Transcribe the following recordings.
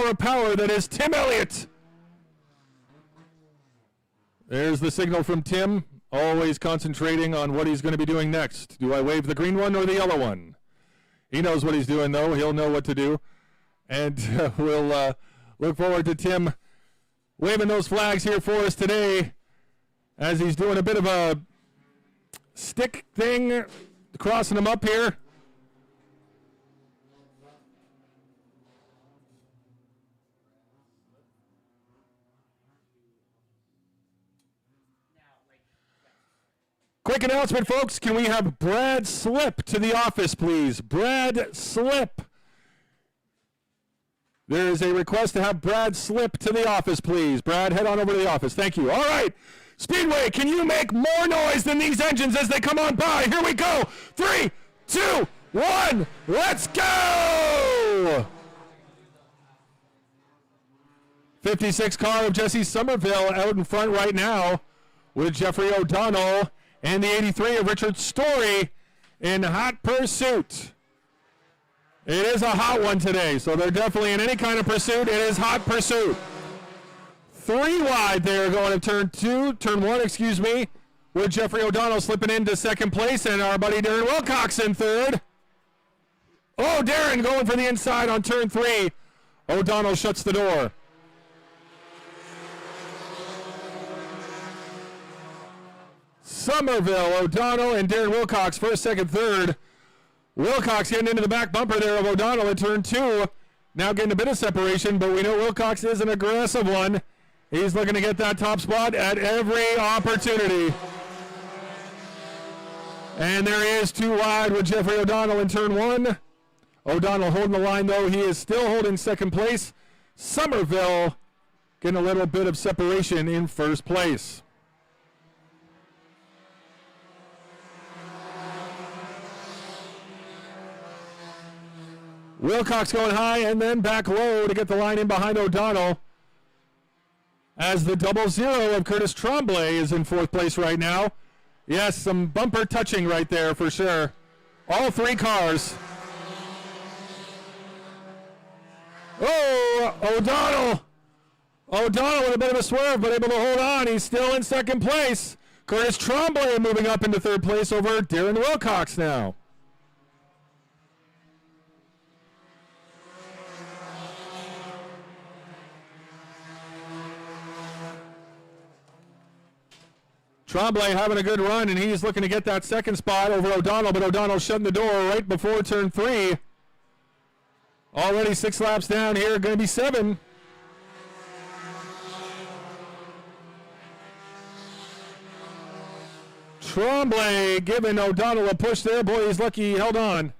tower of power that is Tim Elliott. There's the signal from Tim, always concentrating on what he's going to be doing next. Do I wave the green one or the yellow one? He knows what he's doing, though. He'll know what to do. And we'll look forward to Tim waving those flags here for us today as he's doing a bit of a stick thing, crossing them up here. Quick announcement, folks. Can we have Brad Slip to the office, please? Brad Slip. There is a request to have Brad Slip to the office, please. Brad, head on over to the office. Thank you. All right. Speedway, can you make more noise than these engines as they come on by? Here we go. 3, 2, 1. Let's go! 56 car of Jesse Somerville out in front right now with Jeffrey O'Donnell and the 83 of Richard Story in hot pursuit. It is a hot one today, so they're definitely in any kind of pursuit. It is hot pursuit. 3 wide there going to turn 1, excuse me, with Jeffrey O'Donnell slipping into second place and our buddy Darren Wilcox in third. Oh, Darren going for the inside on turn 3. O'Donnell shuts the door. Somerville, O'Donnell, and Darren Wilcox, first, second, third. Wilcox getting into the back bumper there of O'Donnell at turn 2. Now getting a bit of separation, but we know Wilcox is an aggressive one. He's looking to get that top spot at every opportunity. And there he is 2 wide with Jeffrey O'Donnell in turn 1. O'Donnell holding the line, though. He is still holding second place. Somerville getting a little bit of separation in first place. Wilcox going high and then back low to get the line in behind O'Donnell. As the 00 of Curtis Tremblay is in fourth place right now. Yes, some bumper touching right there for sure. All 3 cars. Oh, O'Donnell. O'Donnell with a bit of a swerve, but able to hold on. He's still in second place. Curtis Tremblay moving up into third place over Darren Wilcox now. Tremblay having a good run, and he's looking to get that second spot over O'Donnell, but O'Donnell shutting the door right before turn 3. Already 6 laps down here, going to be 7. Tremblay giving O'Donnell a push there. Boy, he's lucky he held on.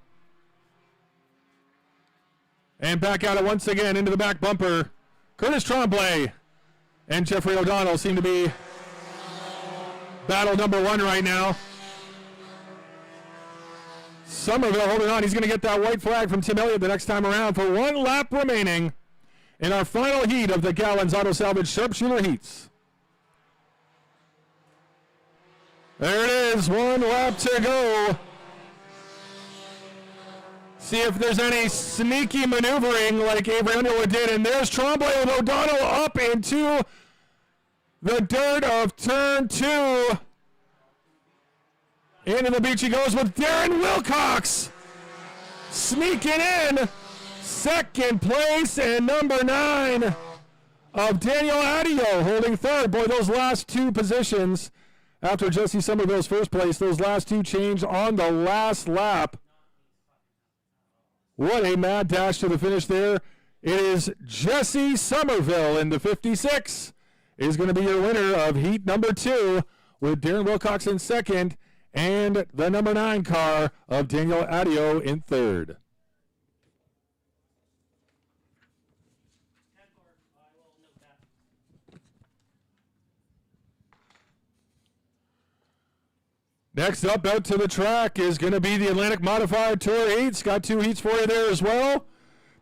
And back out it once again into the back bumper. Curtis Tremblay and Jeffrey O'Donnell seem to be battle number 1 right now. Somerville holding on. He's going to get that white flag from Tim Elliott the next time around for 1 lap remaining in our final heat of the Gallons Auto Salvage Sharpshooter Heats. There it is. 1 lap to go. See if there's any sneaky maneuvering like Avery Underwood did. And there's Tremblay with O'Donnell up into the dirt of turn 2. Into the beach he goes with Darren Wilcox sneaking in second place, and number 9 of Daniel Adio holding third. Boy, those last 2 positions after Jesse Somerville's first place, those last 2 changed on the last lap. What a mad dash to the finish there. It is Jesse Somerville in the 56 is going to be your winner of heat number 2 with Darren Wilcox in second and the number 9 car of Daniel Adio in third. Next up out to the track is going to be the Atlantic Modified Tour Heats. Got 2 heats for you there as well.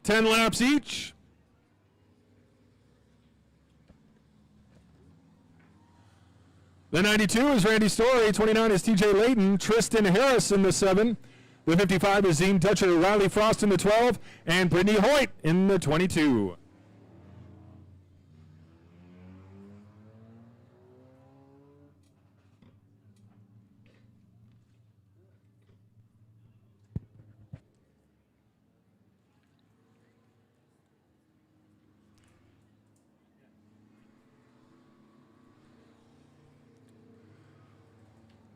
10 laps each. The 92 is Randy Story. 29 is TJ Layton. Tristan Harris in the 7. The 55 is Zine Dutcher. Riley Frost in the 12. And Brittany Hoyt in the 22.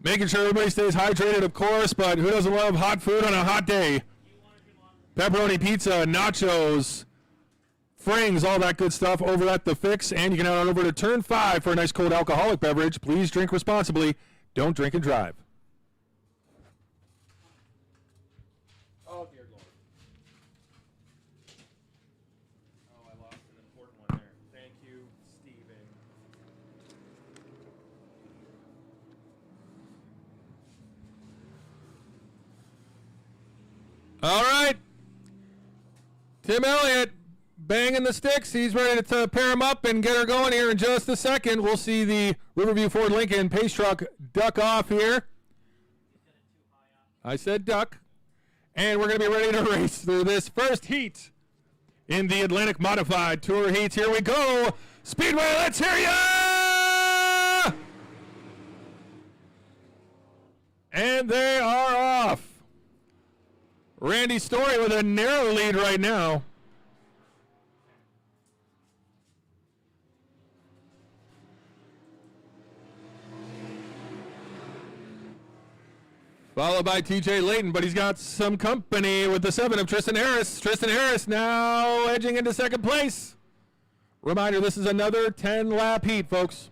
Making sure everybody stays hydrated, of course, but who doesn't love hot food on a hot day? Pepperoni pizza, nachos, frings, all that good stuff over at The Fix. And you can head on over to Turn 5 for a nice cold alcoholic beverage. Please drink responsibly. Don't drink and drive. Oh, dear Lord. Oh, I lost an important one there. Thank you, Steven. All right. Tim Elliott banging the sticks. He's ready to pair him up and get her going here in just a second. We'll see the Riverview Ford Lincoln pace truck duck off here. I said duck. And we're going to be ready to race through this first heat in the Atlantic Modified Tour heats. Here we go. Speedway, let's hear ya! And they are off. Randy Story with a narrow lead right now. Followed by TJ Layton, but he's got some company with the 7 of Tristan Harris. Tristan Harris now edging into second place. Reminder, this is another 10-lap heat, folks.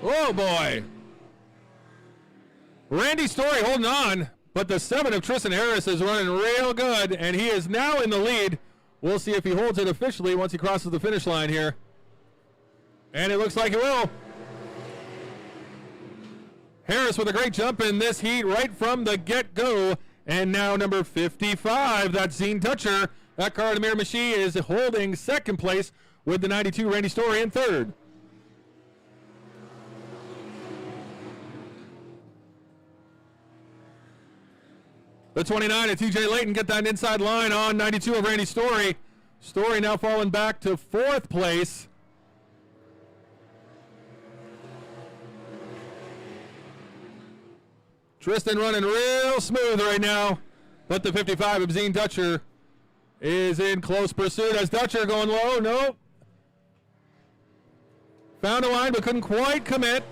Oh, boy. Randy Story holding on, but the 7 of Tristan Harris is running real good, and he is now in the lead. We'll see if he holds it officially once he crosses the finish line here. And it looks like he will. Harris with a great jump in this heat right from the get-go. And now number 55, that's Zine Dutcher. That car, Amir Mashi, is holding second place with the 92 Randy Story in third. The 29 of TJ Layton get that inside line on 92 of Randy Story. Story now falling back to fourth place. Tristan running real smooth right now, but the 55 of Zine Dutcher is in close pursuit as Dutcher going low. Nope. Found a line but couldn't quite commit.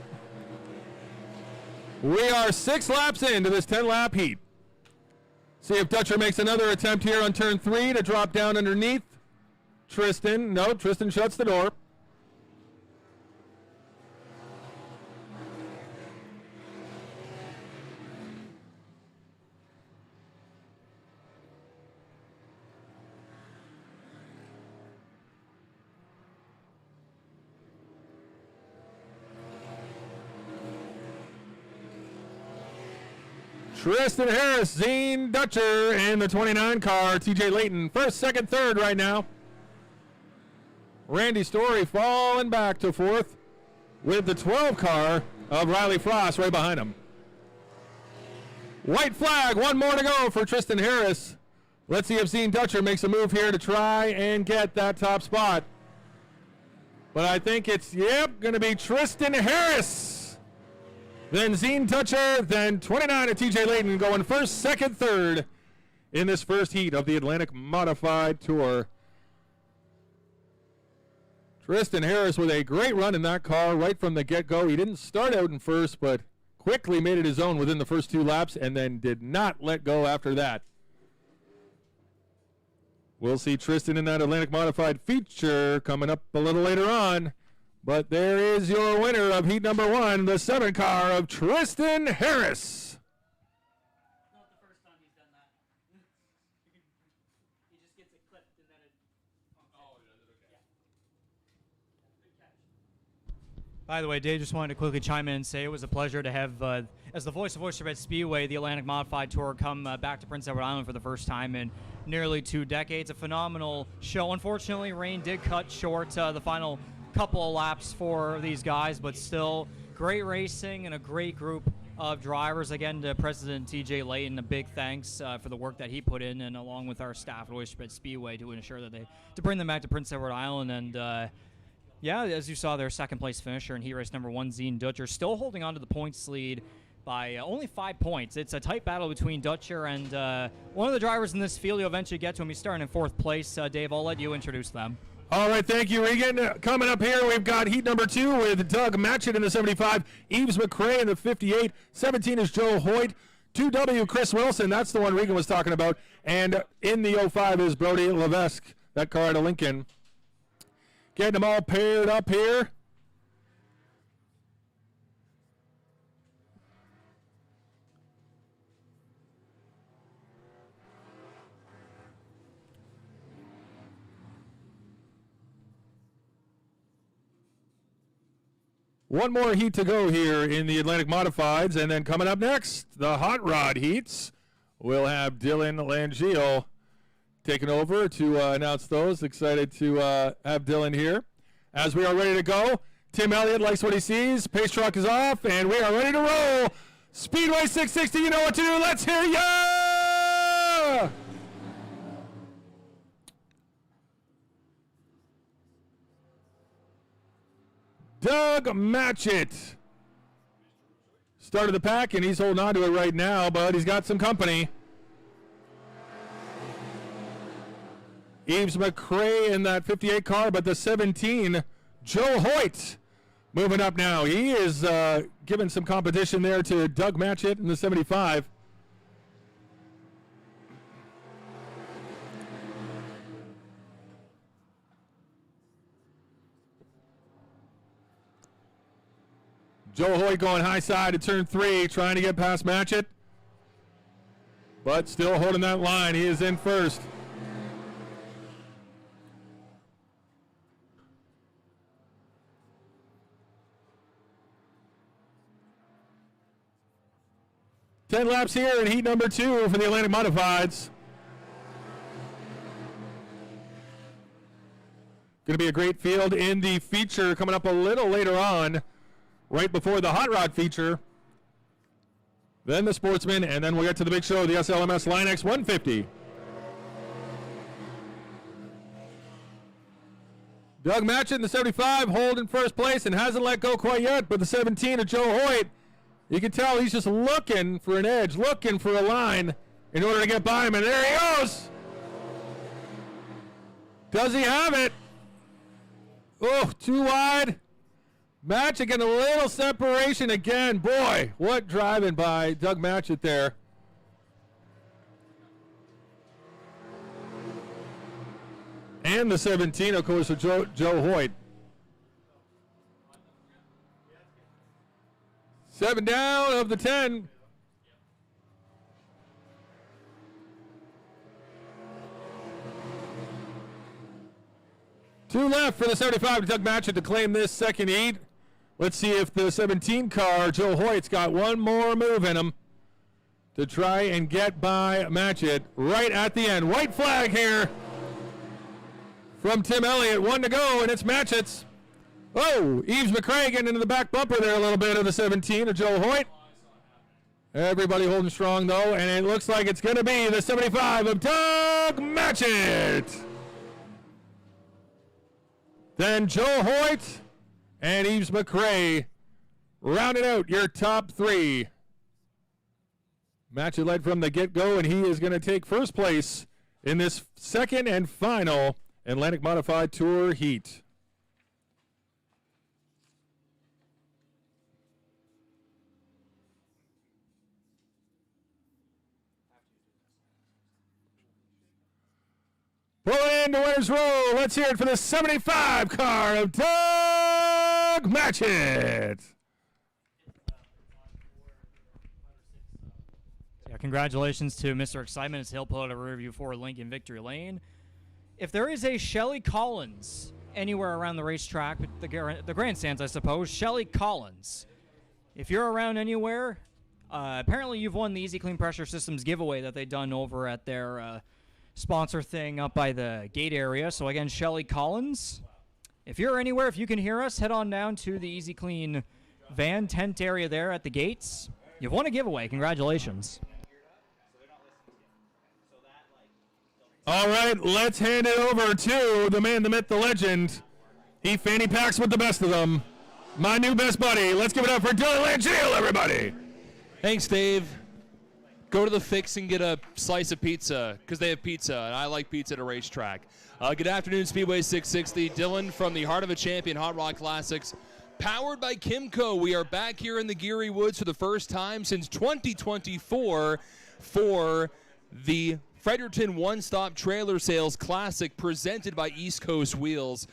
We are 6 laps into this 10-lap heat. See if Dutcher makes another attempt here on turn 3 to drop down underneath Tristan. No, Tristan shuts the door. Tristan Harris, Zine Dutcher in the 29 car. TJ Layton first, second, third right now. Randy Story falling back to fourth with the 12 car of Riley Frost right behind him. White flag, one more to go for Tristan Harris. Let's see if Zine Dutcher makes a move here to try and get that top spot. But I think it's, going to be Tristan Harris. Then Zine Dutcher, then 29 of TJ Layton going first, second, third in this first heat of the Atlantic Modified Tour. Tristan Harris with a great run in that car right from the get-go. He didn't start out in first, but quickly made it his own within the first 2 laps and then did not let go after that. We'll see Tristan in that Atlantic Modified feature coming up a little later on. But there is your winner of heat number 1, the 7 car of Tristan Harris. Not the first time he's done that. He just gets it clipped and then it. Oh, yeah. Good catch. By the way, Dave just wanted to quickly chime in and say it was a pleasure to have, as the voice of Oyster Bed Speedway, the Atlantic Modified Tour come back to Prince Edward Island for the first time in nearly 2 decades. A phenomenal show. Unfortunately, rain did cut short the final couple of laps for these guys, but still great racing and a great group of drivers. Again, to President TJ Layton, a big thanks for the work that he put in, and along with our staff at Oyster Bed Speedway to ensure that to bring them back to Prince Edward Island. And yeah, as you saw, their second place finisher in heat race number 1, Zine Dutcher, still holding on to the points lead by only 5 points. It's a tight battle between Dutcher and one of the drivers in this field. You'll eventually get to him. He's starting in 4th place. Dave, I'll let you introduce them. All right, thank you, Regan. Coming up here, we've got heat number 2 with Doug Matchett in the 75, Eves McCrae in the 58, 17 is Joe Hoyt, 2W Chris Wilson, that's the one Regan was talking about, and in the 05 is Brody Levesque, that car out of Lincoln. Getting them all paired up here. One more heat to go here in the Atlantic Modifieds, and then coming up next, the Hot Rod Heats. We'll have Dylan Langeal taking over to announce those. Excited to have Dylan here. As we are ready to go, Tim Elliott likes what he sees. Pace truck is off, and we are ready to roll. Speedway 660, you know what to do. Let's hear ya! Doug Matchett started the pack, and he's holding on to it right now, but he's got some company. Eves McCrae in that 58 car, but the 17, Joe Hoyt, moving up now. He is giving some competition there to Doug Matchett in the 75. Joe Hoyt going high side to turn 3, trying to get past Matchett, but still holding that line. He is in first. Ten laps here in heat number 2 for the Atlantic Modifieds. Going to be a great field in the feature coming up a little later on, right before the Hot Rod feature. Then the Sportsman, and then we'll get to the big show, the SLMS Line X 150. Doug Matchett in the 75, holding first place and hasn't let go quite yet, but the 17 of Joe Hoyt, you can tell he's just looking for an edge, looking for a line in order to get by him, and there he goes. Does he have it? Oh, too wide. Matchett getting a little separation again. Boy, what driving by Doug Matchett there. And the 17, of course, of Joe Hoyt. 7 down of the 10. Two left for the 75 to Doug Matchett to claim this second heat. Let's see if the 17 car, Joe Hoyt's got one more move in him to try and get by Matchett right at the end. White flag here from Tim Elliott. 1 to go, and it's Matchett's. Oh, Eves McCrae getting into the back bumper there a little bit of the 17 of Joe Hoyt. Everybody holding strong, though, and it looks like it's going to be the 75 of Doug Matchett. Then Joe Hoyt and Eves McCrae rounding out your top 3. Matchett led from the get-go, and he is going to take first place in this second and final Atlantic Modified Tour heat. Pulling into winner's row. Let's hear it for the 75 car of Doug Matchett. Yeah, congratulations to Mr. Excitement as he'll pull out a review for Lincoln Victory Lane. If there is a Shelley Collins anywhere around the racetrack, the grandstands, I suppose, Shelley Collins. If you're around anywhere, apparently you've won the Easy Clean Pressure Systems giveaway that they've done over at their sponsor thing up by the gate area. So again, Shelley Collins, if you're anywhere, if you can hear us, head on down to the Easy Clean van tent area there at the gates. You've won a giveaway. Congratulations. All right, let's hand it over to the man, the myth, the legend. He fanny packs with the best of them. My new best buddy. Let's give it up for Dylan Langeal, everybody. Thanks, Dave. go to the Fix and get a slice of pizza because they have pizza, and I like pizza at a racetrack. Good afternoon, Speedway 660. Dylan from the Heart of a Champion Hot Rod Classics, powered by Kimco. We are back here in the Geary Woods for the first time since 2024 for the Fredericton One-Stop Trailer Sales Classic presented by East Coast Wheels.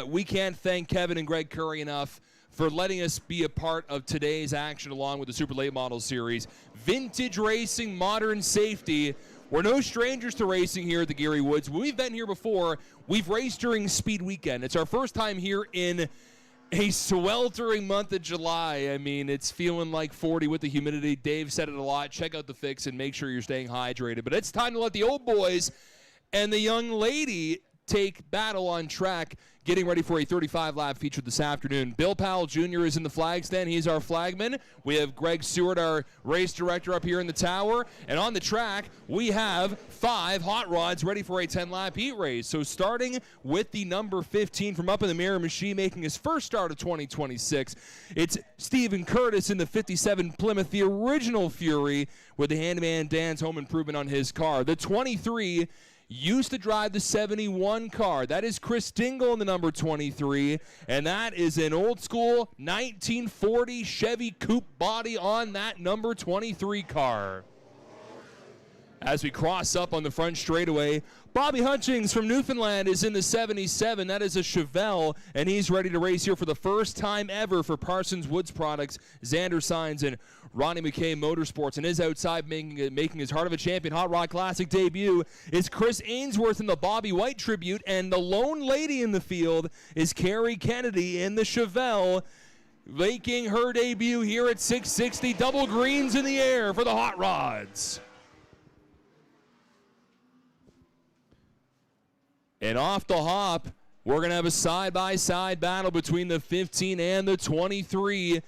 We can't thank Kevin and Greg Curry enough for letting us be a part of today's action along with the Super Late Model Series. Vintage racing, modern safety. We're no strangers to racing here at the Geary Woods. We've been here before. We've raced during Speed Weekend. It's our first time here in a sweltering month of July. I mean, it's feeling like 40 with the humidity. Dave said it a lot. Check out the Fix and make sure you're staying hydrated. But it's time to let the old boys and the young lady take battle on track, getting ready for a 35-lap feature this afternoon. Bill Powell Jr. is in the flag stand. He's our flagman. We have Greg Seward, our race director, up here in the tower. And on the track, we have 5 hot rods ready for a 10-lap heat race. So starting with the number 15 from up in the Miramichi, making his first start of 2026, it's Stephen Curtis in the 57 Plymouth, the original Fury, with the Handyman Dan's home improvement on his car. The 23 used to drive the 71 car. That is Chris Dingle in the number 23, and that is an old school 1940 Chevy Coupe body on that number 23 car. As we cross up on the front straightaway, Bobby Hutchings from Newfoundland is in the 77. That is a Chevelle, and he's ready to race here for the first time ever for Parsons Woods Products, Xander Signs, and Ronnie McKay Motorsports. And his outside making his Heart of a Champion Hot Rod Classic debut is Chris Ainsworth in the Bobby White tribute, and the lone lady in the field is Carrie Kennedy in the Chevelle, making her debut here at 660. Double greens in the air for the Hot Rods. And off the hop, we're going to have a side-by-side battle between the 15 and the 23.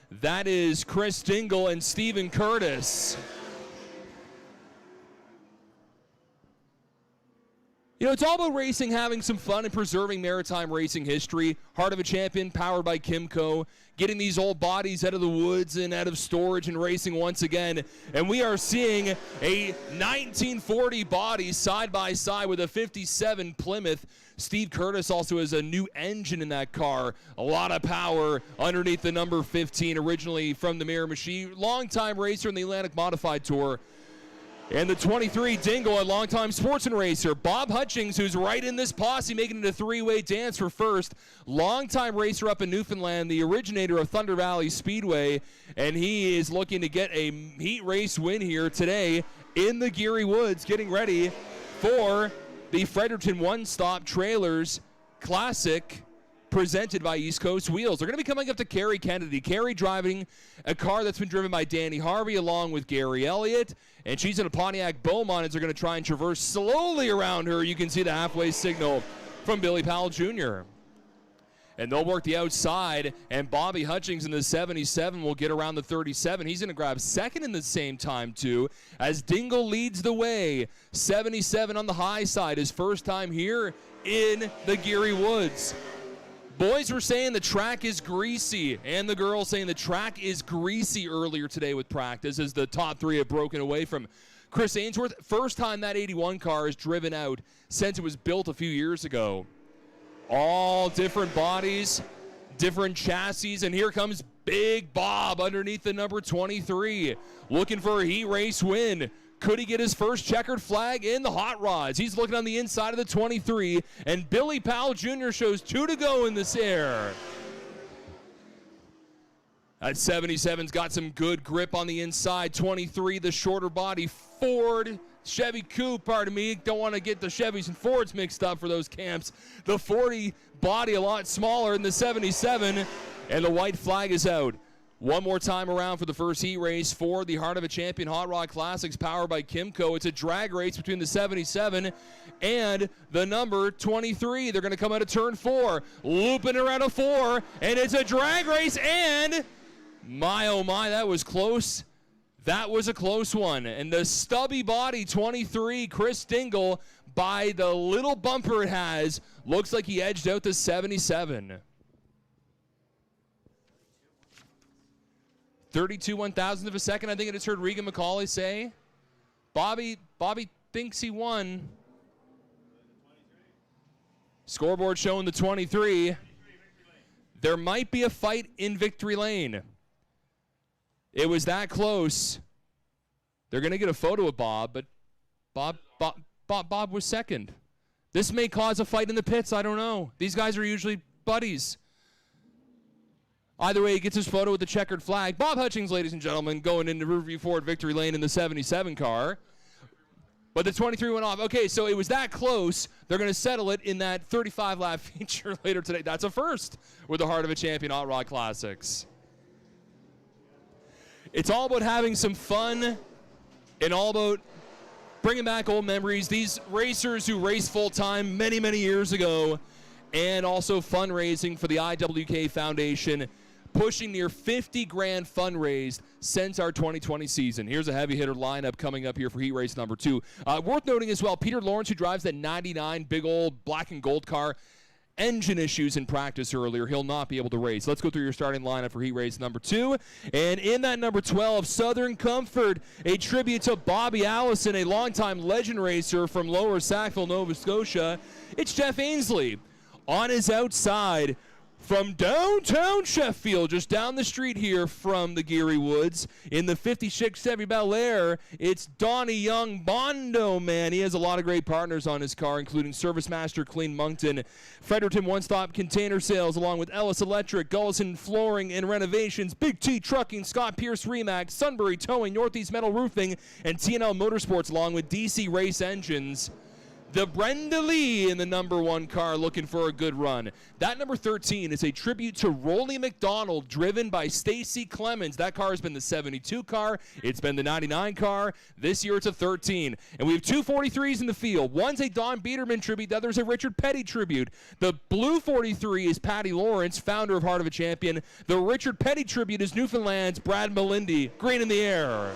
That is Chris Dingle and Stephen Curtis. You know, it's all about racing, having some fun, and preserving maritime racing history. Heart of a Champion, powered by Kimco, getting these old bodies out of the woods and out of storage and racing once again. And we are seeing a 1940 body side by side with a 57 Plymouth. Steve Curtis also has a new engine in that car. A lot of power underneath the number 15, originally from the Miramichi. Longtime racer in the Atlantic Modified Tour. And the 23, Dingle, a longtime sportsman racer. Bob Hutchings, who's right in this posse, making it a three-way dance for first. Longtime racer up in Newfoundland, the originator of Thunder Valley Speedway. And he is looking to get a heat race win here today in the Geary Woods, getting ready for the Fredericton One-Stop Trailers Classic, presented by East Coast Wheels. They're going to be coming up to Carrie Kennedy. Carrie driving a car that's been driven by Danny Harvey along with Gary Elliott, and she's in a Pontiac Beaumont as they're going to try and traverse slowly around her. You can see the halfway signal from Billy Powell Jr. And they'll work the outside, and Bobby Hutchings in the 77 will get around the 37. He's going to grab second in the same time, too, as Dingle leads the way. 77 on the high side, his first time here in the Geary Woods. Boys were saying the track is greasy, and the girls saying the track is greasy earlier today with practice, as the top three have broken away from Chris Ainsworth. First time that 81 car is driven out since it was built a few years ago. All different bodies, different chassis, and here comes Big Bob underneath the number 23, looking for a heat race win. Could he get his first checkered flag in the hot rods? He's looking on the inside of the 23, and Billy Powell Jr. shows 2 to go in this air. That 77's got some good grip on the inside. 23, the shorter body. Ford, Chevy Coupe, pardon me. Don't want to get the Chevys and Fords mixed up for those camps. The 40 body a lot smaller than the 77, and the white flag is out. One more time around for the first heat race for the Heart of a Champion Hot Rod Classics, powered by Kimco. It's a drag race between the 77 and the number 23. They're going to come out of turn 4, looping around a 4, and it's a drag race, and my, oh my, that was close. That was a close one. And the stubby body 23, Chris Dingle, by the little bumper it has, looks like he edged out the 77. 32 one-thousandth of a second, I think I just heard Regan McCauley say. Bobby thinks he won. Scoreboard showing the 23. There might be a fight in victory lane. It was that close. They're going to get a photo of Bob, but Bob was second. This may cause a fight in the pits. I don't know. These guys are usually buddies. Either way, he gets his photo with the checkered flag. Bob Hutchings, ladies and gentlemen, going into Riverview Ford victory lane in the 77 car. But the 23 went off. Okay, so it was that close. They're going to settle it in that 35-lap feature later today. That's a first with the Heart of a Champion Hot Rod Classics. It's all about having some fun and all about bringing back old memories. These racers who raced full-time many, many years ago, and also fundraising for the IWK Foundation, pushing near 50 grand fundraised since our 2020 season. Here's a heavy hitter lineup coming up here for heat race number 2. Worth noting as well, Peter Lawrence, who drives that 99 big old black and gold car, engine issues in practice earlier. He'll not be able to race. Let's go through your starting lineup for heat race number 2. And in that number 12, Southern Comfort, a tribute to Bobby Allison, a longtime legend racer from Lower Sackville, Nova Scotia. It's Jeff Ainsley on his outside from downtown Sheffield, just down the street here from the Geary Woods. In the 56 Chevy Bel Air, it's Donnie Young, Bondo Man. He has a lot of great partners on his car, including Service Master Clean Moncton, Fredericton One Stop Container Sales, along with Ellis Electric, Gullison Flooring and Renovations, Big T Trucking, Scott Pierce Remax, Sunbury Towing, Northeast Metal Roofing, and TNL Motorsports, along with DC Race Engines. The Brenda Lee in the number 1 car looking for a good run. That number 13 is a tribute to Rolly McDonald, driven by Stacy Clemens. That car has been the 72 car. It's been the 99 car. This year it's a 13. And we have 2 43s in the field. One's a Don Biederman tribute. The other's a Richard Petty tribute. The blue 43 is Patty Lawrence, founder of Heart of a Champion. The Richard Petty tribute is Newfoundland's Brad Melindy. Green in the air.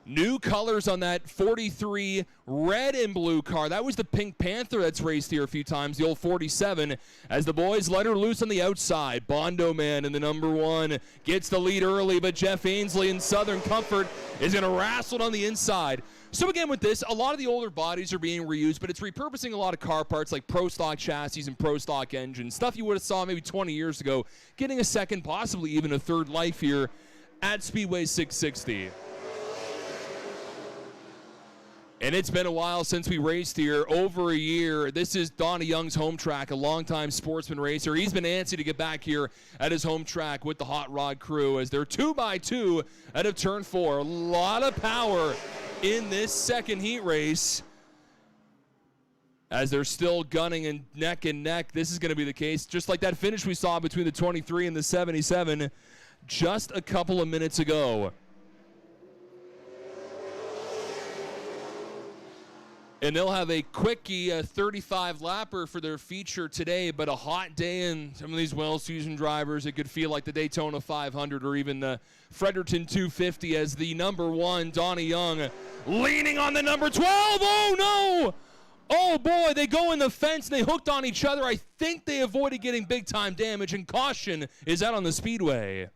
New colors on that 43 red and blue car. That was the Pink Panther that's raced here a few times, the old 47, as the boys let her loose on the outside. Bondo Man in the number 1 gets the lead early, but Jeff Ainsley in Southern Comfort is going to wrestle it on the inside. So again, with this, a lot of the older bodies are being reused, but it's repurposing a lot of car parts like Pro Stock chassis and Pro Stock engines, stuff you would have saw maybe 20 years ago, getting a second, possibly even a third life here at Speedway 660. And it's been a while since we raced here, over a year. This is Donnie Young's home track, a longtime sportsman racer. He's been antsy to get back here at his home track with the Hot Rod crew as they're 2x2 out of turn 4. A lot of power in this second heat race as they're still gunning and neck. This is going to be the case, just like that finish we saw between the 23 and the 77 just a couple of minutes ago. And they'll have a quickie, a 35-lapper for their feature today, but a hot day, and some of these well-seasoned drivers, it could feel like the Daytona 500 or even the Fredericton 250 as the number 1, Donnie Young, leaning on the number 12. Oh, no! Oh, boy, they go in the fence, and they hooked on each other. I think they avoided getting big-time damage, and caution is out on the speedway.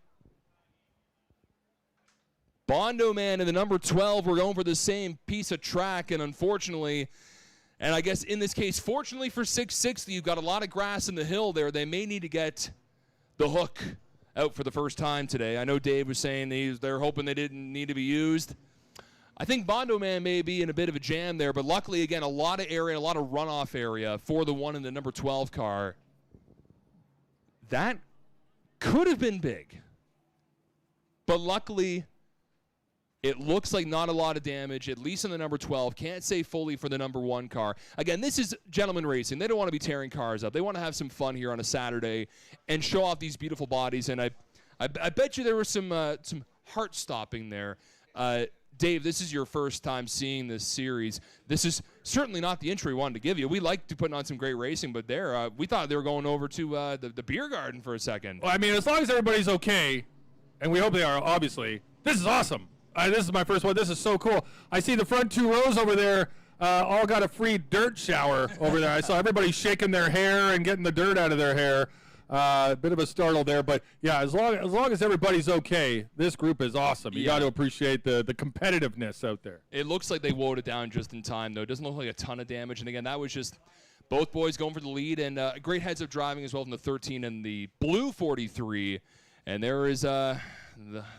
Bondo Man in the number 12, we're going for the same piece of track, and unfortunately, and I guess in this case, fortunately for 660, you've got a lot of grass in the hill there. They may need to get the hook out for the first time today. I know Dave was saying they're hoping they didn't need to be used. I think Bondo Man may be in a bit of a jam there, but luckily, again, a lot of area, a lot of runoff area for the one in the number 12 car. That could have been big, but luckily, it looks like not a lot of damage, at least in the number 12. Can't say fully for the number 1 car. Again, this is gentleman racing. They don't want to be tearing cars up. They want to have some fun here on a Saturday and show off these beautiful bodies. And I bet you there was some heart stopping there. Dave, this is your first time seeing this series. This is certainly not the intro we wanted to give you. We like to put on some great racing, but we thought they were going over to the beer garden for a second. Well, I mean, as long as everybody's okay, and we hope they are, obviously, this is awesome. This is my first one. This is so cool. I see the front 2 rows over there all got a free dirt shower over there. I saw everybody shaking their hair and getting the dirt out of their hair. Bit of a startle there, but yeah, as long as everybody's okay, this group is awesome. You got to appreciate the competitiveness out there. It looks like they wowed it down just in time, though. It doesn't look like a ton of damage. And again, that was just both boys going for the lead, and great heads-up driving as well from the 13 and the blue 43. And there is the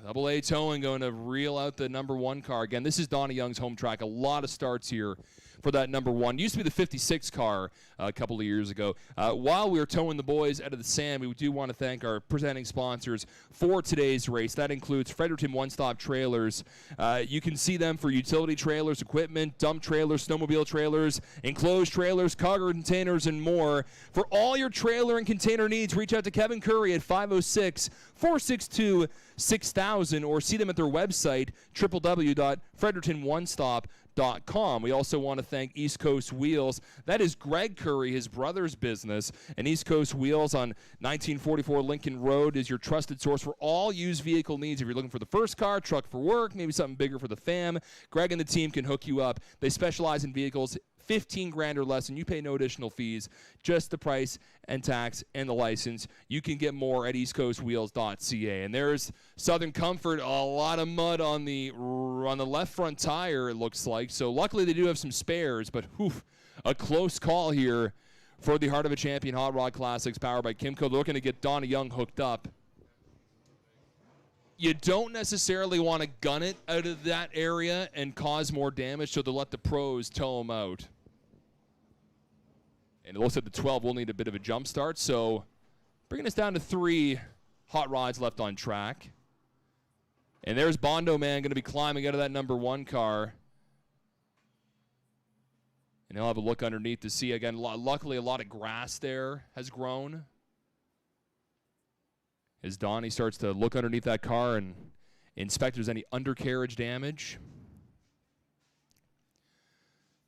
AA towing going to reel out the number 1 car. Again, this is Donnie Young's home track. A lot of starts here for that number 1. Used to be the 56 car a couple of years ago. While we were towing the boys out of the sand, we do want to thank our presenting sponsors for today's race. That includes Fredericton One Stop Trailers. You can see them for utility trailers, equipment, dump trailers, snowmobile trailers, enclosed trailers, cargo containers, and more. For all your trailer and container needs, reach out to Kevin Curry at 506-462-6000 or see them at their website, www.frederictononestop.com. We also want to thank East Coast Wheels. That is Greg Curry, his brother's business. And East Coast Wheels on 1944 Lincoln Road is your trusted source for all used vehicle needs. If you're looking for the first car, truck for work, maybe something bigger for the fam, Greg and the team can hook you up. They specialize in vehicles 15 grand or less, and you pay no additional fees, just the price and tax and the license. You can get more at eastcoastwheels.ca. And there's Southern Comfort, a lot of mud on the left front tire, it looks like. So luckily they do have some spares, but a close call here for the Heart of a Champion Hot Rod Classics powered by Kimco. They're looking to get Donnie Young hooked up. You don't necessarily want to gun it out of that area and cause more damage, so they'll let the pros tow them out. And it looks like the 12 will need a bit of a jump start, so bringing us down to 3 hot rods left on track. And there's Bondo Man going to be climbing out of that number 1 car. And he'll have a look underneath to see, again, luckily a lot of grass there has grown. As Donnie starts to look underneath that car and inspect if there's any undercarriage damage.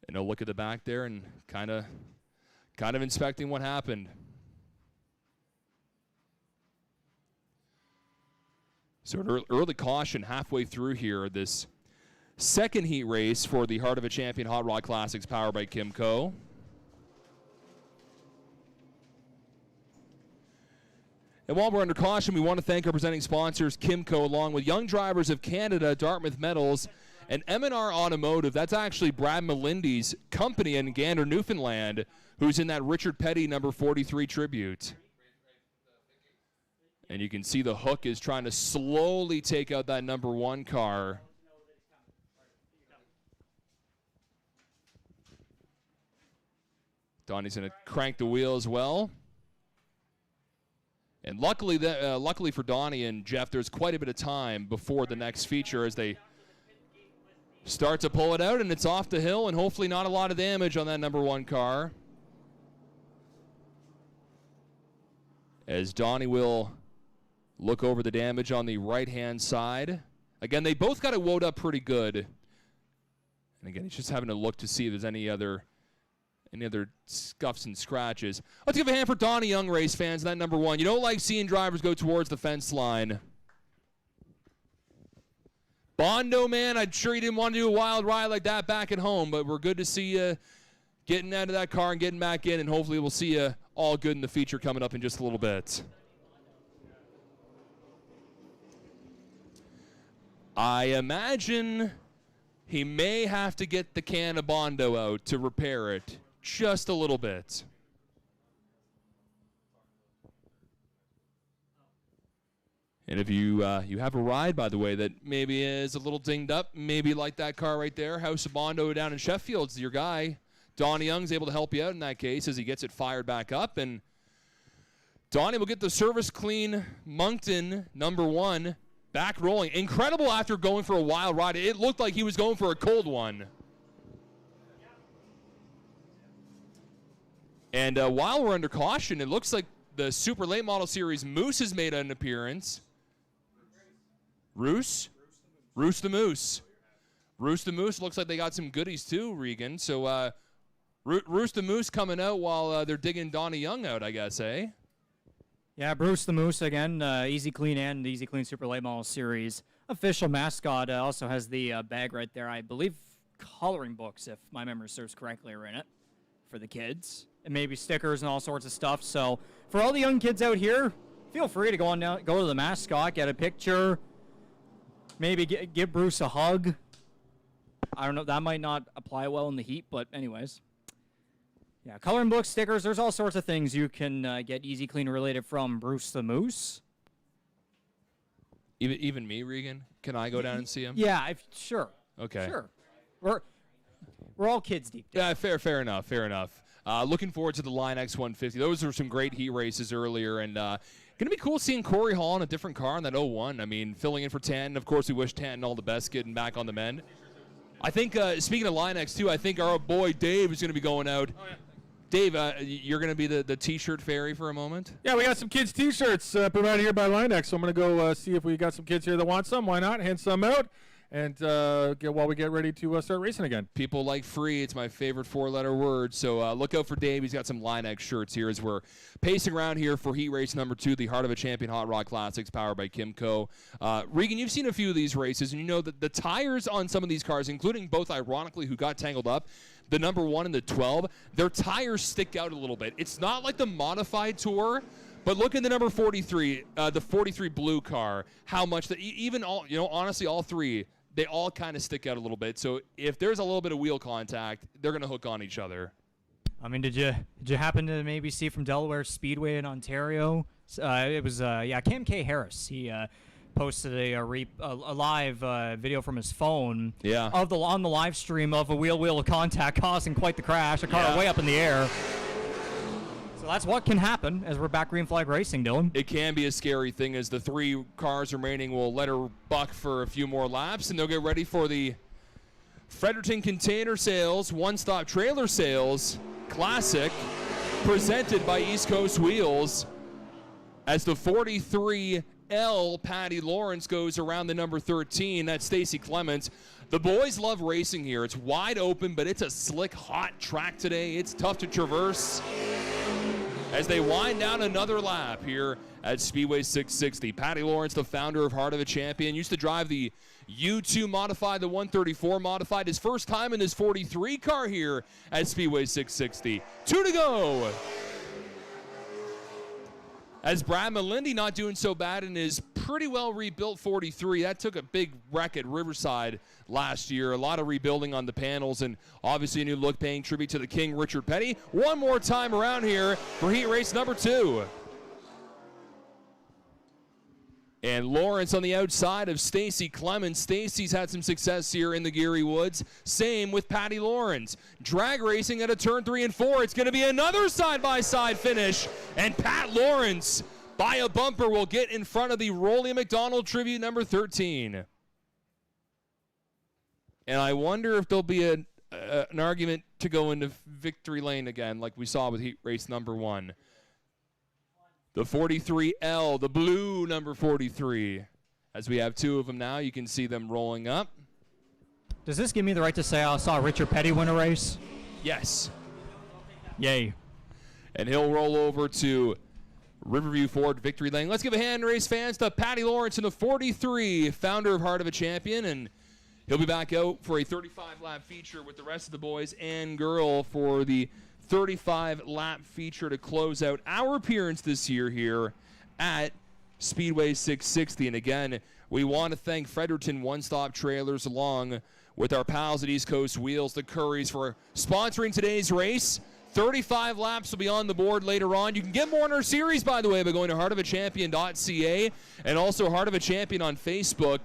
And he'll look at the back there and kind of inspecting what happened. So an early caution halfway through here, this second heat race for the Heart of a Champion Hot Rod Classics powered by Kimco. And while we're under caution, we want to thank our presenting sponsors, Kimco, along with Young Drivers of Canada, Dartmouth Metals, and M&R Automotive. That's actually Brad Melindy's company in Gander, Newfoundland, who's in that Richard Petty number 43 tribute. And you can see the hook is trying to slowly take out that number 1 car. Donnie's going to crank the wheel as well. And luckily for Donnie and Jeff, there's quite a bit of time before the next feature as they start to pull it out, and it's off the hill, and hopefully not a lot of damage on that number 1 car. As Donnie will look over the damage on the right-hand side. Again, they both got it woed up pretty good. And again, he's just having a look to see if there's any other scuffs and scratches. Let's give a hand for Donnie Young, race fans, that number 1. You don't like seeing drivers go towards the fence line. Bondo Man, I'm sure you didn't want to do a wild ride like that back at home, but we're good to see you getting out of that car and getting back in, and hopefully we'll see you all good in the feature coming up in just a little bit. I imagine he may have to get the can of Bondo out to repair it just a little bit. And if you have a ride, by the way, that maybe is a little dinged up, maybe like that car right there, House of Bondo down in Sheffield's your guy. Donnie Young's able to help you out in that case as he gets it fired back up. And Donnie will get the service clean Moncton number 1 back rolling. Incredible after going for a wild ride. It looked like he was going for a cold one. And while we're under caution, it looks like the Super Late Model Series Moose has made an appearance. Roos the Moose. Roos the Moose looks like they got some goodies too, Regan. So Roos the Moose coming out while they're digging Donnie Young out, I guess, eh? Yeah, Bruce the Moose again, Easy Clean and Easy Clean Super Late Model Series. Official mascot also has the bag right there. I believe coloring books, if my memory serves correctly, are in it for the kids, and maybe stickers and all sorts of stuff. So for all the young kids out here, feel free to go to the mascot, get a picture, maybe give Bruce a hug. I don't know, that might not apply well in the heat, but anyways. Yeah, coloring books, stickers, there's all sorts of things you can get Easy Clean related from Bruce the Moose. Even me, Regan? Can I go down and see him? Yeah, sure. Okay. Sure. We're all kids deep down. Yeah, fair enough. Looking forward to the Line X 150. Those were some great heat races earlier, and going to be cool seeing Corey Hall in a different car in that 01. I mean, filling in for Tanton. Of course, we wish Tanton all the best getting back on the mend. I think, speaking of Line X, too, I think our boy Dave is going to be going out. Oh, yeah. Dave, you're going to be the T-shirt fairy for a moment? Yeah, we got some kids' T-shirts provided here by Linex, so I'm going to go see if we got some kids here that want some. Why not? Hand some out, and while we get ready to start racing again. People like free. It's my favorite four-letter word, so look out for Dave. He's got some Linex shirts here as we're pacing around here for heat race number 2, the Heart of a Champion Hot Rod Classics, powered by Kimco. Regan, you've seen a few of these races, and you know that the tires on some of these cars, including both, ironically, who got tangled up, the number 1 and the 12, their tires stick out a little bit. It's not like the modified tour, but look at the number 43, the 43 blue car, how much that even all, honestly, all three, they all kind of stick out a little bit. So if there's a little bit of wheel contact, they're going to hook on each other. I mean, did you happen to maybe see from Delaware Speedway in Ontario? It was Cam K. Harris. He posted a live video from his phone on the live stream of a wheel contact causing quite the crash, a car way up in the air. So that's what can happen as we're back green flag racing, Dylan. It can be a scary thing as the 3 cars remaining will let her buck for a few more laps, and they'll get ready for the Fredericton Container Sales One-Stop Trailer Sales Classic presented by East Coast Wheels as the 43L Patty Lawrence goes around the number 13. That's Stacy Clements. The boys love racing here. It's wide open, but it's a slick, hot track today. It's tough to traverse as they wind down another lap here at Speedway 660. Patty Lawrence, the founder of Heart of a Champion, used to drive the U2 modified, the 134 modified. His first time in his 43 car here at Speedway 660. 2 to go. As Brad Melindy not doing so bad in his pretty well rebuilt 43. That took a big wreck at Riverside last year. A lot of rebuilding on the panels and obviously a new look paying tribute to the King, Richard Petty. One more time around here for heat race number 2. And Lawrence on the outside of Stacy Clemens. Stacy's had some success here in the Geary Woods. Same with Patty Lawrence. Drag racing at a turn 3 and 4. It's going to be another side-by-side finish. And Pat Lawrence, by a bumper, will get in front of the Rollie McDonald tribute number 13. And I wonder if there'll be an argument to go into victory lane again like we saw with heat race number 1. The 43L, the blue number 43. As we have 2 of them now, you can see them rolling up. Does this give me the right to say I saw Richard Petty win a race? Yes. Yay. And he'll roll over to Riverview Ford victory lane. Let's give a hand, race fans, to Patty Lawrence in the 43, founder of Heart of a Champion. And he'll be back out for a 35-lap feature with the rest of the boys and girl for the 35-lap feature to close out our appearance this year here at Speedway 660. And again, we want to thank Fredericton One-Stop Trailers along with our pals at East Coast Wheels, the Currys, for sponsoring today's race. 35 laps will be on the board later on. You can get more in our series, by the way, by going to heartofachampion.ca and also Heart of a Champion on Facebook.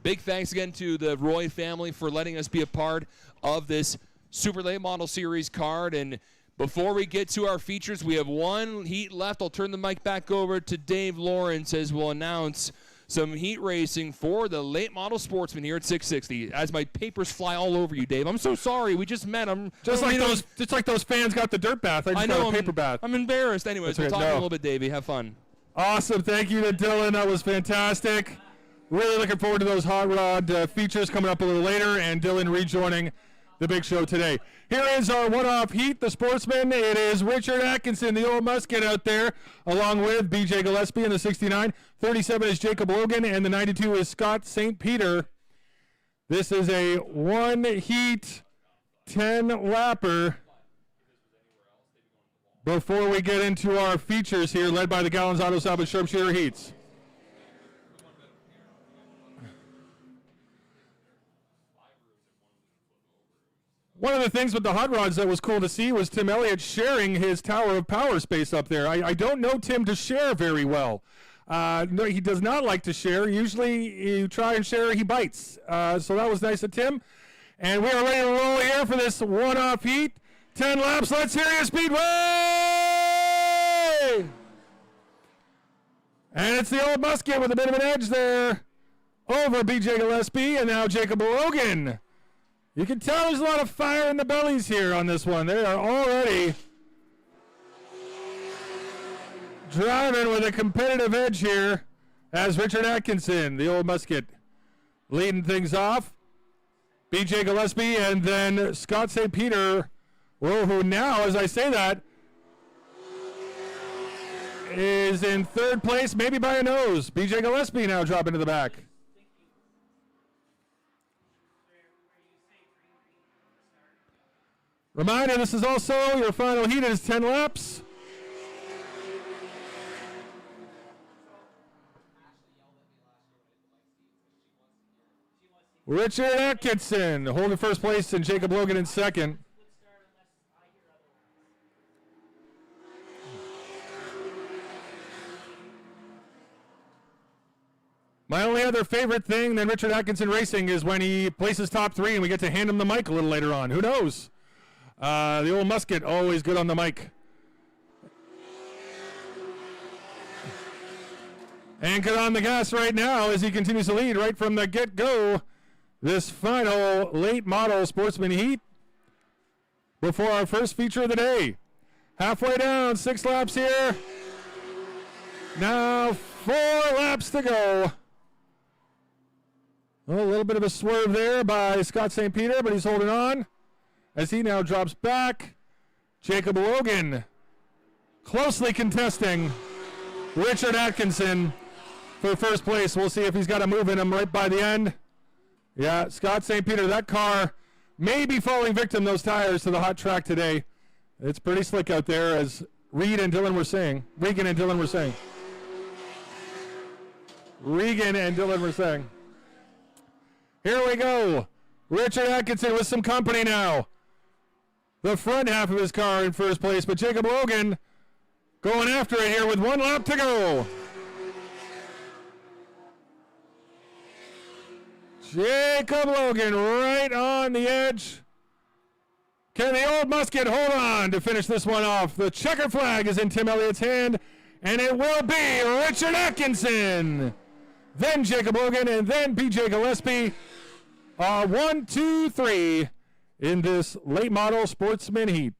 Big thanks again to the Roy family for letting us be a part of this Super Late Model Series card. And before we get to our features, we have one heat left. I'll turn the mic back over to Dave Lawrence as we'll announce some heat racing for the late model sportsman here at 660. As my papers fly all over you, Dave. I'm so sorry. We just met them. Just like those fans got the dirt bath. I know, got a paper bath. I'm embarrassed. Anyways, we'll talk in a little bit, Davey. Have fun. Awesome. Thank you to Dylan. That was fantastic. Really looking forward to those hot rod features coming up a little later, and Dylan rejoining the big show today. Here is our one-off heat, the sportsman. It is Richard Atkinson, the old musket out there, along with B.J. Gillespie in the 69. 37 is Jacob Logan, and the 92 is Scott St. Peter. This is a one-heat, 10-lapper before we get into our features here, led by the Gallons Auto Salvage Sharpshooter Heats. One of the things with the hot rods that was cool to see was Tim Elliott sharing his tower of power space up there. I don't know Tim to share very well. No, he does not like to share. Usually you try and share, he bites. So that was nice of Tim. And we are ready to roll here for this one-off heat. 10 laps. Let's hear you, Speedway! And it's the Old Musket with a bit of an edge there over BJ Gillespie, and now Jacob Logan. You can tell there's a lot of fire in the bellies here on this one. They are already driving with a competitive edge here as Richard Atkinson, the Old Musket, leading things off. BJ Gillespie and then Scott St. Peter, well, who now, as I say that, is in third place, maybe by a nose. BJ Gillespie now dropping to the back. Reminder, this is also your final heat. It is 10 laps. Richard Atkinson holding first place and Jacob Logan in second. My only other favorite thing than Richard Atkinson racing is when he places top three and we get to hand him the mic a little later on. Who knows? The Old Musket, always good on the mic. And get on the gas right now as he continues to lead right from the get-go. This final late model sportsman heat before our first feature of the day. Halfway down, 6 laps here. Now 4 laps to go. A little bit of a swerve there by Scott St. Peter, but he's holding on as he now drops back. Jacob Logan closely contesting Richard Atkinson for first place. We'll see if he's got a move in him right by the end. Yeah, Scott St. Peter, that car may be falling victim, those tires, to the hot track today. It's pretty slick out there, as Regan and Dylan were saying. Here we go. Richard Atkinson with some company now. The front half of his car in first place, but Jacob Logan going after it here with 1 lap to go. Jacob Logan right on the edge. Can the Old Musket hold on to finish this one off? The checker flag is in Tim Elliott's hand, and it will be Richard Atkinson. Then Jacob Logan, and then BJ Gillespie. 1, 2, 3 in this late model sportsman heat.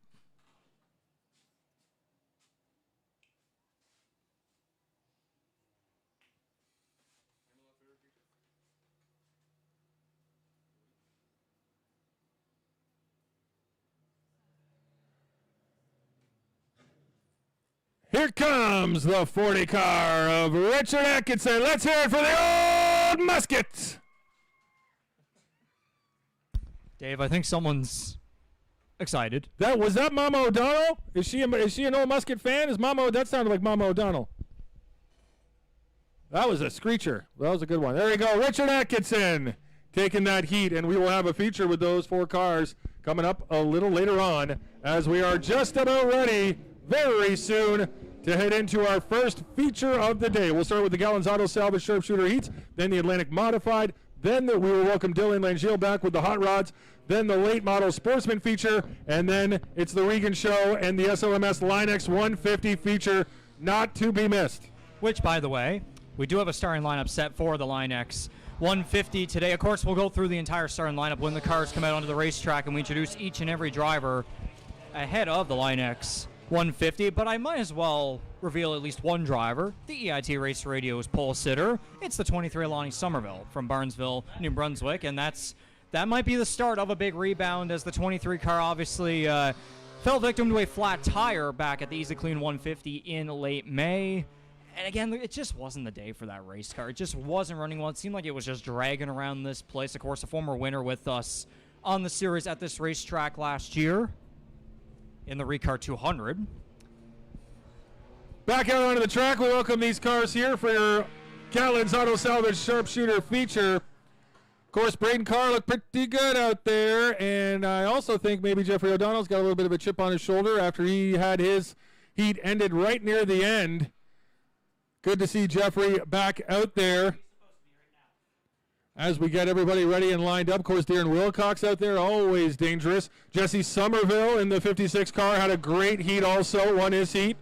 Here comes the 40 car of Richard Atkinson. Let's hear it for the Old Musket. Dave, I think someone's excited. Was that Mama O'Donnell? Is she an Old Musket fan? That sounded like Mama O'Donnell. That was a screecher. That was a good one. There you go. Richard Atkinson taking that heat, and we will have a feature with those 4 cars coming up a little later on, as we are just about ready very soon to head into our first feature of the day. We'll start with the Gallons Auto Salvage Sharpshooter Heats, then the Atlantic Modified, then we will welcome Dylan Langiel back with the Hot Rods, then the Late Model Sportsman feature, and then it's the Regan Show and the SLMS Line-X 150 feature, not to be missed. Which, by the way, we do have a starting lineup set for the Line-X 150 today. Of course, we'll go through the entire starting lineup when the cars come out onto the racetrack and we introduce each and every driver ahead of the Line-X 150, but I might as well reveal at least one driver, the EIT Race Radio's pole sitter. It's the 23 Lonnie Somerville from Barnesville, New Brunswick, and that might be the start of a big rebound, as the 23 car obviously fell victim to a flat tire back at the Easy Clean 150 in late May. And again, it just wasn't the day for that race car. It just wasn't running well. It seemed like it was just dragging around this place. Of course, a former winner with us on the series at this racetrack last year in the Recar 200. Back out onto the track, we welcome these cars here for your Gatlin's Auto Salvage Sharpshooter feature. Of course, Braden Carr looked pretty good out there, and I also think maybe Jeffrey O'Donnell's got a little bit of a chip on his shoulder after he had his heat ended right near the end. Good to see Jeffrey back out there as we get everybody ready and lined up. Of course, Darren Wilcox out there, always dangerous. Jesse Somerville in the 56 car had a great heat also, won his heat.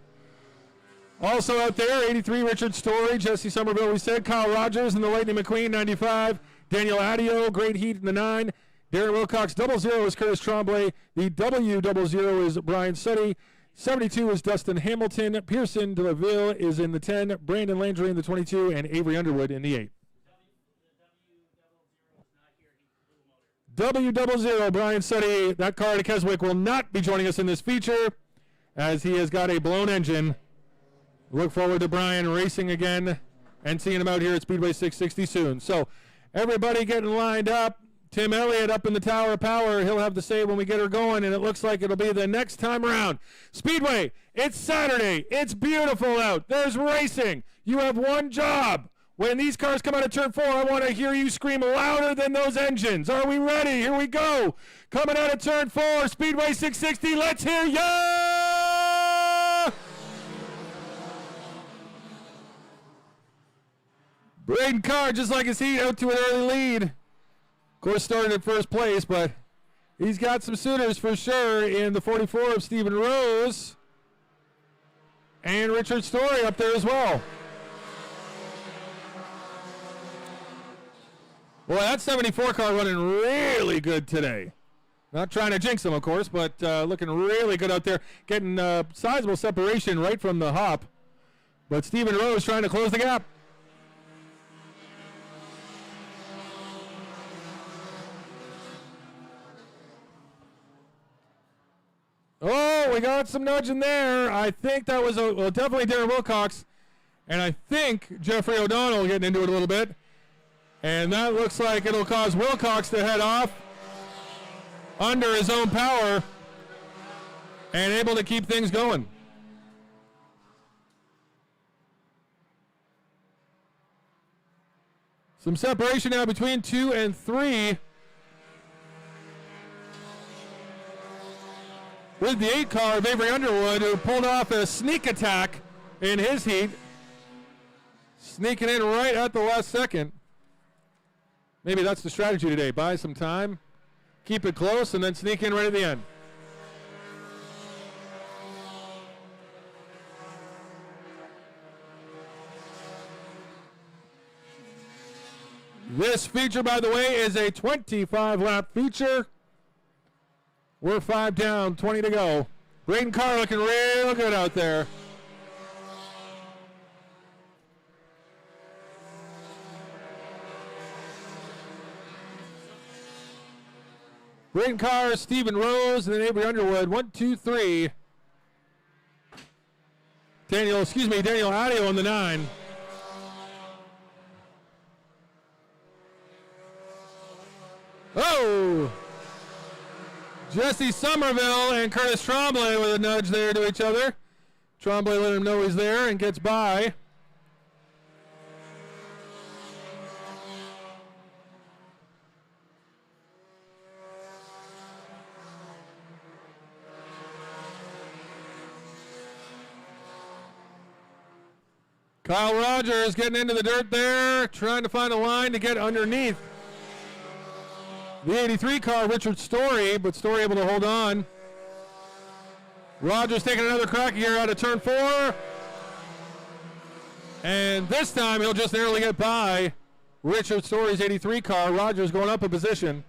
Also out there, 83 Richard Story, Jesse Somerville, we said. Kyle Rogers in the Lightning McQueen, 95. Daniel Adio, great heat in the 9. Darren Wilcox, 00 is Curtis Tremblay. The W00 is Brian Suddy. 72 is Dustin Hamilton. Pearson de la Ville is in the 10. Brandon Landry in the 22. And Avery Underwood in the 8. W00, Brian Suddy. That car to Keswick will not be joining us in this feature as he has got a blown engine. Look forward to Brian racing again and seeing him out here at Speedway 660 soon. So everybody getting lined up. Tim Elliott up in the Tower of Power. He'll have to say when we get her going, and it looks like it'll be the next time around. Speedway, it's Saturday. It's beautiful out. There's racing. You have one job. When these cars come out of turn 4, I want to hear you scream louder than those engines. Are we ready? Here we go. Coming out of turn 4, Speedway 660. Let's hear ya! Braden Carr, just like his heat, out to an early lead. Of course, started at first place, but he's got some suitors for sure in the 44 of Stephen Rose. And Richard Story up there as well. Boy, that 74 car running really good today. Not trying to jinx him, of course, but looking really good out there. Getting sizable separation right from the hop. But Stephen Rose trying to close the gap. Oh, we got some nudging there. I think that was definitely Darren Wilcox. And I think Jeffrey O'Donnell getting into it a little bit. And that looks like it'll cause Wilcox to head off under his own power and able to keep things going. Some separation now between 2 and 3. With the 8 car of Avery Underwood, who pulled off a sneak attack in his heat. Sneaking in right at the last second. Maybe that's the strategy today. Buy some time, keep it close, and then sneak in right at the end. This feature, by the way, is a 25-lap feature. We're 5 down, 20 to go. Braden Carr looking real good out there. Braden Carr, Stephen Rose, and then Avery Underwood. 1, 2, 3. Daniel Adio on the 9. Oh! Jesse Somerville and Curtis Tremblay with a nudge there to each other. Tremblay let him know he's there and gets by. Kyle Rogers getting into the dirt there, trying to find a line to get underneath the 83 car, Richard Story, but Story able to hold on. Rogers taking another crack here out of turn 4. And this time he'll just narrowly get by Richard Story's 83 car. Rogers going up a position.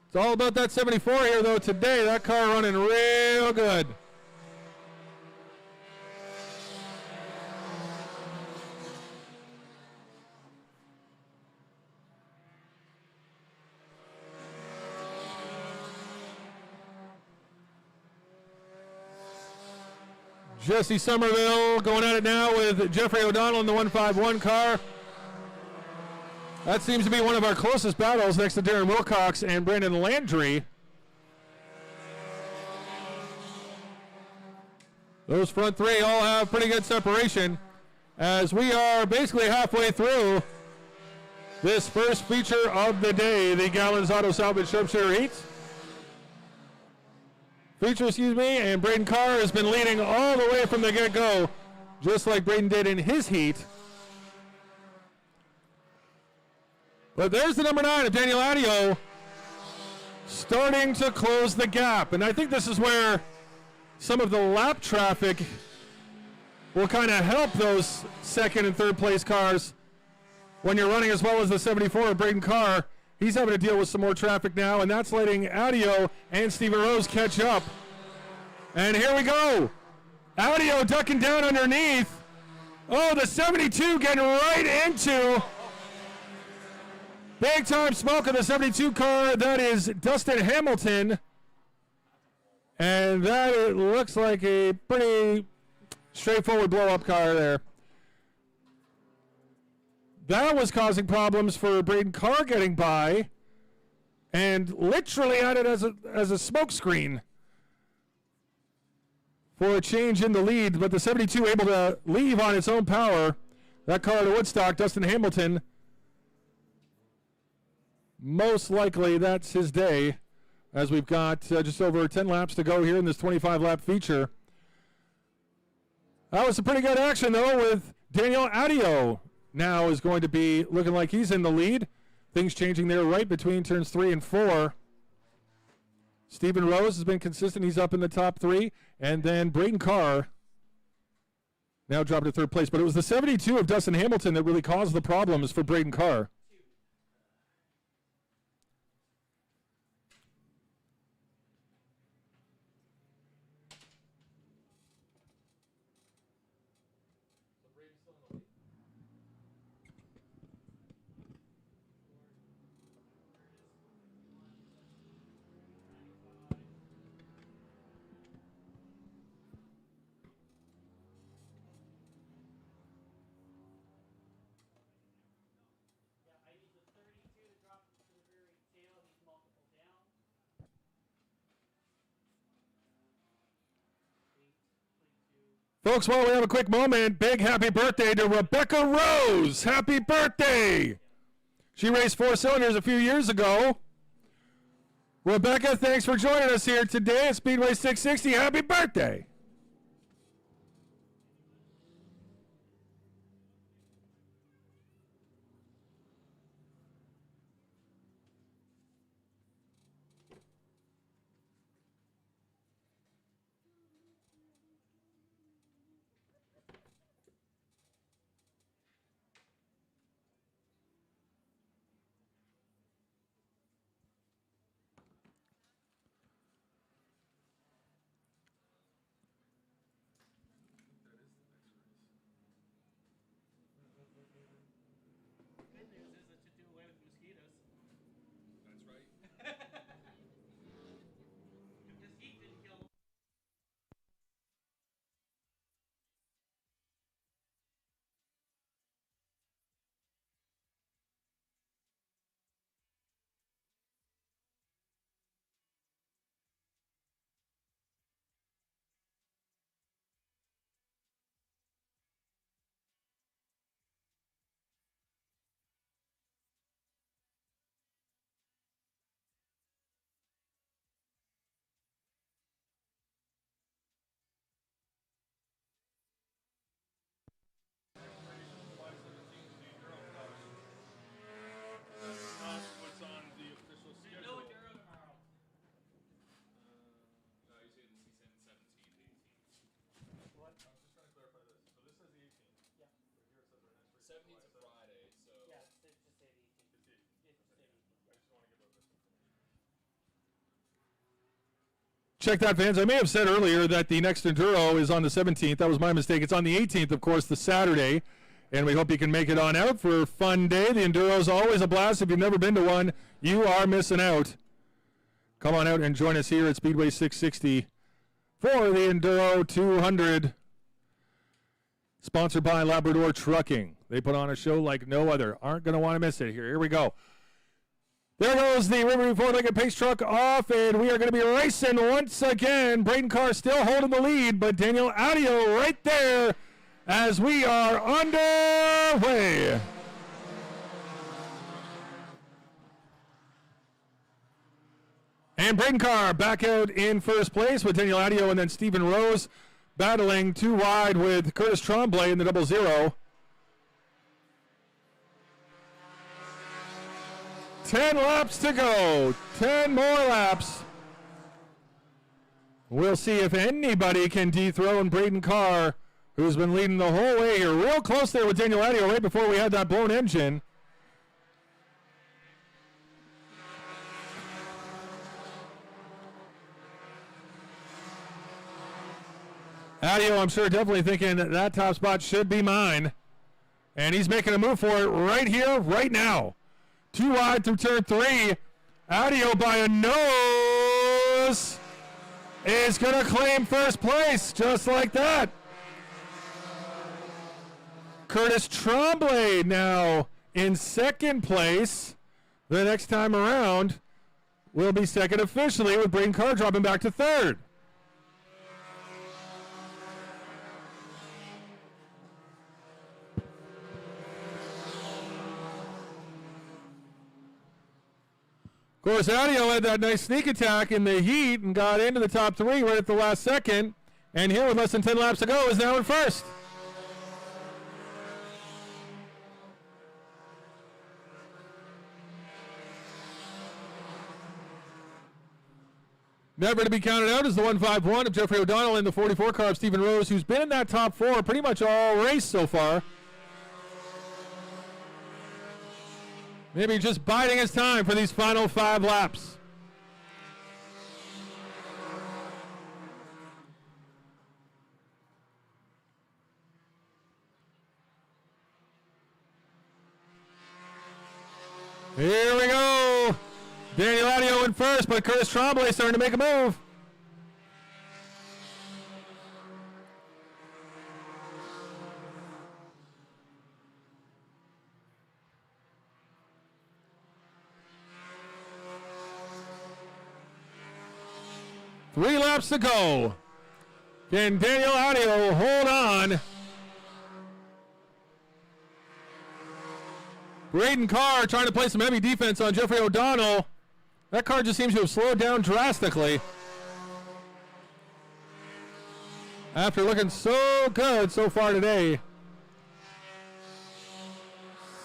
It's all about that 74 here, though, today. That car running real good. Jesse Somerville going at it now with Jeffrey O'Donnell in the 151 car. That seems to be one of our closest battles next to Darren Wilcox and Brandon Landry. Those front three all have pretty good separation as we are basically halfway through this first feature of the day, the Gallons Auto Salvage Sharpshooter Heats. And Braden Carr has been leading all the way from the get-go, just like Braden did in his heat. But there's the number 9 of Daniel Adio starting to close the gap. And I think this is where some of the lap traffic will kind of help those second and third place cars when you're running as well as the 74 of Braden Carr. He's having to deal with some more traffic now, and that's letting Adio and Steven Rose catch up. And here we go. Adio ducking down underneath. Oh, the 72 getting right into big time smoke of the 72 car. That is Dustin Hamilton. And that it looks like a pretty straightforward blow-up car there. That was causing problems for Braden Carr getting by and literally had it as a smoke screen for a change in the lead, but the 72 able to leave on its own power. That car to Woodstock, Dustin Hamilton. Most likely that's his day, as we've got just over 10 laps to go here in this 25-lap feature. That was some pretty good action, though, with Daniel Adio now is going to be looking like he's in the lead. Things changing there right between turns 3 and 4. Steven Rose has been consistent. He's up in the top 3. And then Braden Carr now dropped to third place. But it was the 72 of Dustin Hamilton that really caused the problems for Braden Carr. Folks, while we have a quick moment, big happy birthday to Rebecca Rose. Happy birthday. She raced 4 cylinders a few years ago. Rebecca, thanks for joining us here today at Speedway 660. Happy birthday. Check that, fans. I may have said earlier that the next Enduro is on the 17th. That was my mistake. It's on the 18th, of course, the Saturday. And we hope you can make it on out for a fun day. The Enduro is always a blast. If you've never been to one, you are missing out. Come on out and join us here at Speedway 660 for the Enduro 200. Sponsored by Labrador Trucking. They put on a show like no other. Aren't going to want to miss it here. Here we go. There goes the Riverview four-legged pace truck off, and we are going to be racing once again. Braden Carr still holding the lead, but Daniel Adio right there as we are underway. And Braden Carr back out in first place with Daniel Adio and then Stephen Rose battling too wide with Curtis Tremblay in the 00. 10 laps to go. 10 more laps. We'll see if anybody can dethrone Braden Carr, who's been leading the whole way here. Real close there with Daniel Adio right before we had that blown engine. Adio, I'm sure, definitely thinking that top spot should be mine. And he's making a move for it right here, right now. Too wide through turn 3. Adio by a nose is going to claim first place just like that. Curtis Tremblay now in second place. The next time around will be second officially with Braden Carr dropping back to third. Of course, Adio had that nice sneak attack in the heat and got into the top 3 right at the last second. And here with less than 10 laps to go is now in first. Never to be counted out is the 151 of Jeffrey O'Donnell in the 44 car of Stephen Rose, who's been in that top 4 pretty much all race so far. Maybe just biding his time for these final 5 laps. Here we go. Daniel Adio in first, but Curtis Tremblay starting to make a move. Three laps to go. Can Daniel Adio hold on? Braden Carr trying to play some heavy defense on Jeffrey O'Donnell. That car just seems to have slowed down drastically. After looking so good so far today.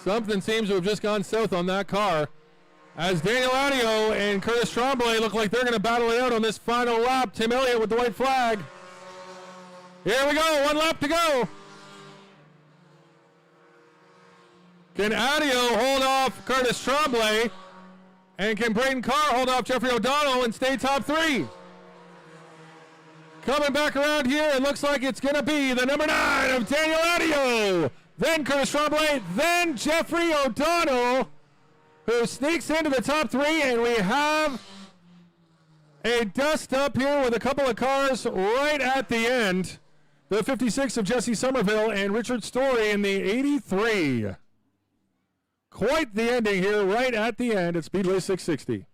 Something seems to have just gone south on that car. As Daniel Adio and Curtis Tremblay look like they're going to battle it out on this final lap. Tim Elliott with the white flag. Here we go, 1 lap to go. Can Adio hold off Curtis Tremblay? And can Braden Carr hold off Jeffrey O'Donnell and stay top 3? Coming back around here, it looks like it's going to be the number 9 of Daniel Adio. Then Curtis Tremblay, then Jeffrey O'Donnell, who sneaks into the top 3, and we have a dust up here with a couple of cars right at the end. The 56 of Jesse Somerville and Richard Story in the 83. Quite the ending here right at the end at Speedway 660.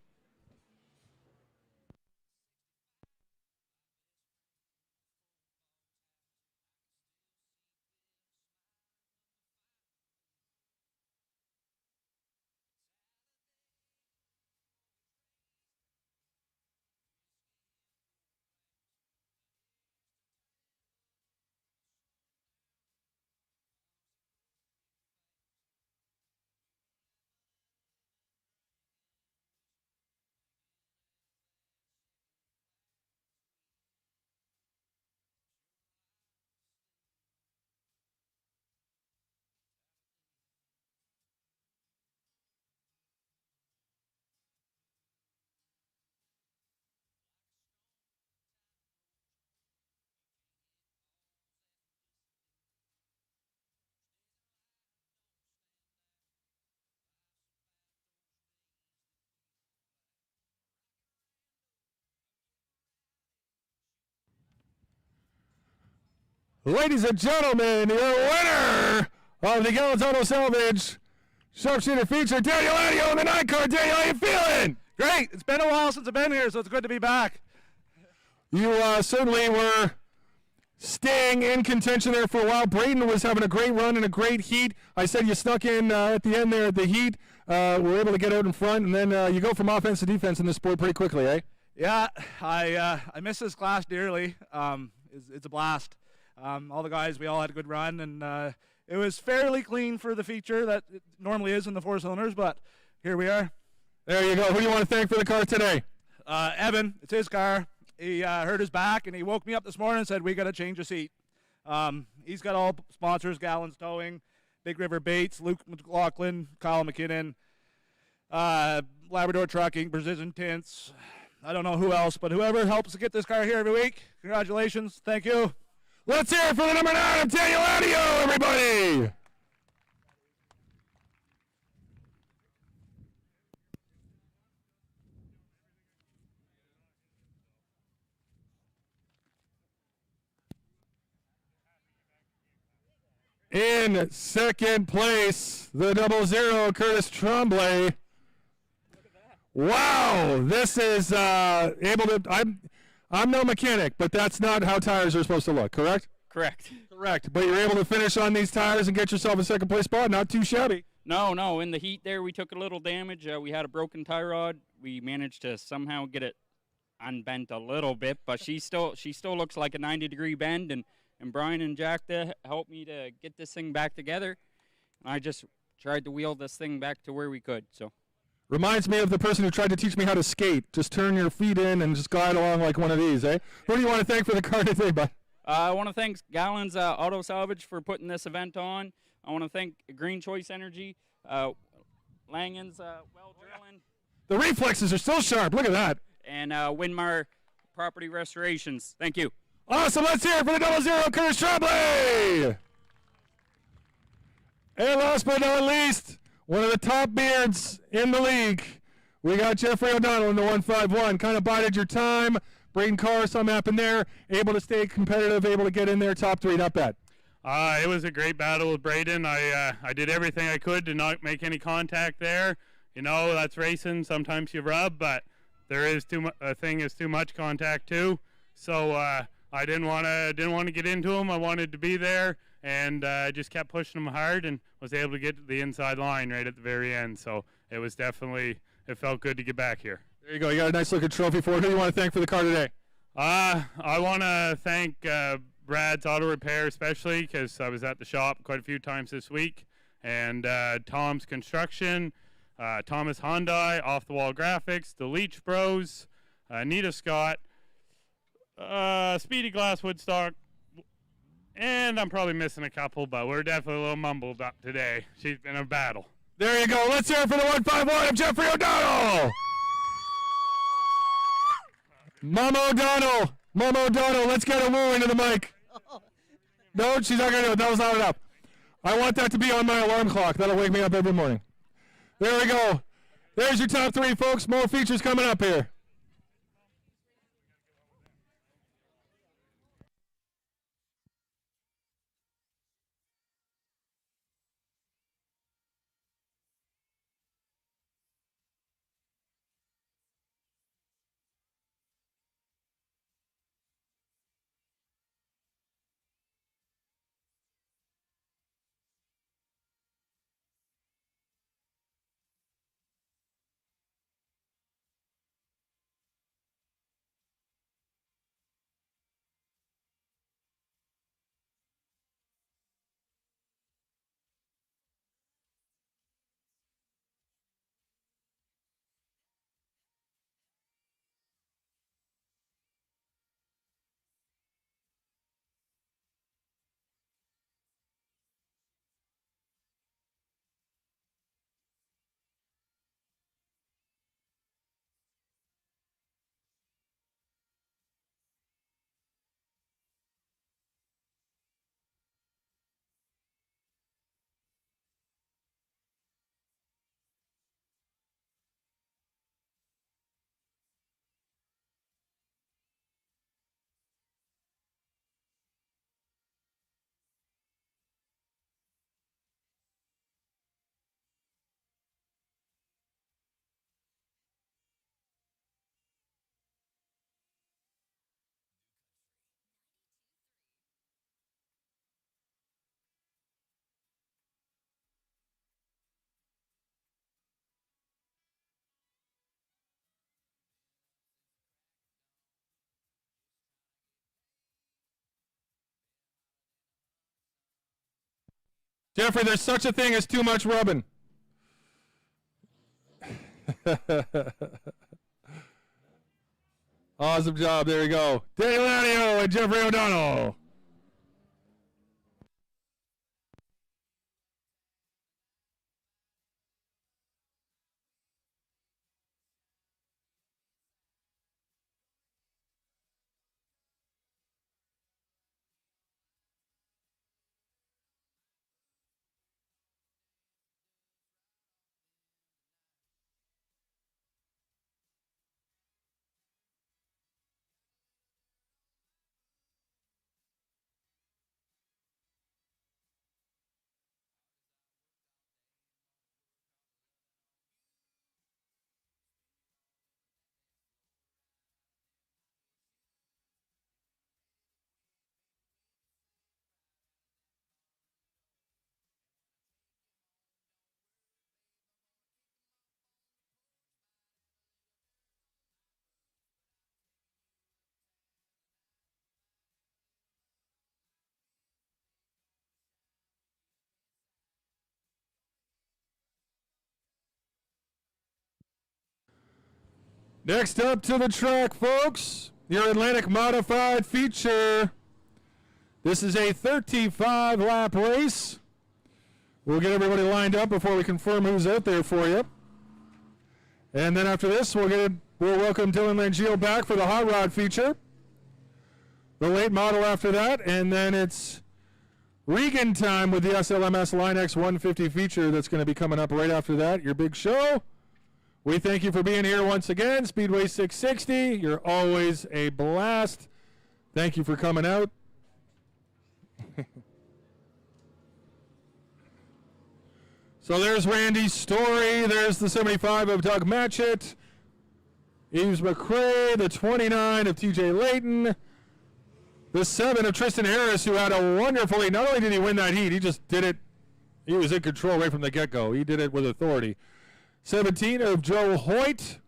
Ladies and gentlemen, your winner of the Gallant Auto Salvage Sharpshooter feature, Daniel Adio in the 9 car. Daniel, how you feeling? Great. It's been a while since I've been here, so it's good to be back. You certainly were staying in contention there for a while. Braden was having a great run and a great heat. I said you snuck in at the end there at the heat. Were able to get out in front, and then you go from offense to defense in this sport pretty quickly, eh? Yeah, I miss this class dearly. It's a blast. All the guys, we all had a good run, and it was fairly clean for the feature that it normally is in the 4-cylinders, but here we are. There you go. Who do you want to thank for the car today? Evan, it's his car. He hurt his back, and he woke me up this morning and said, we got to change the seat. He's got all sponsors, Gallons Towing, Big River Baits, Luke McLaughlin, Kyle McKinnon, Labrador Trucking, Precision Tints. I don't know who else, but whoever helps to get this car here every week, congratulations. Thank you. Let's hear it for the number 9 of Daniel Adio, everybody. In second place, the 00, Curtis Tremblay. Wow, this is able to. I'm no mechanic, but that's not how tires are supposed to look, correct? Correct. Correct. But you're able to finish on these tires and get yourself a second place spot. Not too shabby. No. In the heat there, we took a little damage. We had a broken tie rod. We managed to somehow get it unbent a little bit, but she still looks like a 90-degree bend. And Brian and Jack there helped me to get this thing back together. I just tried to wheel this thing back to where we could. So. Reminds me of the person who tried to teach me how to skate. Just turn your feet in and just glide along like one of these, eh? Who do you want to thank for the car today, bud? I want to thank Gallons Auto Salvage for putting this event on. I want to thank Green Choice Energy, Langen's Well Drilling. The reflexes are still sharp. Look at that. And Winmar Property Restorations. Thank you. Awesome. Let's hear it for the 00, Curtis Tremblay. And last but not least, one of the top beards in the league. We got Jeffrey O'Donnell in the 151. Kind of bided your time. Braden Carr, something happened there. Able to stay competitive, able to get in there, top 3, not bad. It was a great battle with Braden. I did everything I could to not make any contact there. You know, that's racing. Sometimes you rub, but there is a thing is too much contact too. So I didn't want to get into him. I wanted to be there. And just kept pushing him hard and was able to get to the inside line right at the very end. So it was definitely, it felt good to get back here. There you go. You got a nice looking trophy for it. Who do you want to thank for the car today? I want to thank Brad's Auto Repair especially because I was at the shop quite a few times this week. And Tom's Construction, Thomas Hyundai, Off the Wall Graphics, the Leach Bros, Anita Scott, Speedy Glass Woodstock, and I'm probably missing a couple, but we're definitely a little mumbled up today. She's been a battle. There you go. Let's hear it for the 151 of Jeffrey O'Donnell. Mama O'Donnell, let's get a woo into the mic. No, she's not going to do it. That was not enough. I want that to be on my alarm clock. That'll wake me up every morning. There we go. There's your top 3, folks. More features coming up here. Jeffrey, there's such a thing as too much rubbing. Awesome job. There you go. Daniel Lanio and Jeffrey O'Donnell. Next up to the track, folks, your Atlantic Modified feature. This is a 35-lap race. We'll get everybody lined up before we confirm who's out there for you. And then after this, we'll welcome Dylan Langille back for the Hot Rod feature. The late model after that, and then it's Regan time with the SLMS Line X 150 feature that's going to be coming up right after that, your big show. We thank you for being here once again. Speedway 660, you're always a blast. Thank you for coming out. So there's Randy's story. There's the 75 of Doug Matchett. Eves McCrae, the 29 of TJ Layton. The 7 of Tristan Harris, who had a wonderfully, not only did he win that heat, he just did it. He was in control right from the get-go. He did it with authority. 17 of Joe Hoyt.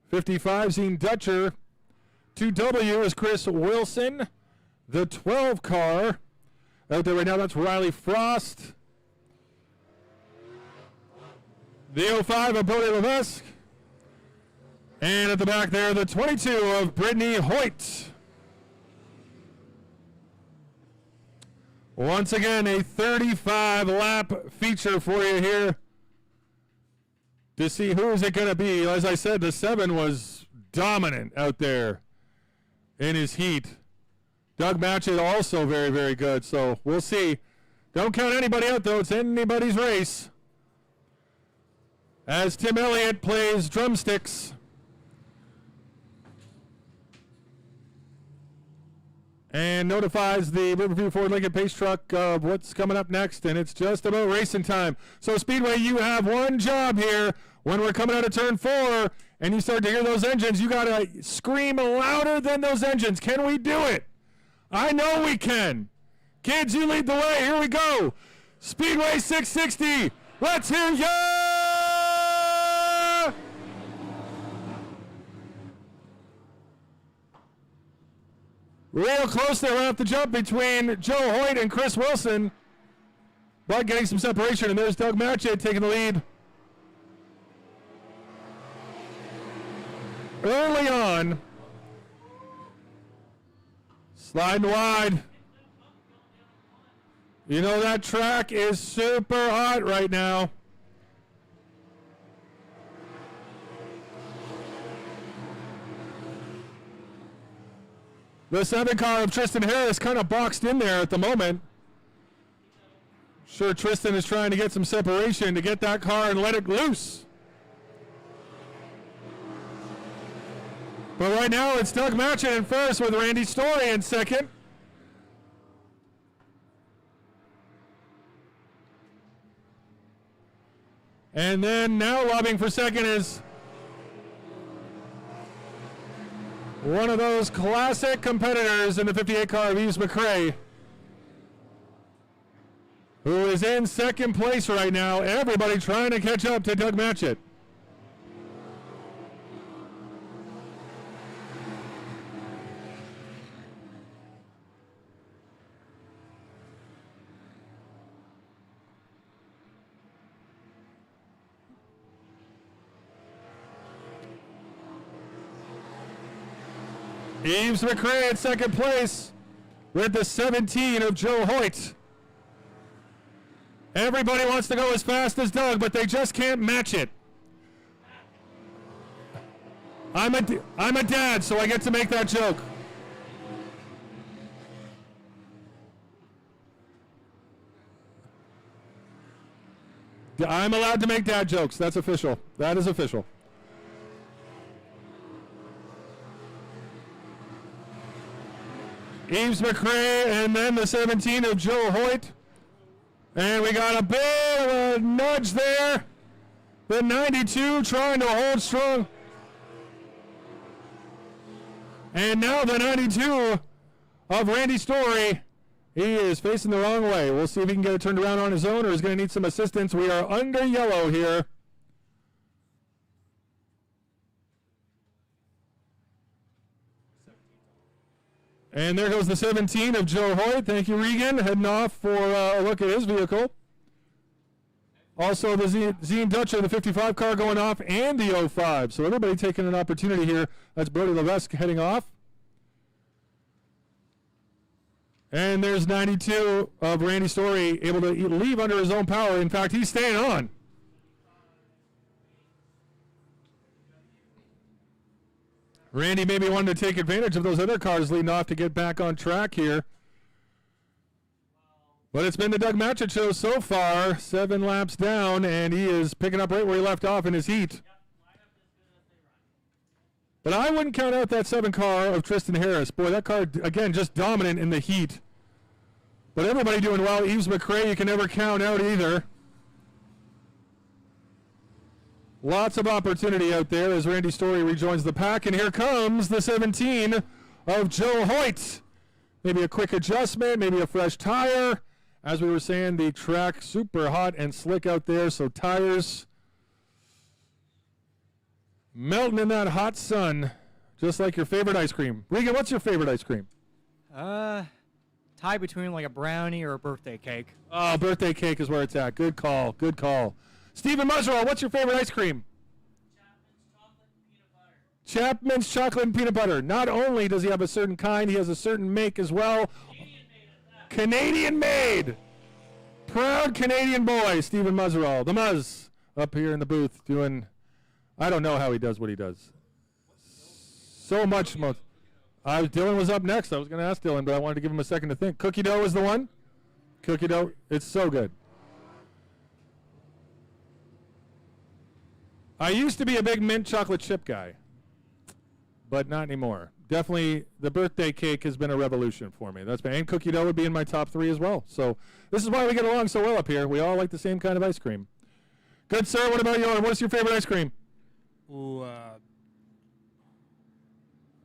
55, Zine Dutcher. 2W is Chris Wilson. The 12 car out there right now, that's Riley Frost. The 05 of Bodie Levesque. And at the back there, the 22 of Brittany Hoyt. Once again, a 35-lap feature for you here to see who is it going to be. As I said, the 7 was dominant out there in his heat. Doug Matchett also very, very good, so we'll see. Don't count anybody out, though. It's anybody's race. As Tim Elliott plays drumsticks. And notifies the Riverview Ford Lincoln Pace Truck of what's coming up next, and it's just about racing time. So Speedway, you have one job here. When we're coming out of turn 4 and you start to hear those engines, you got to scream louder than those engines. Can we do it? I know we can. Kids, you lead the way. Here we go. Speedway 660. Let's hear ya! Real close there off the jump between Joe Hoyt and Chris Wilson. But getting some separation, and there's Doug Matchett taking the lead. Early on. Sliding wide. You know that track is super hot right now. The 7 car of Tristan Harris kind of boxed in there at the moment. Sure, Tristan is trying to get some separation to get that car and let it loose. But right now it's Doug Matchett in first with Randy Story in second. And then now lobbying for second is one of those classic competitors in the 58 car of Eves McCrae, who is in second place right now. Everybody trying to catch up to Doug Matchett. Eves McRae at second place with the 17 of Joe Hoyt. Everybody wants to go as fast as Doug, but they just can't match it. I'm a dad, so I get to make that joke. I'm allowed to make dad jokes. That's official. That is official. Eves McRae and then the 17 of Joe Hoyt. And we got a bit of a nudge there. The 92 trying to hold strong. And now the 92 of Randy Story. He is facing the wrong way. We'll see if he can get it turned around on his own or is going to need some assistance. We are under yellow here. And there goes the 17 of Joe Hoyt. Thank you, Regan. Heading off for a look at his vehicle. Also, the Zine Dutcher, the 55 car going off, and the 05. So everybody taking an opportunity here. That's Brody Levesque heading off. And there's 92 of Randy Story able to leave under his own power. In fact, he's staying on. Randy maybe wanted to take advantage of those other cars leading off to get back on track here. But it's been the Doug Matchett show so far. 7 laps down, and he is picking up right where he left off in his heat. But I wouldn't count out that 7 car of Tristan Harris. Boy, that car, again, just dominant in the heat. But everybody doing well. Eves McRae, you can never count out either. Lots of opportunity out there as Randy Story rejoins the pack. And here comes the 17 of Joe Hoyt. Maybe a quick adjustment, maybe a fresh tire. As we were saying, the track super hot and slick out there, so tires melting in that hot sun, just like your favorite ice cream. Regan, what's your favorite ice cream? Tie between like a brownie or a birthday cake. Oh, birthday cake is where it's at. Good call, good call. Stephen Muzzerall, what's your favorite ice cream? Chapman's chocolate and peanut butter. Not only does he have a certain kind, he has a certain make as well. Canadian made. Proud Canadian boy, Stephen Muzzerall. The Muzz up here in the booth doing, I don't know how he does what he does. So much. Dylan was up next. I was going to ask Dylan, but I wanted to give him a second to think. Cookie dough is the one? Cookie dough. It's so good. I used to be a big mint chocolate chip guy, but not anymore. Definitely the birthday cake has been a revolution for me. And cookie dough would be in my top 3 as well. So this is why we get along so well up here. We all like the same kind of ice cream. Good sir, what about you? What's your favorite ice cream? Ooh,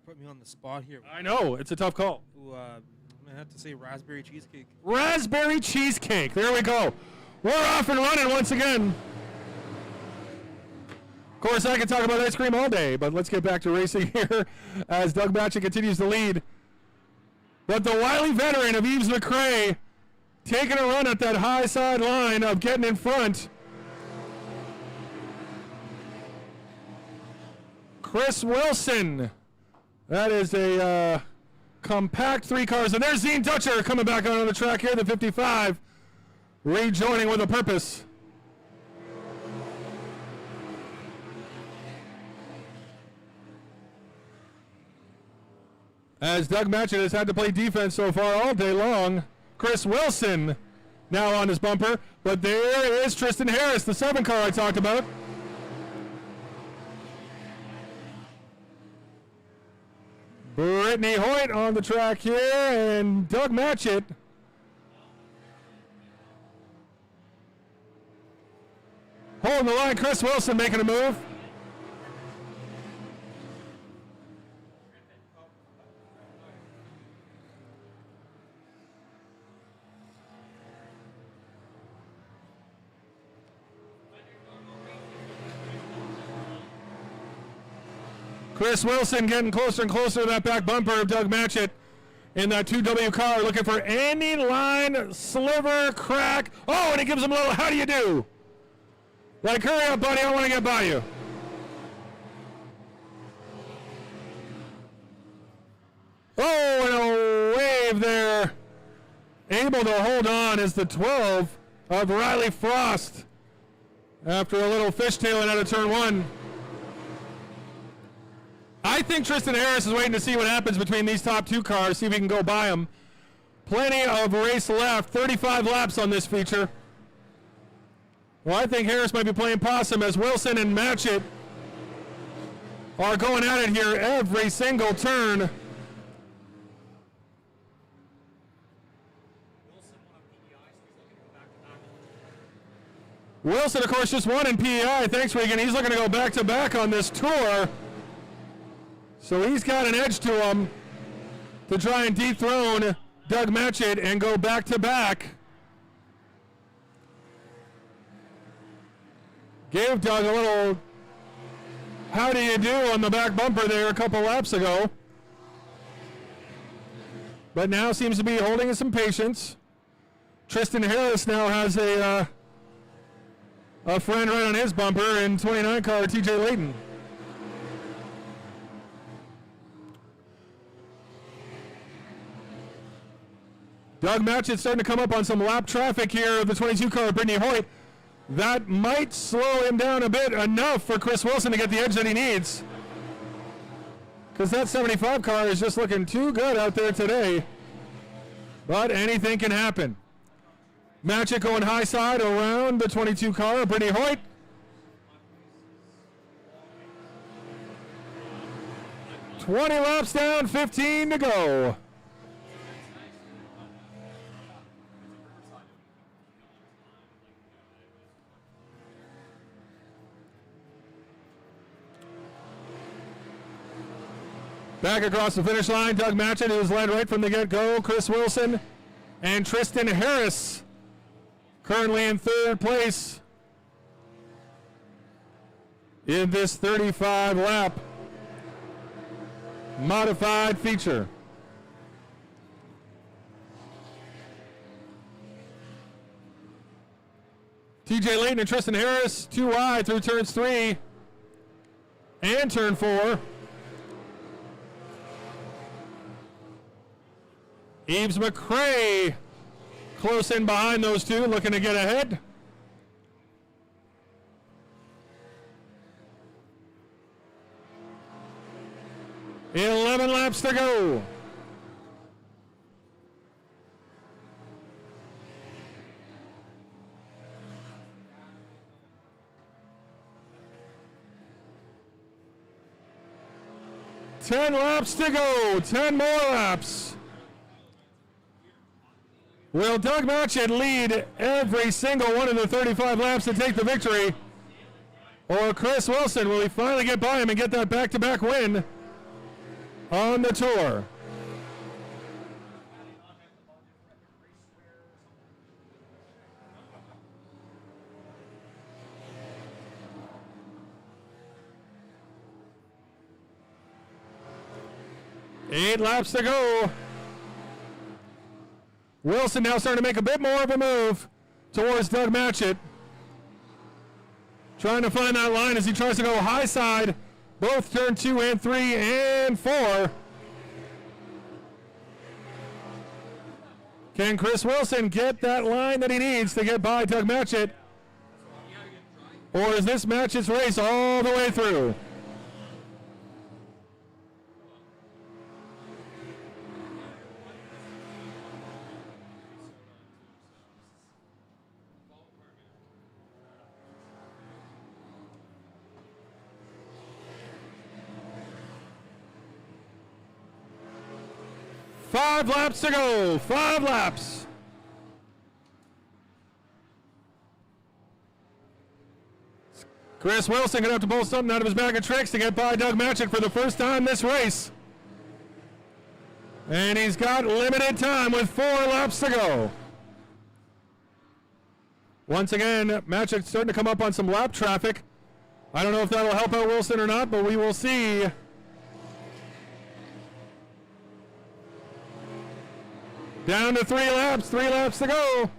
put me on the spot here. I know, it's a tough call. Ooh, I'm going to have to say raspberry cheesecake. Raspberry cheesecake. There we go. We're off and running once again. Of course, I could talk about ice cream all day, but let's get back to racing here as Doug Matchett continues to lead. But the wily veteran of Eves McRae taking a run at that high side line of getting in front. Chris Wilson. That is a compact 3 cars. And there's Zine Dutcher coming back on the track here, the 55, rejoining with a purpose. As Doug Matchett has had to play defense so far all day long. Chris Wilson now on his bumper. But there is Tristan Harris, the 7 car I talked about. Brittany Hoyt on the track here, and Doug Matchett holding the line. Chris Wilson making a move. Chris Wilson getting closer and closer to that back bumper of Doug Matchett in that 2W car, looking for any line, sliver, crack. Oh, and he gives him a little, how do you do? Like, hurry up, buddy, I want to get by you. Oh, and a wave there. Able to hold on is the 12 of Riley Frost after a little fishtailing out of turn 1. I think Tristan Harris is waiting to see what happens between these top 2 cars, see if he can go by them. Plenty of race left, 35 laps on this feature. Well, I think Harris might be playing possum as Wilson and Matchett are going at it here every single turn. Wilson, of course, just won in PEI. Thanks, Regan. He's looking to go back-to-back on this tour. So he's got an edge to him to try and dethrone Doug Matchett and go back-to-back. Gave Doug a little how do you do on the back bumper there a couple laps ago. But now seems to be holding some patience. Tristan Harris now has a friend right on his bumper in 29 car TJ Layton. Doug Matchett starting to come up on some lap traffic here of the 22 car of Brittany Hoyt. That might slow him down a bit, enough for Chris Wilson to get the edge that he needs. Because that 75 car is just looking too good out there today. But anything can happen. Matchett going high side around the 22 car of Brittany Hoyt. $20 laps down, 15 to go. Back across the finish line, Doug Matchett, who's led right from the get-go. Chris Wilson and Tristan Harris currently in third place in this 35-lap modified feature. TJ Layton and Tristan Harris, too wide through turns 3 and turn 4. Eves McCrae close in behind those two, looking to get ahead. $11 laps to go. $10 laps to go. 10 more laps. Will Doug Matchett lead every single one of the 35 laps to take the victory? Or Chris Wilson, will he finally get by him and get that back-to-back win on the tour? Eight laps to go. Wilson now starting to make a bit more of a move towards Doug Matchett. Trying to find that line as he tries to go high side, both turn 2 and 3 and 4. Can Chris Wilson get that line that he needs to get by Doug Matchett? Or is this Matchett's race all the way through? Five laps to go. 5 laps. Chris Wilson going to have to pull something out of his bag of tricks to get by Doug Matchett for the first time this race. And he's got limited time with 4 laps to go. Once again, Matchett starting to come up on some lap traffic. I don't know if that'll help out Wilson or not, but we will see. Down to 3 laps, 3 laps to go.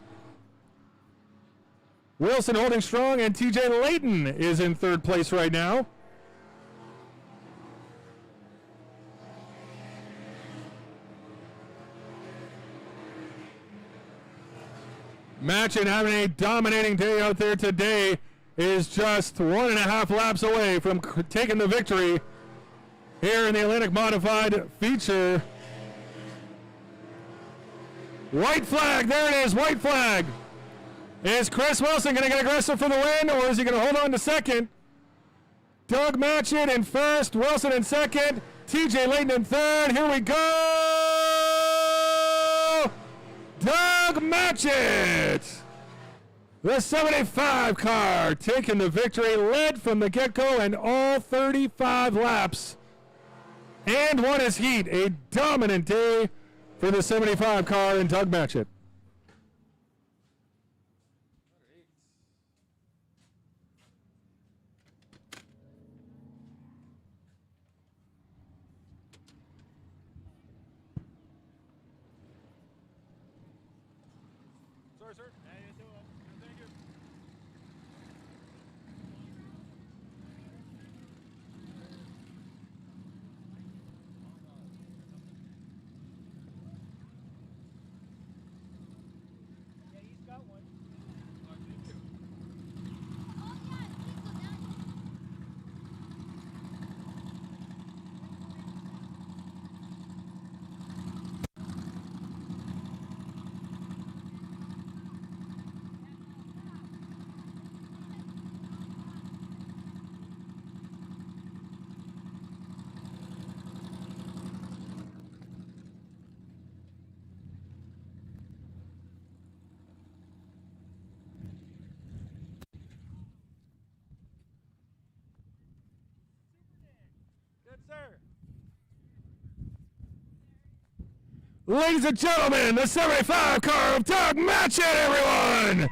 Wilson holding strong, and TJ Layton is in third place right now. Matchett having a dominating day out there today, is just 1.5 laps away from taking the victory here in the Atlantic Modified feature. White flag, there it is, white flag. Is Chris Wilson going to get aggressive for the win, or is he going to hold on to second? Doug Matchett in first, Wilson in second, TJ Layton in third. Here we go! Doug Matchett! The 75 car taking the victory, led from the get-go and all 35 laps, and won his heat. A dominant day for the 75 car and Doug Matchett. Sorry, sir. Thank you. Yeah, he's got one. Good, sir. Ladies and gentlemen, the 75 car of Doug Matchett, everyone!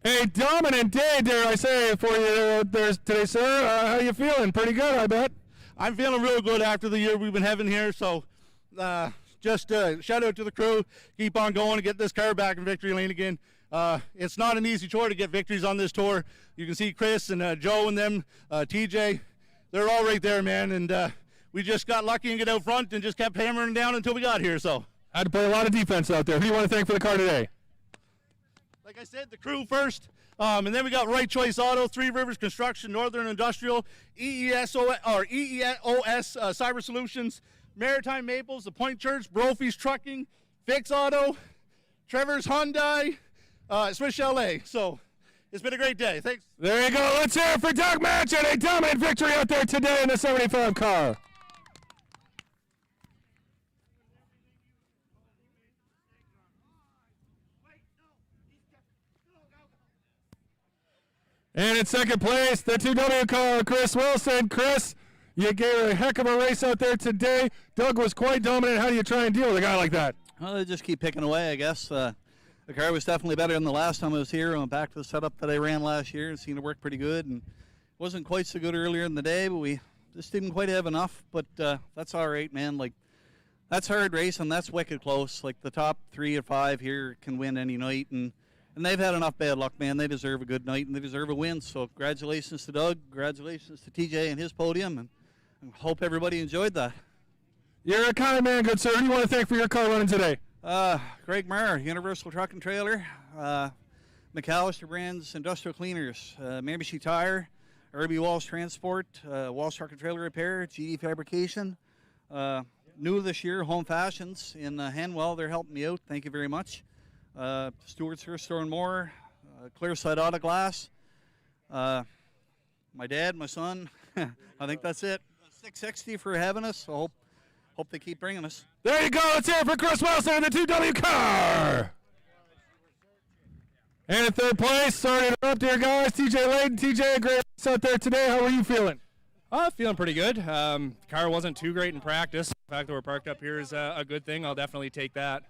A dominant day, dare I say, for you there today, sir. How you feeling? Pretty good, I bet. I'm feeling real good after the year we've been having here, so just shout out to the crew. Keep on going and get this car back in victory lane again. It's not an easy chore to get victories on this tour. You can see Chris and Joe and them, TJ, they're all right there, man, and we just got lucky and get out front and just kept hammering down until we got here. So Had to play a lot of defense out there. Who do you want to thank for the car today? like I said, the crew first, and then we got Right Choice Auto, Three Rivers Construction, Northern Industrial, EEOS Cyber Solutions, Maritime Maples, The Point Church, Brophy's Trucking, Fix Auto, Trevor's Hyundai, Swiss Chalet. So it's been a great day. Thanks. There you go. Let's hear it for Doug Matchett. A dominant victory out there today in the 75 car. And in second place, the 2W car, Chris Wilson. Chris, you gave a heck of a race out there today. Doug was quite dominant. How do you try and deal with a guy like that? Well, they just keep picking away, I guess. The car was definitely better than the last time I was here. I went back to the setup that I ran last year and seen it work pretty good. And wasn't quite so good earlier in the day, but we just didn't quite have enough. But that's all right, man. Like, that's hard racing. That's wicked close. Like, the top 3 or 5 here can win any night. And they've had enough bad luck, man. They deserve a good night, and they deserve a win. So congratulations to Doug. Congratulations to TJ and his podium. And I hope everybody enjoyed that. You're a kind man, good sir. Who do you want to thank for your car running today? Greg Maher, Universal Truck and Trailer, McAllister Brands Industrial Cleaners, Miramichi Tire, Irby Walsh Transport, Walsh Truck and Trailer Repair, GD Fabrication. New this year, Home Fashions in Hanwell. They're helping me out. Thank you very much. Stewart's Hair Store and More, Clearside Auto Glass, my dad, my son. I think that's it. 660 for having us. So hope they keep bringing us. There you go. Let's hear it for Chris Wilson in the 2W car. And in third place, sorry to interrupt here, guys, TJ Layton. TJ, great race out there today. How are you feeling? Feeling pretty good. The car wasn't too great in practice. The fact that we're parked up here is a good thing. I'll definitely take that.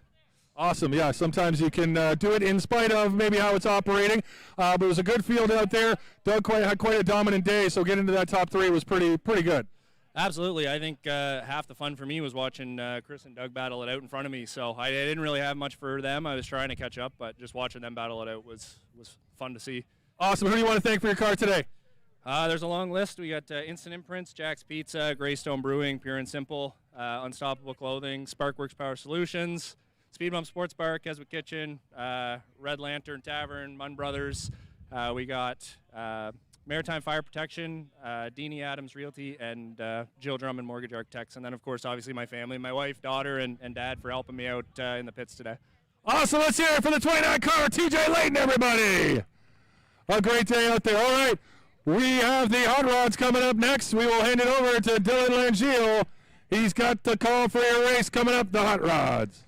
Awesome. Yeah, sometimes you can do it in spite of maybe how it's operating. But it was a good field out there. Doug had quite a dominant day, so getting into that top 3 was pretty good. Absolutely. I think half the fun for me was watching Chris and Doug battle it out in front of me. So I didn't really have much for them. I was trying to catch up, but just watching them battle it out was fun to see. Awesome. Who do you want to thank for your car today? There's a long list. We got Instant Imprints, Jack's Pizza, Greystone Brewing, Pure and Simple, Unstoppable Clothing, Sparkworks Power Solutions, Speed Bump Sports Bar, Keswick Kitchen, Red Lantern Tavern, Munn Brothers. We got Maritime Fire Protection, Deanie Adams Realty, and Jill Drummond Mortgage Architects. And then, of course, obviously my family, my wife, daughter, and dad for helping me out in the pits today. Awesome. Let's hear it for the 29 car, TJ Layton, everybody. A great day out there. All right. We have the hot rods coming up next. We will hand it over to Dylan Langille. He's got the call for your race coming up, the hot rods.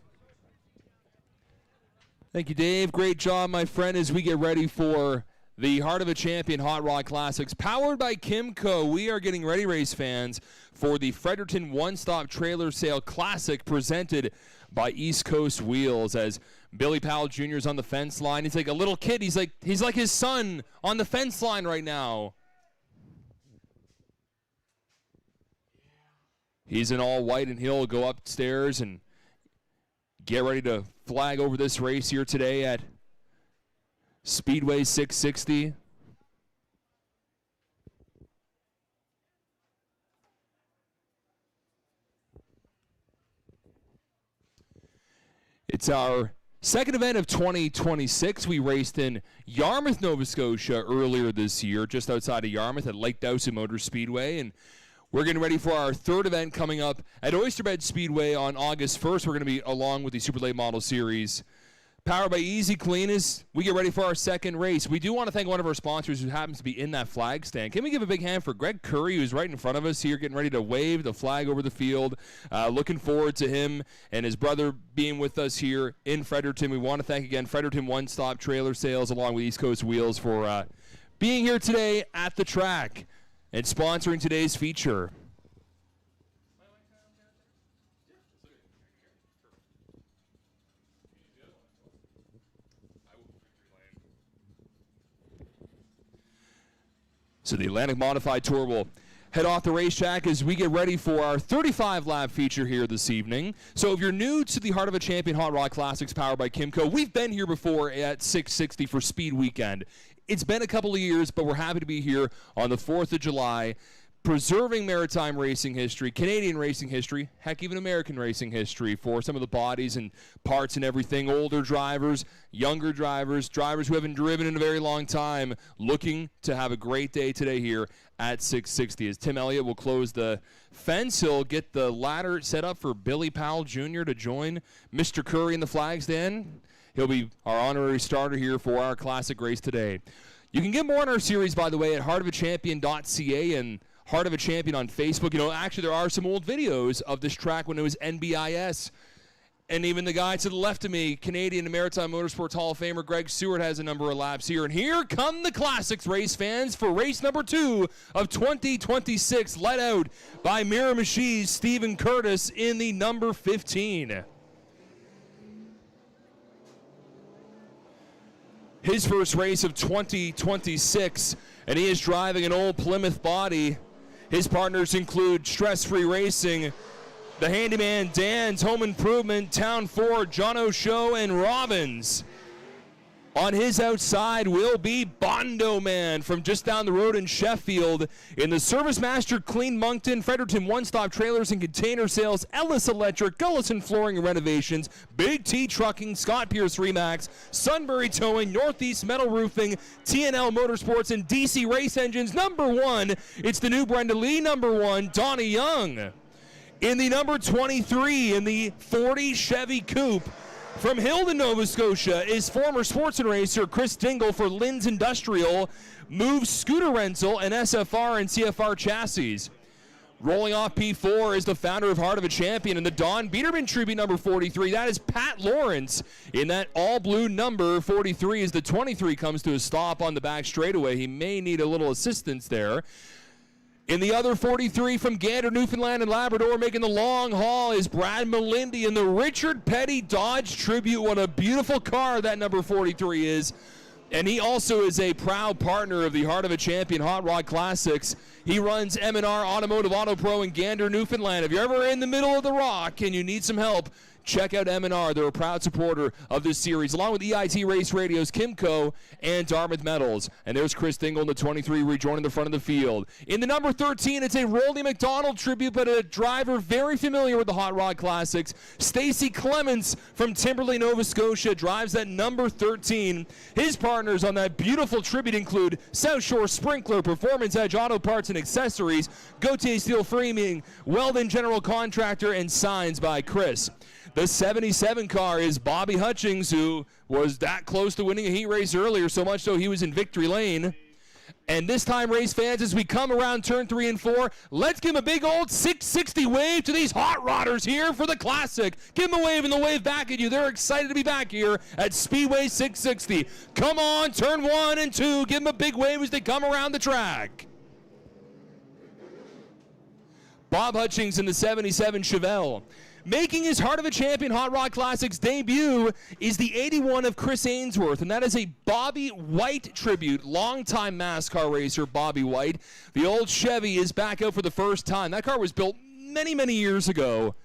Thank you, Dave. Great job, my friend, as we get ready for the Heart of a Champion Hot Rod Classics, powered by Kimco. We are getting ready, race fans, for the Fredericton One-Stop Trailer Sale Classic presented by East Coast Wheels. As Billy Powell Jr. is on the fence line, he's like a little kid. He's like his son on the fence line right now. He's in all white, and he'll go upstairs and get ready to flag over this race here today at Speedway 660. It's our second event of 2026. We raced in Yarmouth, Nova Scotia earlier this year, just outside of Yarmouth at Lake Dowson Motor Speedway. And we're getting ready for our third event coming up at Oysterbed Speedway on August 1st. We're going to be along with the Super Late Model Series, powered by Easy Clean, as we get ready for our second race. We do want to thank one of our sponsors who happens to be in that flag stand. Can we give a big hand for Greg Curry, who's right in front of us here, getting ready to wave the flag over the field. Looking forward to him and his brother being with us here in Fredericton. We want to thank again Fredericton One Stop Trailer Sales along with East Coast Wheels for being here today at the track and sponsoring today's feature. So the Atlantic Modified Tour will head off the racetrack as we get ready for our 35-lap feature here this evening. So if you're new to the Heart of a Champion Hot Rod Classics powered by Kimco, we've been here before at 660 for Speed Weekend. It's been a couple of years, but we're happy to be here on the 4th of July, preserving maritime racing history, Canadian racing history, heck, even American racing history for some of the bodies and parts and everything. Older drivers, younger drivers, drivers who haven't driven in a very long time, looking to have a great day today here at 660. As Tim Elliott will close the fence, he'll get the ladder set up for Billy Powell Jr. to join Mr. Curry in the flag stand. He'll be our honorary starter here for our classic race today. You can get more on our series, by the way, at heartofachampion.ca and Heart of a Champion on Facebook. You know, actually, there are some old videos of this track when it was NBIS. And even the guy to the left of me, Canadian Maritime Motorsports Hall of Famer Greg Seward, has a number of laps here. And here come the classics, race fans, for race number 2 of 2026, led out by Miramichi's Stephen Curtis in the number 15. His first race of 2026, and he is driving an old Plymouth body. His partners include Stress Free Racing, the Handyman Dan's Home Improvement, Town Ford, John O'Show, and Robbins. On his outside will be Bondo Man from just down the road in Sheffield. In the Service Master Clean Moncton, Fredericton One Stop Trailers and Container Sales, Ellis Electric, Gullison Flooring and Renovations, Big T Trucking, Scott Pierce Remax, Sunbury Towing, Northeast Metal Roofing, TNL Motorsports, and DC Race Engines. Number 1, it's the new Brenda Lee. Number 1, Donnie Young. In the number 23, in the 40 Chevy Coupe, from Hilden, Nova Scotia, is former sportsman racer Chris Dingle for Lynn's Industrial, Move Scooter Rental, and SFR and CFR Chassis. Rolling off P4 is the founder of Heart of a Champion and the Don Biederman Tribute number 43. That is Pat Lawrence in that all-blue number 43 as the 23 comes to a stop on the back straightaway. He may need a little assistance there. In the other 43 from Gander, Newfoundland and Labrador, making the long haul is Brad Melindy in the Richard Petty Dodge Tribute. What a beautiful car that number 43 is. And he also is a proud partner of the Heart of a Champion Hot Rod Classics. He runs M&R Automotive Auto Pro in Gander, Newfoundland. If you're ever in the middle of the rock and you need some help, check out M&R. They're a proud supporter of this series, along with EIT Race Radios, Kimco, and Dartmouth Metals. And there's Chris Dingle in the 23 rejoining the front of the field. In the number 13, it's a Rolly McDonald tribute, but a driver very familiar with the Hot Rod Classics. Stacy Clements from Timberley, Nova Scotia, drives that number 13. His partners on that beautiful tribute include South Shore Sprinkler, Performance Edge Auto Parts and Accessories, Gautier Steel Framing, Weldon General Contractor, and signs by Chris. The 77 car is Bobby Hutchings, who was that close to winning a heat race earlier, so much so he was in victory lane. And this time, race fans, as we come around turn 3 and 4, let's give him a big old 660 wave to these hot rodders here for the Classic. Give them a wave and they'll wave back at you. They're excited to be back here at Speedway 660. Come on, turn 1 and 2. Give them a big wave as they come around the track. Bob Hutchings in the 77 Chevelle. Making his Heart of a Champion Hot Rod Classics debut is the 81 of Chris Ainsworth, and that is a Bobby White tribute, longtime NASCAR racer Bobby White. The old Chevy is back out for the first time. That car was built many, many years ago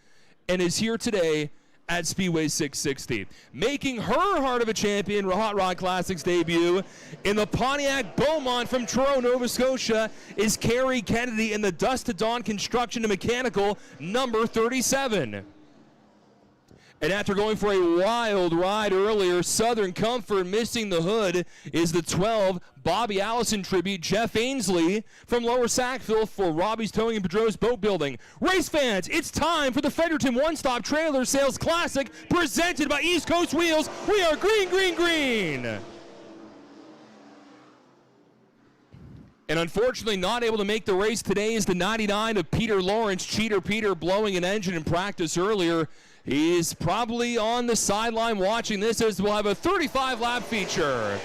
and is here today at Speedway 660. Making her Heart of a Champion Hot Rod Classics debut in the Pontiac Beaumont from Truro, Nova Scotia is Carrie Kennedy in the Dust to Dawn Construction and Mechanical number 37. And after going for a wild ride earlier, Southern Comfort missing the hood is the 12 Bobby Allison tribute, Jeff Ainsley from Lower Sackville for Robbie's Towing and Pedro's Boat Building. Race fans, it's time for the Fredericton One Stop Trailer Sales Classic presented by East Coast Wheels. We are green, green, green. And unfortunately not able to make the race today is the 99 of Peter Lawrence. Cheater Peter blowing an engine in practice earlier. He's probably on the sideline watching this as we'll have a 35-lap feature.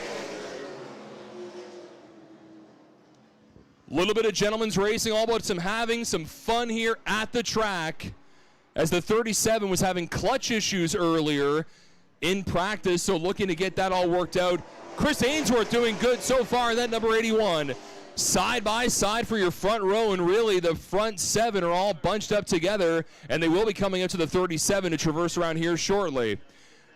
A little bit of gentlemen's racing, all about having some fun here at the track, as the 37 was having clutch issues earlier in practice, so looking to get that all worked out. Chris Ainsworth doing good so far in that number 81. Side by side for your front row, and really the front 7 are all bunched up together, and they will be coming up to the 37 to traverse around here shortly.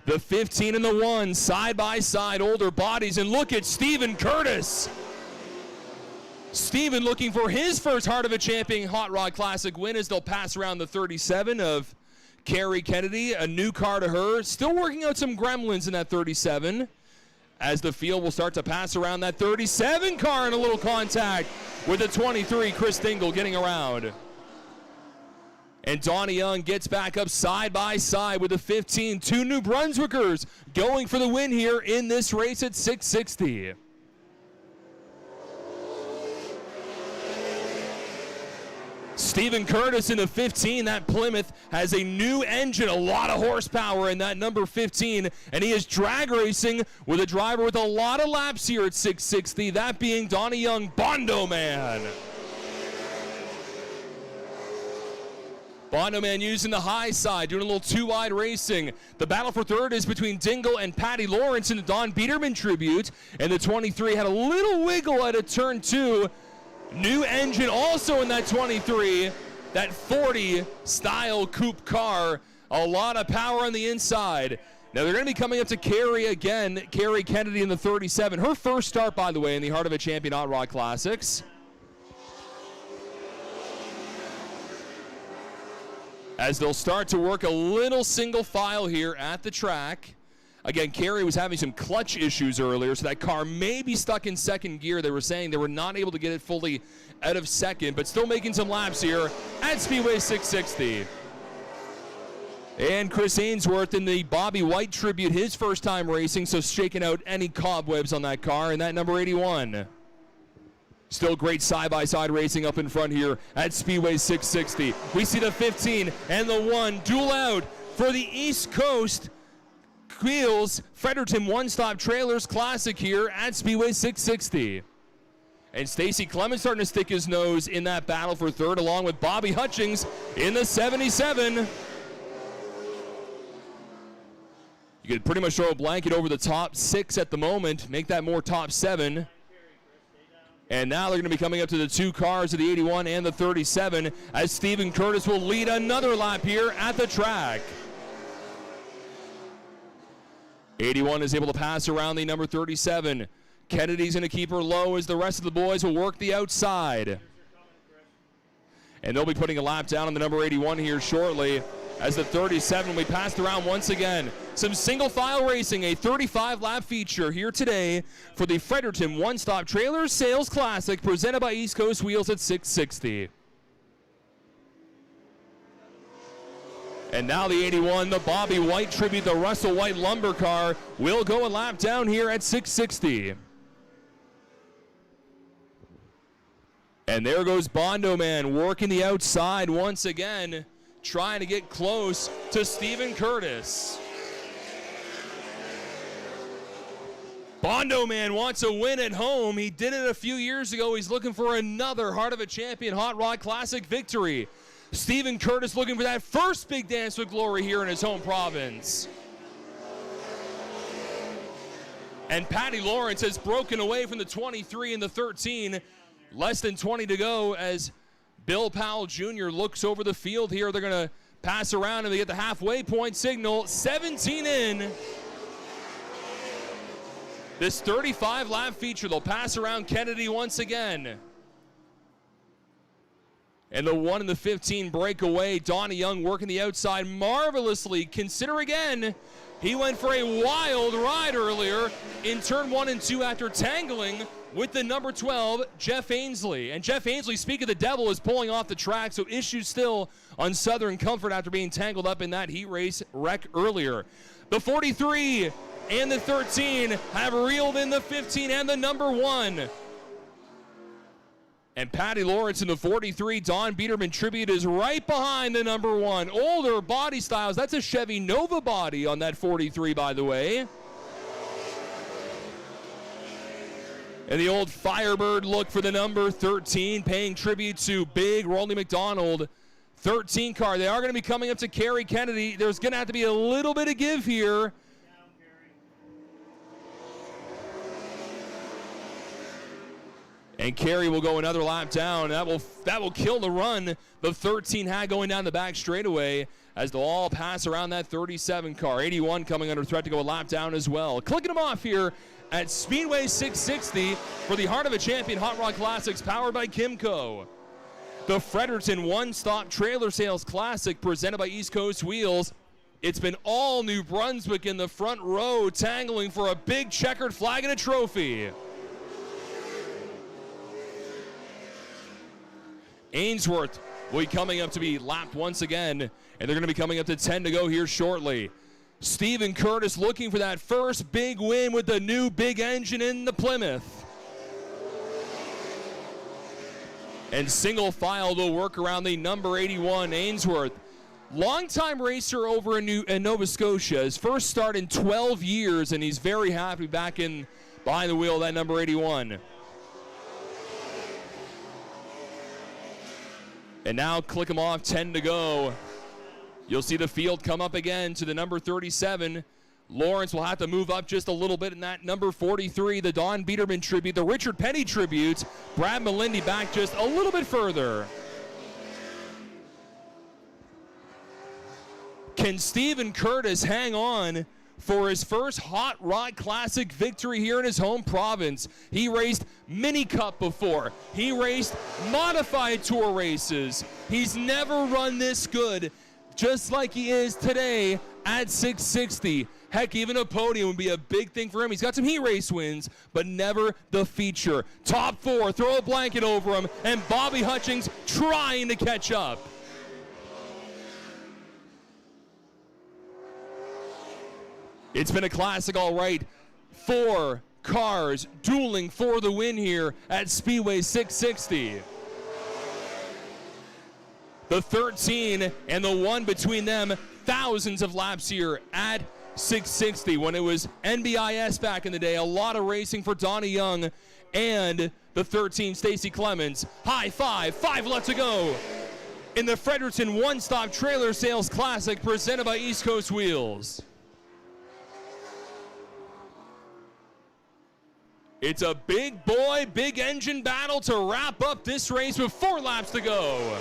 The 15 and the 1 side by side, older bodies, and look at Stephen Curtis. Stephen looking for his first Heart of a Champion Hot Rod Classic win as they'll pass around the 37 of Carrie Kennedy, a new car to her. Still working out some gremlins in that 37. As the field will start to pass around that 37 car in a little contact with the 23, Chris Dingle getting around. And Donnie Young gets back up side by side with the 15. Two New Brunswickers going for the win here in this race at 660. Stephen Curtis in the 15. That Plymouth has a new engine, a lot of horsepower in that number 15, and he is drag racing with a driver with a lot of laps here at 660, that being Donnie Young, Bondo Man. Bondo Man using the high side, doing a little two-wide racing. The battle for third is between Dingle and Patty Lawrence in the Don Biederman tribute, and the 23 had a little wiggle at a turn 2. New engine also in that 23, that 40 style coupe car. A lot of power on the inside. Now they're going to be coming up to Carrie again, Carrie Kennedy in the 37. Her first start, by the way, in the Heart of a Champion Hot Rod Classics. As they'll start to work a little single file here at the track. Again, Carrie was having some clutch issues earlier, so that car may be stuck in second gear. They were saying they were not able to get it fully out of second, but still making some laps here at Speedway 660. And Chris Ainsworth in the Bobby White tribute, his first time racing, so shaking out any cobwebs on that car in that number 81. Still great side-by-side racing up in front here at Speedway 660. We see the 15 and the 1 duel out for the East Coast Wheels Fredericton One Stop Trailers Classic here at Speedway 660. And Stacy Clements starting to stick his nose in that battle for third, along with Bobby Hutchings in the 77. You could pretty much throw a blanket over the top 6 at the moment, make that more top 7. And now they're going to be coming up to the 2 cars of the 81 and the 37 as Stephen Curtis will lead another lap here at the track. 81 is able to pass around the number 37. Kennedy's going to keep her low as the rest of the boys will work the outside. And they'll be putting a lap down on the number 81 here shortly as the 37 will be passed around once again. Some single file racing, a 35-lap feature here today for the Fredericton One-Stop Trailer Sales Classic presented by East Coast Wheels at 660. And now the 81, the Bobby White tribute, the Russell White lumber car, will go a lap down here at 660. And there goes Bondo Man working the outside once again, trying to get close to Stephen Curtis. Bondo Man wants a win at home. He did it a few years ago. He's looking for another Heart of a Champion Hot Rod Classic victory. Stephen Curtis looking for that first big dance with glory here in his home province. And Patty Lawrence has broken away from the 23 and the 13. Less than 20 to go as Bill Powell Jr. looks over the field here. They're going to pass around and they get the halfway point signal. 17 in. This 35-lap feature, they'll pass around Kennedy once again. And the 1 and the 15 break away. Donnie Young working the outside marvelously. Consider again, he went for a wild ride earlier in turn 1 and 2 after tangling with the number 12, Jeff Ainsley. And Jeff Ainsley, speak of the devil, is pulling off the track, so issues still on Southern Comfort after being tangled up in that heat race wreck earlier. The 43 and the 13 have reeled in the 15 and the number 1. And Patty Lawrence in the 43, Don Biederman tribute is right behind the number 1. Older body styles, that's a Chevy Nova body on that 43, by the way. And the old Firebird look for the number 13, paying tribute to big Rolly McDonald. 13 car. They are going to be coming up to Kerry Kennedy. There's going to have to be a little bit of give here. And Kerry will go another lap down. That will kill the run the 13 had going down the back straightaway as they'll all pass around that 37 car. 81 coming under threat to go a lap down as well. Clicking them off here at Speedway 660 for the Heart of a Champion Hot Rod Classics powered by Kimco. The Fredericton One-Stop Trailer Sales Classic presented by East Coast Wheels. It's been all New Brunswick in the front row tangling for a big checkered flag and a trophy. Ainsworth will be coming up to be lapped once again, and they're going to be coming up to 10 to go here shortly. Stephen Curtis looking for that first big win with the new big engine in the Plymouth. And single file will work around the number 81, Ainsworth. Longtime racer over in Nova Scotia. His first start in 12 years, and he's very happy back in behind the wheel of that number 81. And now click them off, 10 to go. You'll see the field come up again to the number 37. Lawrence will have to move up just a little bit in that number 43, the Don Biederman tribute, the Richard Penny tribute. Brad Melindy back just a little bit further. Can Stephen Curtis hang on for his first Hot Rod Classic victory here in his home province? He raced Mini Cup before. He raced modified tour races. He's never run this good, just like he is today at 660. Heck, even a podium would be a big thing for him. He's got some heat race wins, but never the feature. Top 4, throw a blanket over him, and Bobby Hutchings trying to catch up. It's been a classic, all right. 4 cars dueling for the win here at Speedway 660. The 13 and the 1 between them, thousands of laps here at 660 when it was NBIS back in the day. A lot of racing for Donnie Young and the 13, Stacy Clemens. High five, 5 left to go in the Fredericton One-Stop Trailer Sales Classic presented by East Coast Wheels. It's a big boy, big engine battle to wrap up this race with 4 laps to go.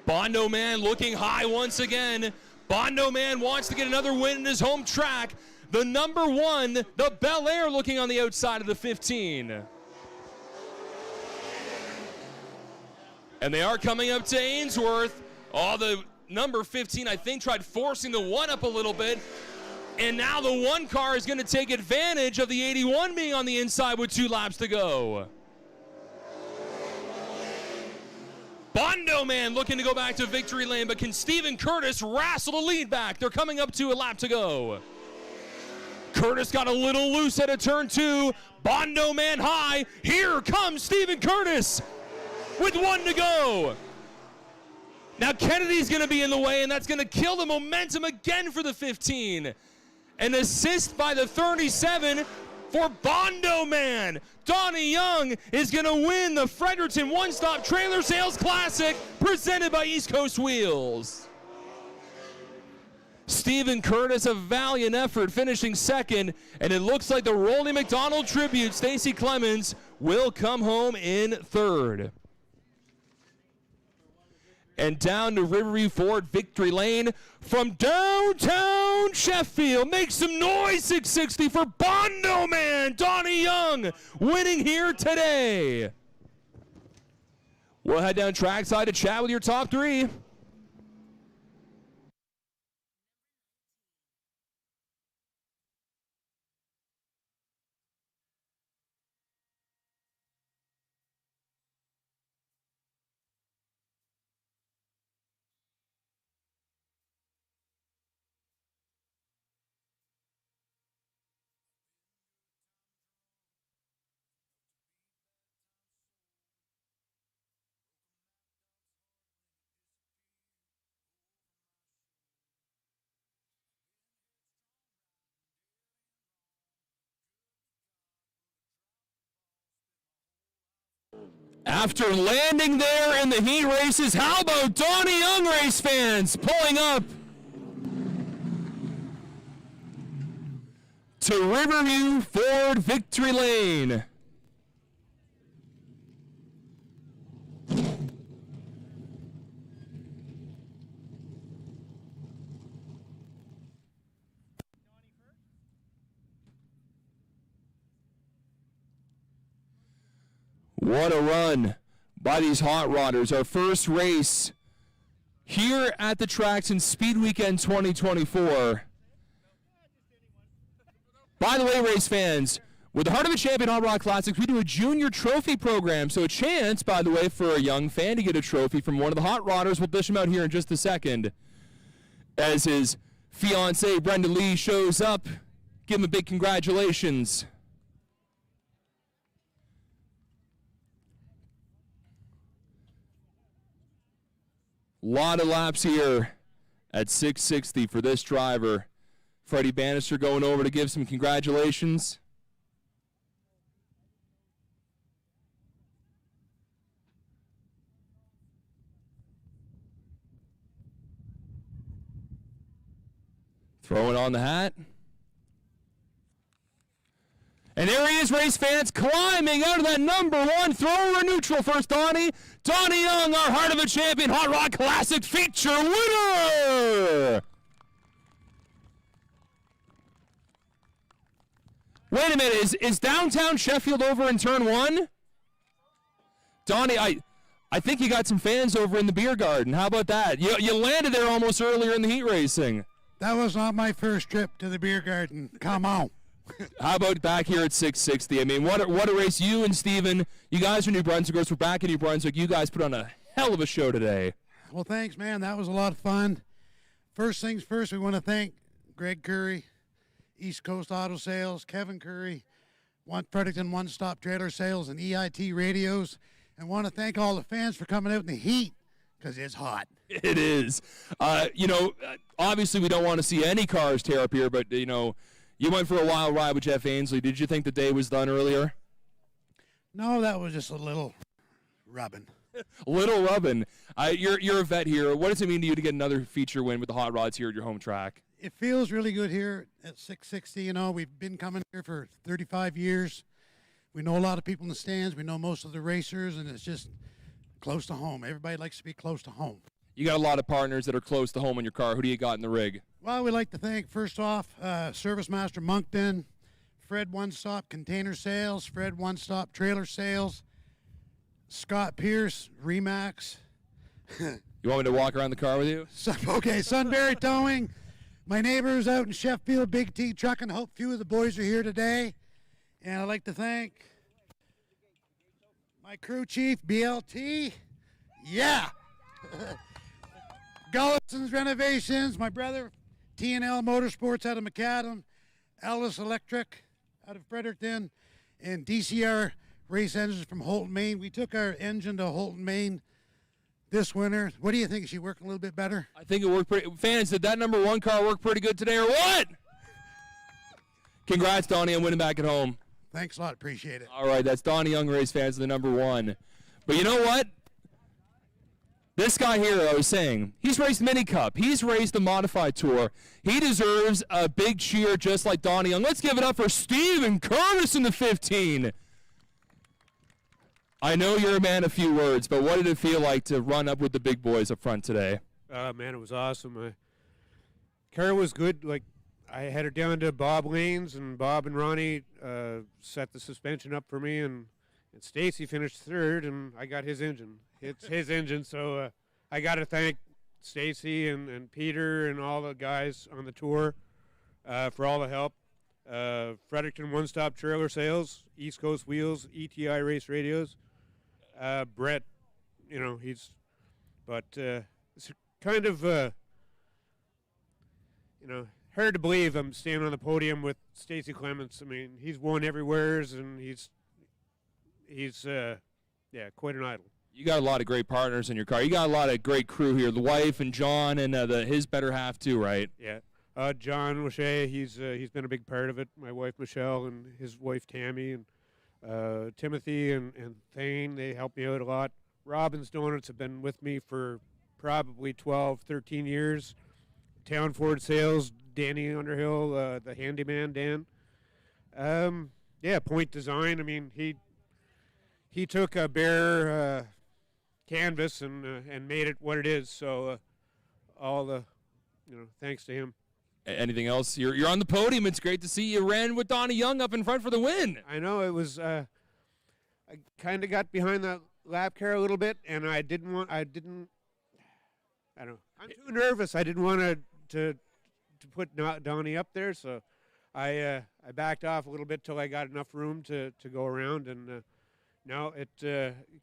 Bondo Man looking high once again. Bondo Man wants to get another win in his home track. The number 1, the Bel Air, looking on the outside of the 15. And they are coming up to Ainsworth. Oh, the number 15, I think, tried forcing the 1 up a little bit. And now the 1 car is going to take advantage of the 81 being on the inside with 2 laps to go. Bondo Man looking to go back to victory lane, but can Stephen Curtis wrestle the lead back? They're coming up to a lap to go. Curtis got a little loose at a turn 2. Bondo Man high. Here comes Stephen Curtis with 1 to go. Now Kennedy's going to be in the way, and that's going to kill the momentum again for the 15. An assist by the 37 for Bondo Man. Donnie Young is going to win the Fredericton One-Stop Trailer Sales Classic presented by East Coast Wheels. Stephen Curtis, a valiant effort, finishing second, and it looks like the Rolly McDonald tribute, Stacy Clemens, will come home in third. And down to Riverview Ford Victory Lane from downtown Sheffield. Make some noise, 660 for Bondo Man. Donnie Young winning here today. We'll head down trackside to chat with your top 3. After landing there in the heat races, how about Donnie Young race fans pulling up to Riverview Ford Victory Lane? What a run by these hot rodders. Our first race here at the tracks in Speed Weekend 2024. By the way, race fans, with the Heart of a Champion Hot Rod Classics, we do a junior trophy program. So a chance, by the way, for a young fan to get a trophy from one of the hot rodders. We'll dish him out here in just a second. As his fiancée, Brenda Lee, shows up, give him a big congratulations. Lot of laps here at 660 for this driver. Freddie Bannister going over to give some congratulations. Throwing on the hat. And there he is, race fans, climbing out of that number 1 thrower neutral. First, Donnie Young, our Heart of a Champion Hot Rod Classic feature winner. Wait a minute, is downtown Sheffield over in turn 1? Donnie, I think you got some fans over in the beer garden. How about that? You landed there almost earlier in the heat racing. That was not my first trip to the beer garden. Come on. How about back here at 660? I mean, what a race. You and Steven, you guys are New Brunswickers. We're back in New Brunswick. You guys put on a hell of a show today. Well, thanks, man. That was a lot of fun. First things first, we want to thank Greg Curry, East Coast Auto Sales, Kevin Curry, Fredericton One-Stop Trailer Sales, and EIT Radios. And want to thank all the fans for coming out in the heat, because it's hot. It is. Obviously we don't want to see any cars tear up here, but, you went for a wild ride with Jeff Ainsley. Did you think the day was done earlier? No, that was just a little rubbing. Little rubbing. You're a vet here. What does it mean to you to get another feature win with the hot rods here at your home track? It feels really good here at 660. We've been coming here for 35 years. We know a lot of people in the stands. We know most of the racers, and it's just close to home. Everybody likes to be close to home. You got a lot of partners that are close to home in your car. Who do you got in the rig? Well, we'd like to thank, first off, Service Master Moncton, Fred One Stop Container Sales, Fred One Stop Trailer Sales, Scott Pierce, Remax. You want me to walk around the car with you? Okay, Sunbury Towing. My neighbors out in Sheffield, Big T Trucking. Hope a few of the boys are here today. And I'd like to thank my crew chief, BLT. Yeah. Gullison's Renovations, my brother, T&L Motorsports out of McAdam, Ellis Electric out of Fredericton, and DCR Race Engines from Holton, Maine. We took our engine to Holton, Maine this winter. What do you think? Is she working a little bit better? I think it worked pretty. Fans, did that number 1 car work pretty good today or what? Congrats, Donnie, on winning back at home. Thanks a lot. Appreciate it. All right, that's Donnie Young, race fans, the number 1. But you know what? This guy here, I was saying, he's raced Mini Cup. He's raced the Modified Tour. He deserves a big cheer just like Donnie Young. Let's give it up for Steven Curtis in the 15. I know you're a man of few words, but what did it feel like to run up with the big boys up front today? Man, it was awesome. Car was good. Like, I had her down to Bob Lanes, and Bob and Ronnie set the suspension up for me, and Stacy finished third, and I got his engine. It's his engine, so I got to thank Stacy and Peter and all the guys on the tour for all the help. Fredericton One Stop Trailer Sales, East Coast Wheels, ETI Race Radios. Brett, you know, it's kind of, you know, hard to believe I'm standing on the podium with Stacy Clements. I mean, he's won everywheres, and he's quite an idol. You got a lot of great partners in your car. You got a lot of great crew here. The wife and John and his better half too, right? Yeah. John Lachey, he's been a big part of it. My wife Michelle and his wife Tammy and Timothy and Thane, they help me out a lot. Robbins Donuts have been with me for probably 12, 13 years. Town Ford Sales, Danny Underhill, the handyman Dan. Point Design. I mean, he took a bare canvas and made it what it is. So all the, thanks to him. Anything else? You're on the podium. It's great to see you. Ran with Donnie Young up in front for the win. I know it was. I kind of got behind the lap car a little bit, and I don't know. I'm too nervous. I didn't want to put Donnie up there, so I backed off a little bit till I got enough room to go around, and no, it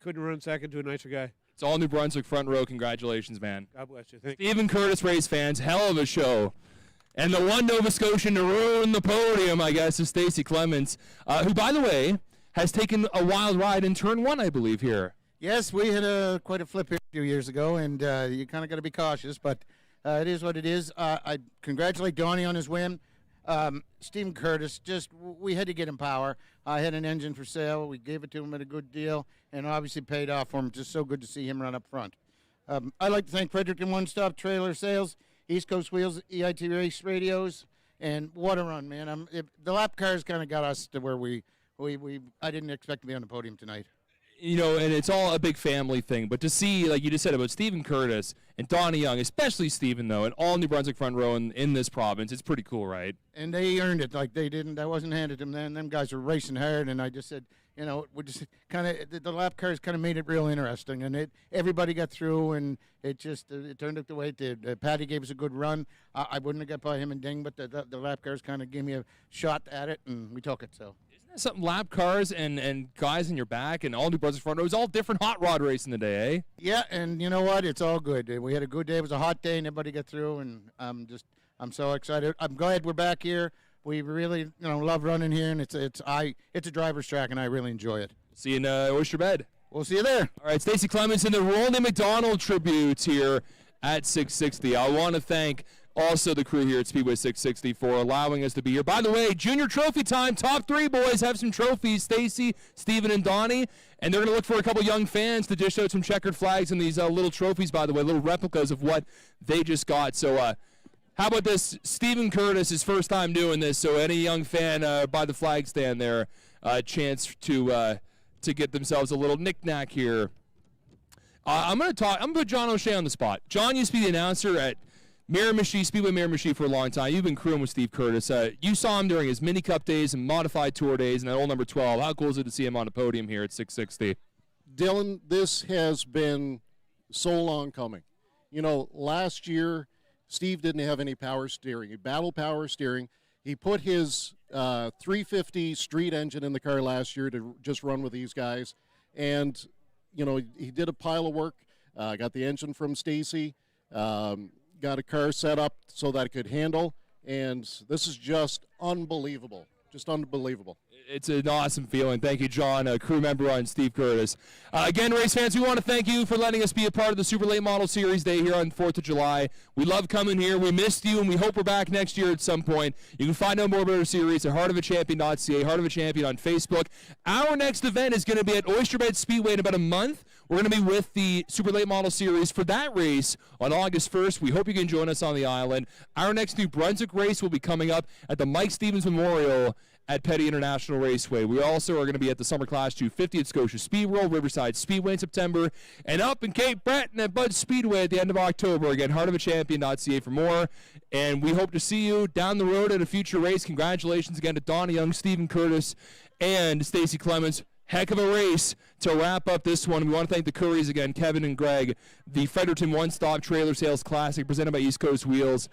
couldn't run second to a nicer guy. It's all New Brunswick front row. Congratulations, man. God bless you. Thank you. Steven Curtis, race fans, hell of a show. And the one Nova Scotian to ruin the podium, I guess, is Stacy Clements, who, by the way, has taken a wild ride in turn 1, I believe, here. Yes, we had quite a flip here a few years ago, and you kind of got to be cautious, but it is what it is. I congratulate Donnie on his win. Steven Curtis, we had to get him power. I had an engine for sale. We gave it to him at a good deal, and obviously paid off for him. Just so good to see him run up front. I'd like to thank Fredericton One Stop Trailer Sales, East Coast Wheels, EIT Race Radios, and what a run, man. The lap cars kind of got us to where I didn't expect to be on the podium tonight. And it's all a big family thing. But to see, like you just said, about Steven Curtis and Donnie Young, especially Steven, though, and all New Brunswick front row in this province, it's pretty cool, right? And they earned it. Like, they didn't. That wasn't handed to them then. Them guys were racing hard, and I just said, we just kind of, the lap cars kind of made it real interesting, and everybody got through, and it turned out the way it did. Patty gave us a good run. I wouldn't have got by him and Ding, but the lap cars kind of gave me a shot at it, and we took it, so. Something lap cars and guys in your back and all New Brunswick front row. It was all different hot rod racing today, eh? Yeah, and you know what? It's all good. We had a good day. It was a hot day, and everybody got through, and I'm so excited. I'm glad we're back here. We really love running here, and it's a driver's track, and I really enjoy it. See you in Oyster Bed. We'll see you there. All right, Stacey Clements in the Ronald McDonald tribute here at 660. I want to thank also the crew here at Speedway 660 for allowing us to be here. By the way, junior trophy time. Top 3 boys have some trophies. Stacy, Steven, and Donnie. And they're going to look for a couple young fans to dish out some checkered flags and these little trophies, by the way, little replicas of what they just got. So how about this? Steven Curtis, his first time doing this. So any young fan by the flag stand there, a chance to get themselves a little knick-knack here. I'm going to put John O'Shea on the spot. John used to be the announcer at Miramichi, Speedway Miramichi for a long time. You've been crewing with Steve Curtis. You saw him during his Mini Cup days and Modified Tour days and that old number 12. How cool is it to see him on the podium here at 660? Dylan, this has been so long coming. You know, last year, Steve didn't have any power steering. He battled power steering. He put his 350 street engine in the car last year to just run with these guys. And, you know, he did a pile of work, got the engine from Stacy, got a car set up so that it could handle. And this is just unbelievable. Just unbelievable. It's an awesome feeling. Thank you, John, a crew member on Steve Curtis. Again, race fans, we want to thank you for letting us be a part of the Super Late Model Series Day here on 4th of July. We love coming here. We missed you, and we hope we're back next year at some point. You can find out more about our series at heartofachampion.ca, Heart of a Champion on Facebook. Our next event is going to be at Oyster Bed Speedway in about a month. We're going to be with the Super Late Model Series for that race on August 1st. We hope you can join us on the island. Our next New Brunswick race will be coming up at the Mike Stevens Memorial at Petty International Raceway. We also are going to be at the Summer Class 250 at Scotia Speed World, Riverside Speedway in September, and up in Cape Breton at Bud Speedway at the end of October. Again, heartofachampion.ca for more, and we hope to see you down the road at a future race. Congratulations again to Donna Young, Stephen Curtis, and Stacey Clements. Heck of a race to wrap up this one. We want to thank the Currys again, Kevin and Greg, the Fredericton One-Stop Trailer Sales Classic presented by East Coast Wheels.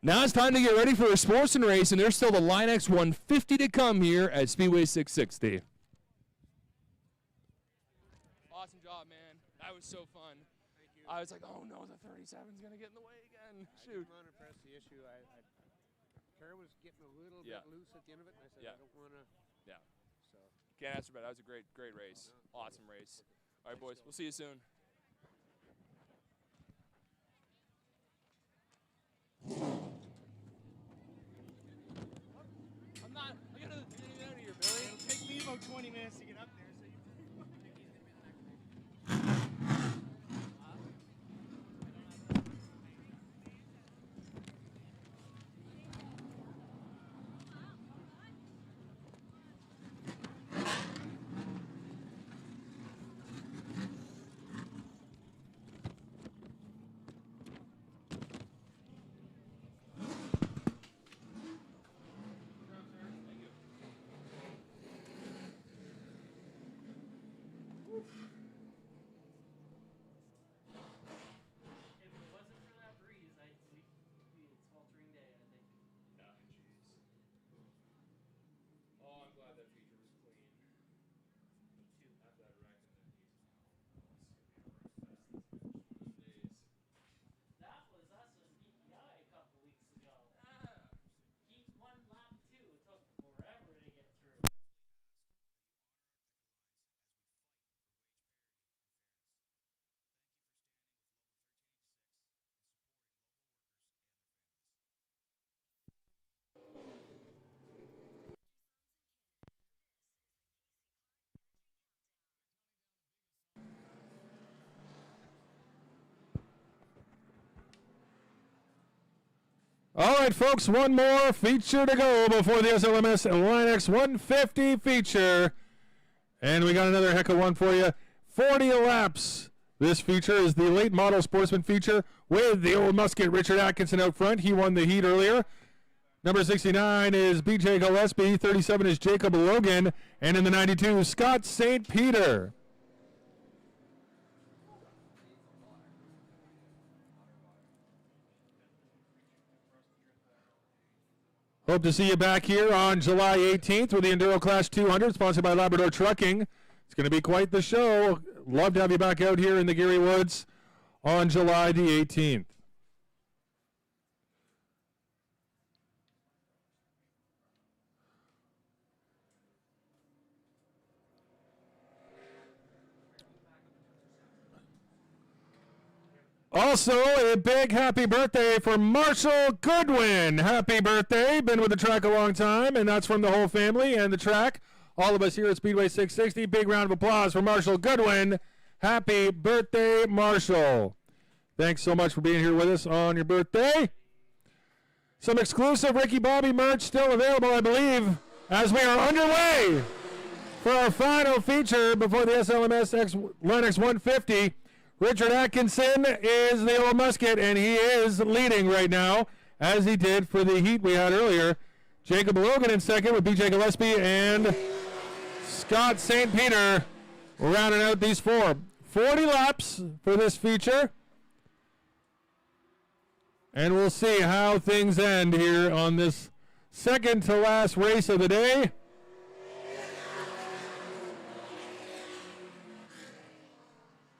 Now it's time to get ready for a sportsman race, and there's still the Linex 150 to come here at Speedway 660. Awesome job, man. That was so fun. Thank you. I was like, oh no, the 37's going to get in the way again. Shoot. I didn't want to press the issue. Car was getting a little bit loose at the end of it, and I said, I don't want to. Yeah. So can't answer about it. That was a great race. Awesome race. All right, boys. We'll see you soon. I gotta get out of here, Billy. It'll take me about 20 minutes to get up there. All right, folks, one more feature to go before the SLMS Linex 150 feature. And we got another heck of one for you. 40 laps. This feature is the late model sportsman feature with the old musket Richard Atkinson out front. He won the heat earlier. Number 69 is BJ Gillespie. 37 is Jacob Logan. And in the 92, Scott St. Peter. Hope to see you back here on July 18th with the Enduro Class 200, sponsored by Labrador Trucking. It's going to be quite the show. Love to have you back out here in the Geary Woods on July the 18th. Also, a big happy birthday for Marshall Goodwin. Happy birthday. Been with the track a long time, and that's from the whole family and the track. All of us here at Speedway 660. Big round of applause for Marshall Goodwin. Happy birthday, Marshall. Thanks so much for being here with us on your birthday. Some exclusive Ricky Bobby merch still available, I believe, as we are underway for our final feature before the SLMS Linex 150. Richard Atkinson is the Old Musket, and he is leading right now, as he did for the heat we had earlier. Jacob Logan in second with B.J. Gillespie and Scott St. Peter rounding out these four. 40 laps for this feature. And we'll see how things end here on this second to last race of the day.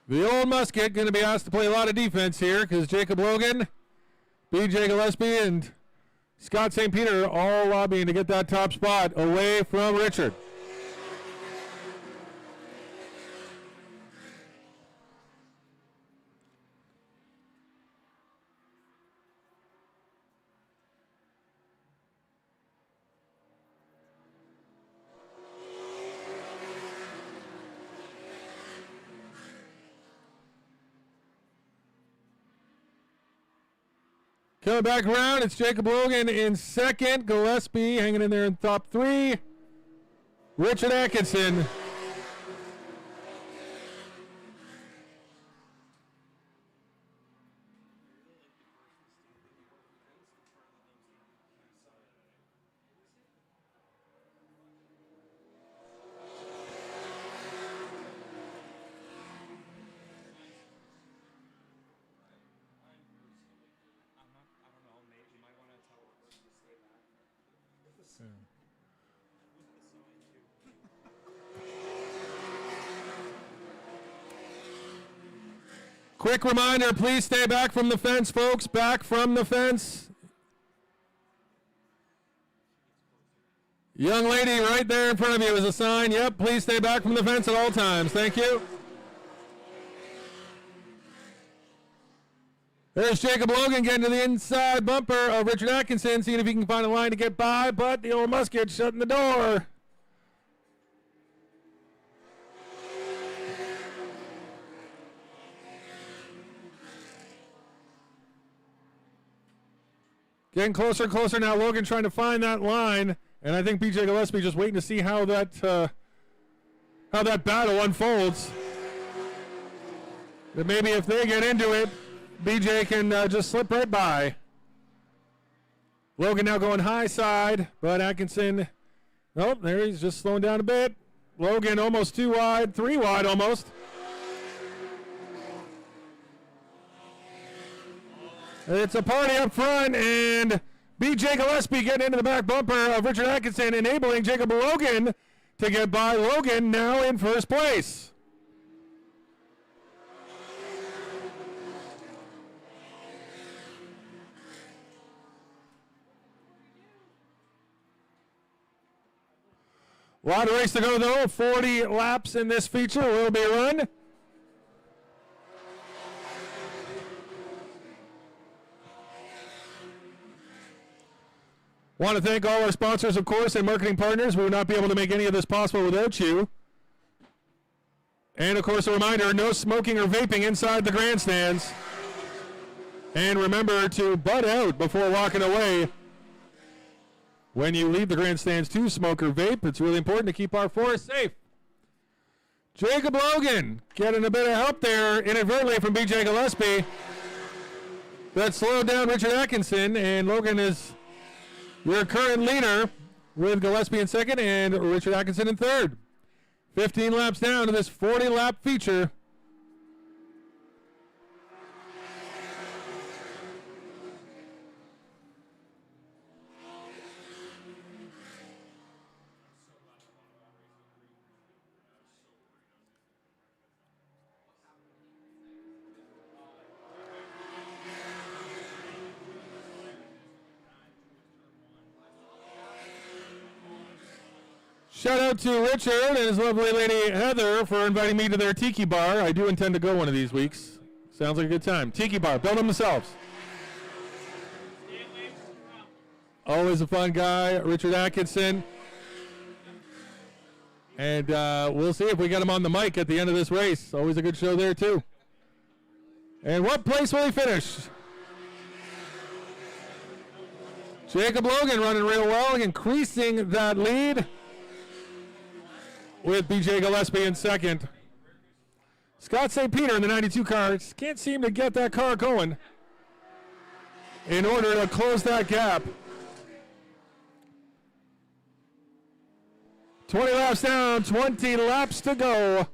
The Old Musket going to be asked to play a lot of defense here because Jacob Logan, B.J. Gillespie, and Scott St. Peter are all lobbying to get that top spot away from Richard. Coming back around, it's Jacob Logan in second. Gillespie hanging in there in top three. Richard Atkinson. Quick reminder, please stay back from the fence, folks. Back from the fence. Young lady right there in front of you is a sign. Yep, please stay back from the fence at all times. Thank you. There's Jacob Logan getting to the inside bumper of Richard Atkinson, seeing if he can find a line to get by, but the Old Musket shutting the door. Getting closer and closer now. Logan trying to find that line, and I think B.J. Gillespie just waiting to see how that battle unfolds. That maybe if they get into it, B.J. can just slip right by. Logan now going high side, but Atkinson, nope, there he's just slowing down a bit. Logan almost 2 wide, 3 wide almost. It's a party up front, and B.J. Gillespie getting into the back bumper of Richard Atkinson, enabling Jacob Logan to get by. Logan now in first place. A lot of race to go, though. 40 laps in this feature will be run. Want to thank all our sponsors, of course, and marketing partners. We would not be able to make any of this possible without you. And, of course, a reminder, no smoking or vaping inside the grandstands. And remember to butt out before walking away. When you leave the grandstands to smoke or vape, it's really important to keep our forest safe. Jacob Logan getting a bit of help there inadvertently from B.J. Gillespie. That slowed down Richard Atkinson, and Logan is your current leader with Gillespie in second and Richard Atkinson in third. 15 laps down to this 40-lap feature. Shout out to Richard and his lovely lady Heather for inviting me to their tiki bar. I do intend to go one of these weeks. Sounds like a good time. Tiki bar, build them themselves. Always a fun guy, Richard Atkinson. And we'll see if we get him on the mic at the end of this race. Always a good show there, too. And what place will he finish? Jacob Logan running real well, increasing that lead with B.J. Gillespie in second. Scott St. Peter in the 92 car can't seem to get that car going in order to close that gap. 20 laps down, 20 laps to go.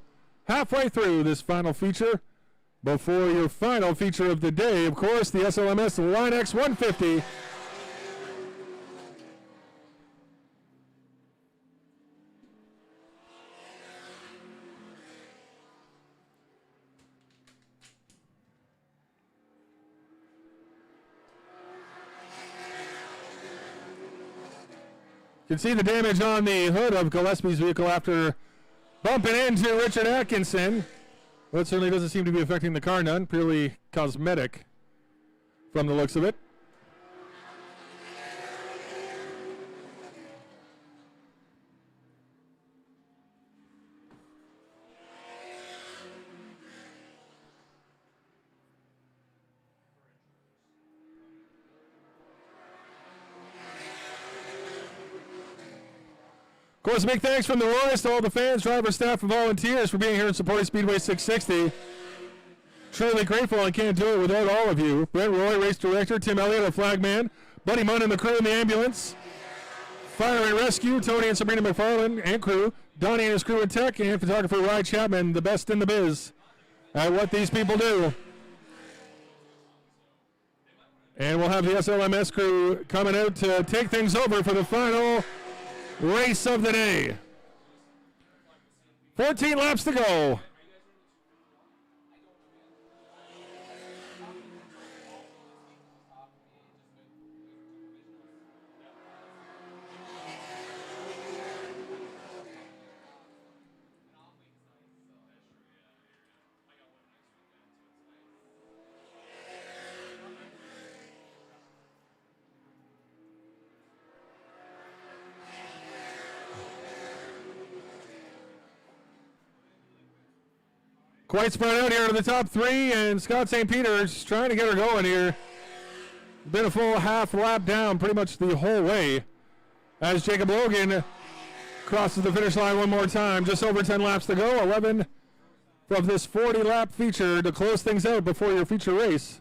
Halfway through this final feature. Before your final feature of the day, of course, the SLMS Line X 150. You can see the damage on the hood of Gillespie's vehicle after bumping into Richard Atkinson. Well, it certainly doesn't seem to be affecting the car none. Purely cosmetic from the looks of it. Of course, a big thanks from the Royals to all the fans, drivers, staff, and volunteers for being here and supporting Speedway 660. Truly grateful I can't do it without all of you. Brent Roy, race director, Tim Elliott, our flagman, Buddy Munn and the crew in the ambulance, fire and rescue, Tony and Sabrina McFarland and crew, Donnie and his crew in tech, and photographer Ryan Chapman, the best in the biz at what these people do. And we'll have the SLMS crew coming out to take things over for the final race of the day. 14 laps to go. Quite spread out here to the top three, and Scott St. Peter is trying to get her going here. Been a full half lap down pretty much the whole way as Jacob Logan crosses the finish line one more time. Just over 10 laps to go, 11 from this 40-lap feature to close things out before your feature race.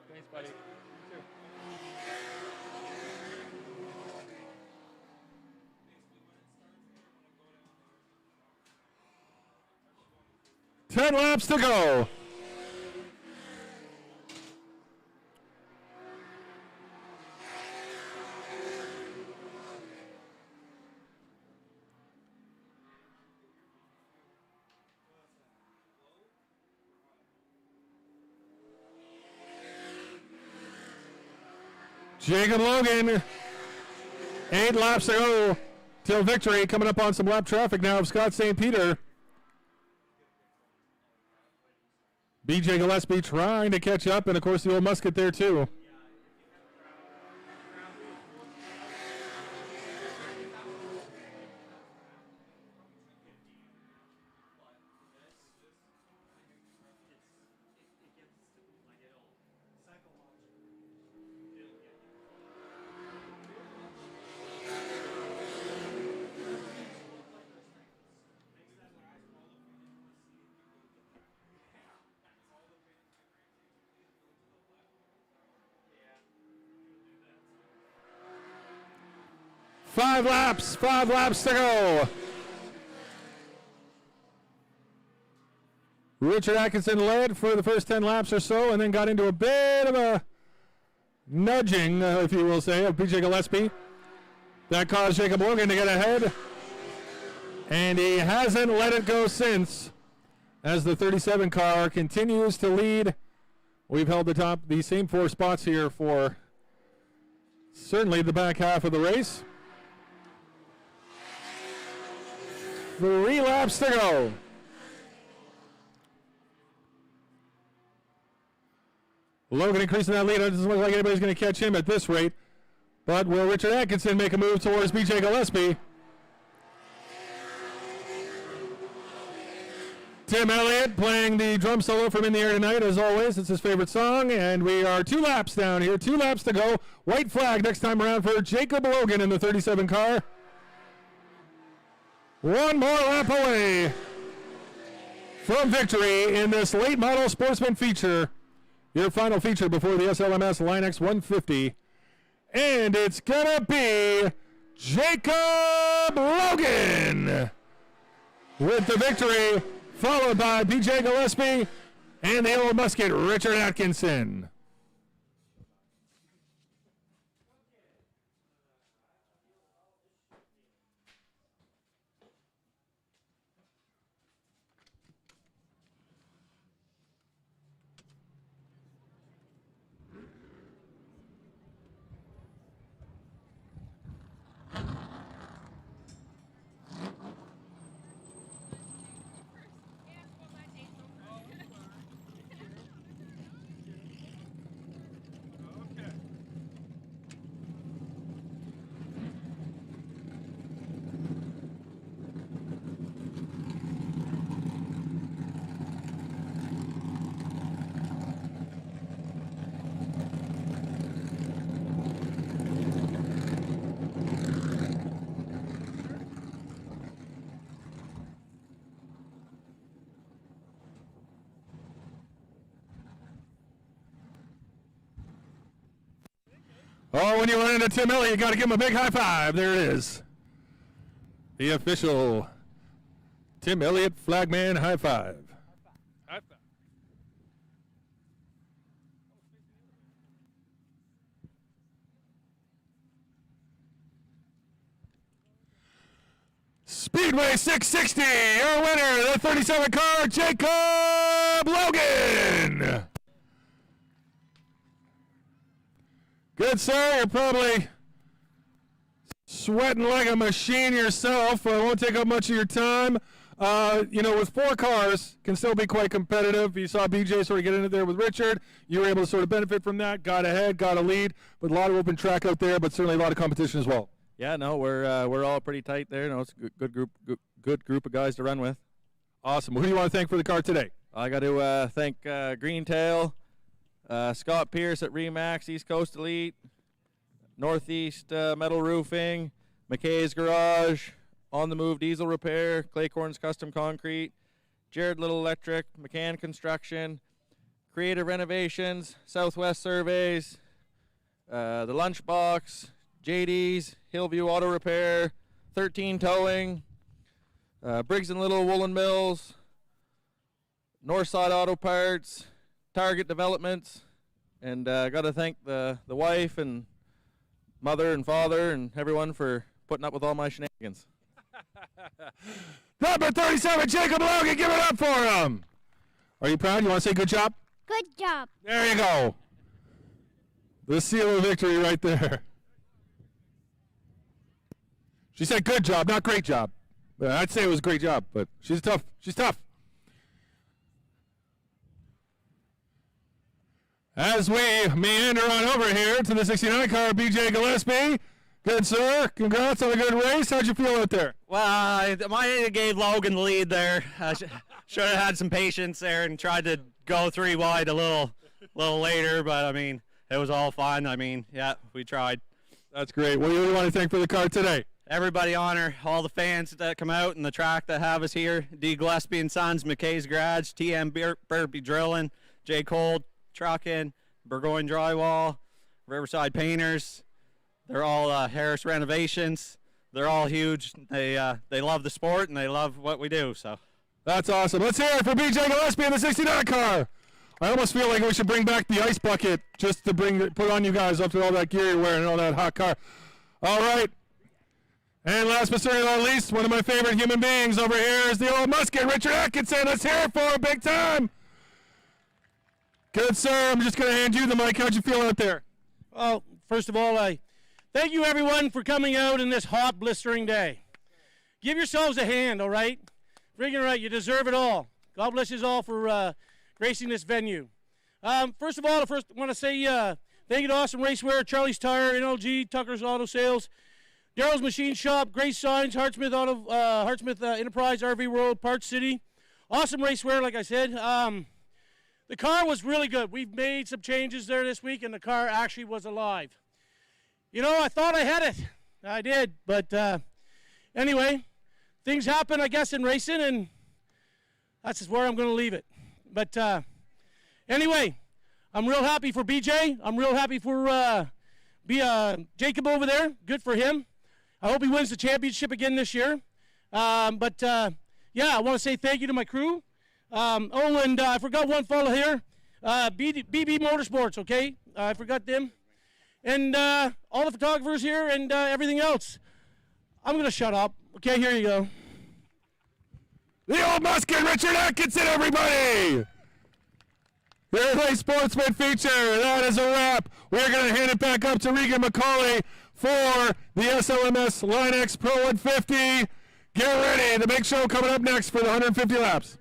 Thanks, buddy. 10 laps to go. Jacob Logan, 8 laps to go till victory. Coming up on some lap traffic now of Scott St. Peter. BJ Gillespie trying to catch up, and of course the old Musket there too. Five laps to go. Richard Atkinson led for the first 10 laps or so and then got into a bit of a nudging, if you will say, of BJ Gillespie. That caused Jacob Logan to get ahead. And he hasn't let it go since as the 37 car continues to lead. We've held the same 4 spots here for certainly the back half of the race. 3 laps to go. Logan increasing that lead. It doesn't look like anybody's going to catch him at this rate. But will Richard Atkinson make a move towards BJ Gillespie? Tim Elliott playing the drum solo from In the Air Tonight, as always. It's his favorite song. And we are 2 laps down here. 2 laps to go. White flag next time around for Jacob Logan in the 37 car. One more lap away from victory in this late model sportsman feature. Your final feature before the SLMS Line-X 150. And it's going to be Jacob Logan with the victory, followed by BJ Gillespie and the old musket, Richard Atkinson. Oh, when you run into Tim Elliott, you got to give him a big high five. There it is. The official Tim Elliott flagman high five. High five. Speedway 660, your winner, the 37 car, Jacob Logan. Good, sir. You're probably sweating like a machine yourself. I won't take up much of your time. With 4 cars, can still be quite competitive. You saw BJ sort of get into there with Richard. You were able to sort of benefit from that. Got ahead, got a lead, but a lot of open track out there, but certainly a lot of competition as well. Yeah, no, we're all pretty tight there. No, it's a good group of guys to run with. Awesome. Who do you want to thank for the car today? I got to thank Greentail, Scott Pierce at Remax, East Coast Elite, Northeast Metal Roofing, McKay's Garage, On the Move Diesel Repair, Claycorn's Custom Concrete, Jared Little Electric, McCann Construction, Creative Renovations, Southwest Surveys, the Lunchbox, JD's, Hillview Auto Repair, 13 Towing, Briggs & Little Woolen Mills, Northside Auto Parts, Target Developments, and got to thank the wife and mother and father and everyone for putting up with all my shenanigans. Number 37, Jacob Logan, give it up for him. Are you proud? You want to say good job? Good job. There you go. The seal of victory right there. She said good job, not great job. I'd say it was a great job, but she's tough. She's tough. As we meander on over here to the 69 car, BJ Gillespie. Good, sir. Congrats on a good race. How'd you feel out there? Well, I gave Logan the lead there. Should have had some patience there and tried to go 3 wide a little later, but, I mean, it was all fun. I mean, yeah, we tried. That's great. What do you want to thank for the car today? Everybody honor all the fans that come out and the track that have us here. D. Gillespie and Sons, McKay's Garage, TM Burpee Drilling, J. Cole Trucking, Burgoyne Drywall, Riverside Painters. They're all Harris Renovations. They're all huge. They love the sport and they love what we do. So that's awesome. Let's hear it for BJ Gillespie in the 69 car. I almost feel like we should bring back the ice bucket just to put on you guys after all that gear you're wearing and all that hot car. All right. And last but certainly not least, one of my favorite human beings over here is the old musket, Richard Atkinson. Let's hear it for him, big time. Good, sir. I'm just going to hand you the mic. How'd you feel out there? Well, first of all, I thank you, everyone, for coming out in this hot, blistering day. Give yourselves a hand, all right? Friggin' right. You deserve it all. God bless you all for gracing this venue. First of all, I want to say thank you to Awesome Racewear, Charlie's Tire, NLG, Tucker's Auto Sales, Daryl's Machine Shop, Grace Signs, Hartsmith Enterprise, RV World, Parts City. Awesome Racewear, like I said. The car was really good. We've made some changes there this week, and the car actually was alive. You know, I thought I had it. I did, but anyway, things happen, I guess, in racing, and that's just where I'm going to leave it. But anyway, I'm real happy for BJ. I'm real happy for Jacob over there. Good for him. I hope he wins the championship again this year. Yeah, I want to say thank you to my crew. And I forgot one fellow here, BB Motorsports, okay? I forgot them. And all the photographers here and everything else. I'm going to shut up. Okay, here you go. The Old Musket, Richard Atkinson, everybody! The LA Sportsman feature, that is a wrap. We're going to hand it back up to Regan McCauley for the SLMS Line X Pro 150. Get ready, the big show coming up next for the 150 laps.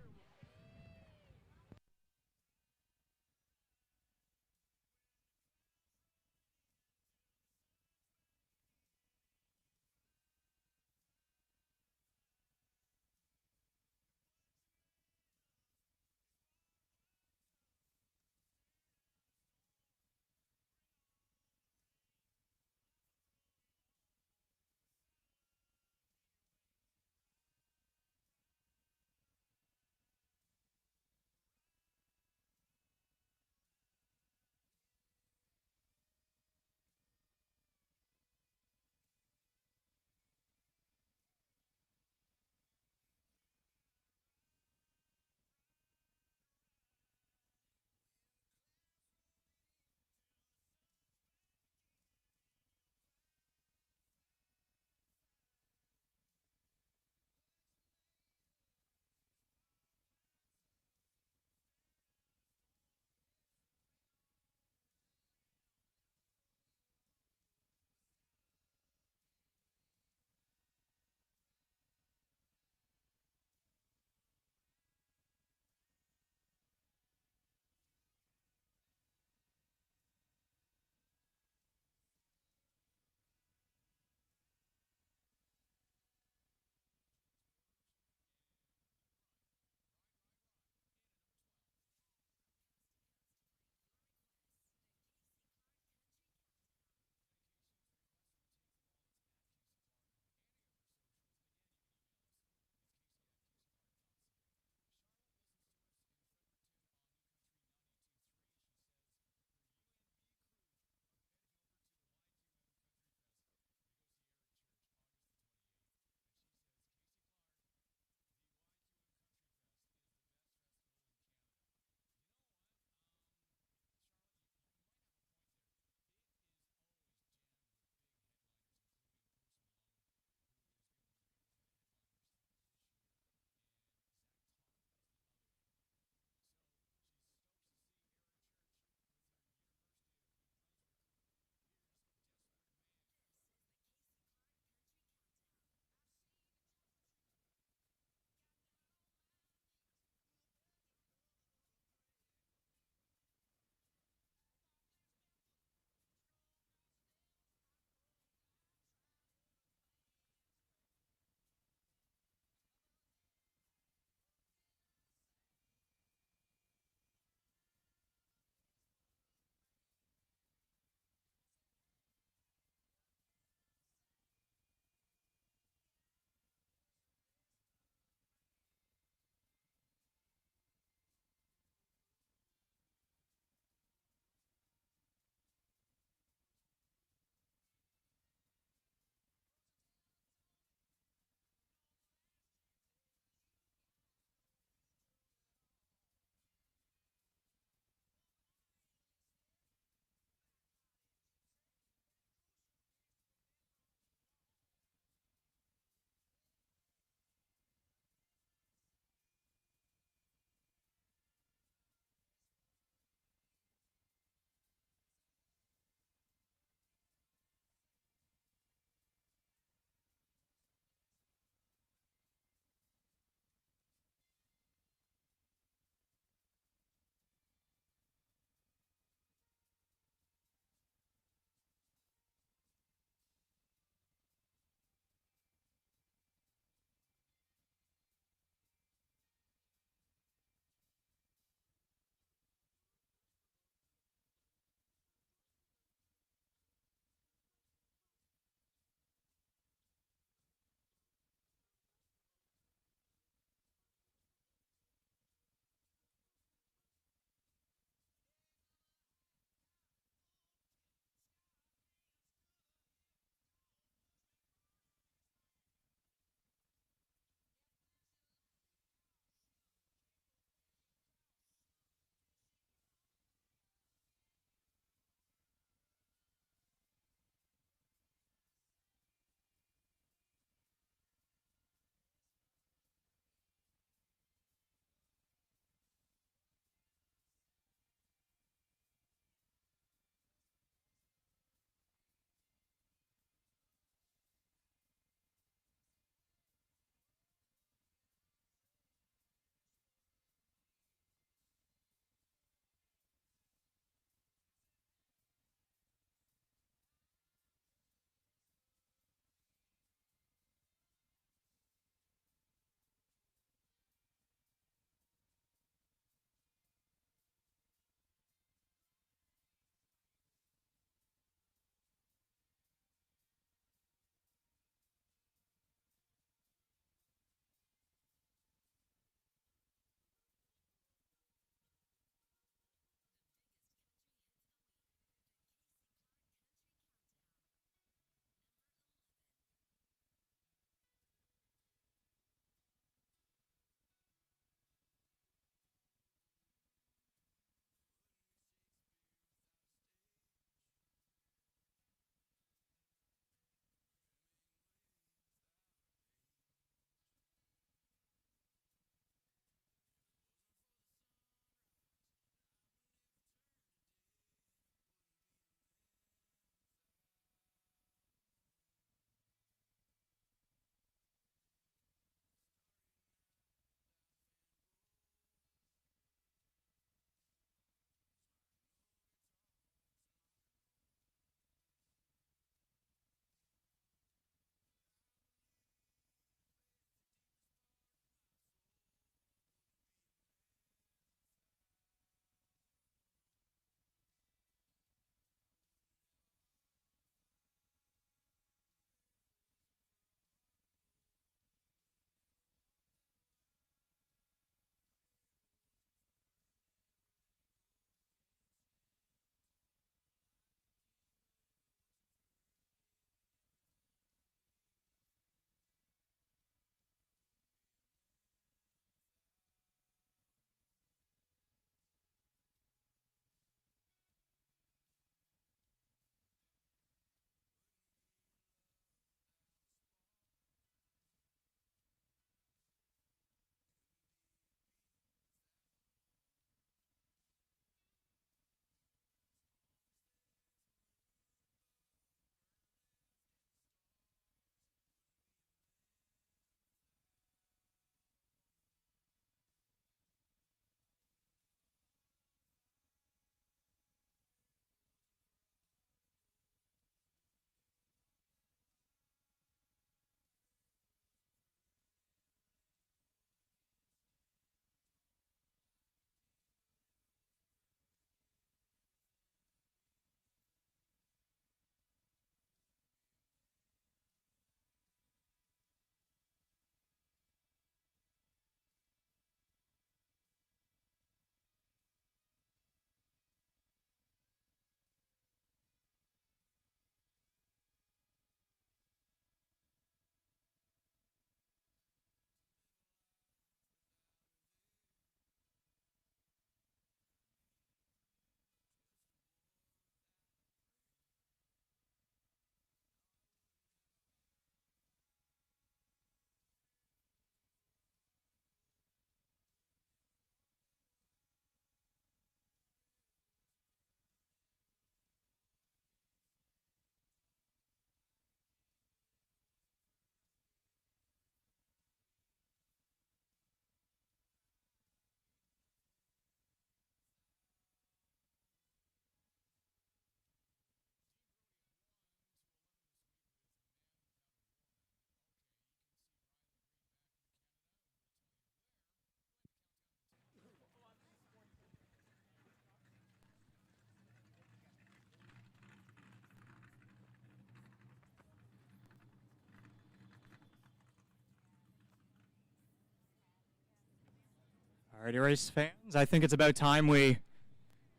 Alrighty, race fans, I think it's about time we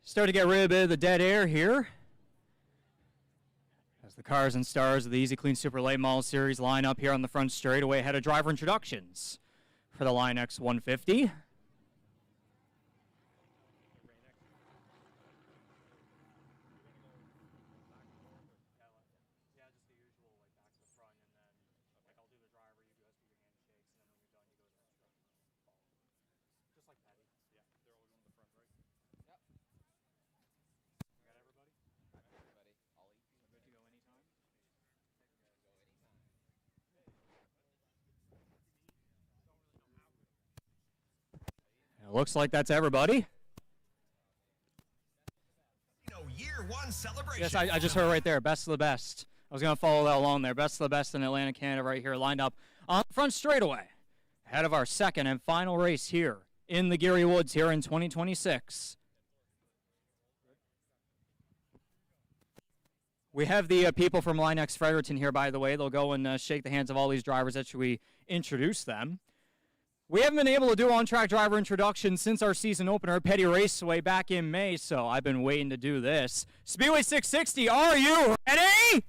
start to get rid of a bit of the dead air here. As the cars and stars of the Easy Clean Super Late Model Series line up here on the front straightaway ahead of driver introductions for the Line X 150. It looks like that's everybody. Year one celebration. Yes, I just heard right there, best of the best. I was going to follow that along there. Best of the best in Atlanta, Canada right here, lined up on the front straightaway. Ahead of our second and final race here in the Gary Woods here in 2026. We have the people from Line X Fredericton here, by the way. They'll go and shake the hands of all these drivers after we introduce them. We haven't been able to do on-track driver introductions since our season opener at Petty Raceway back in May, so I've been waiting to do this. Speedway 660, are you ready?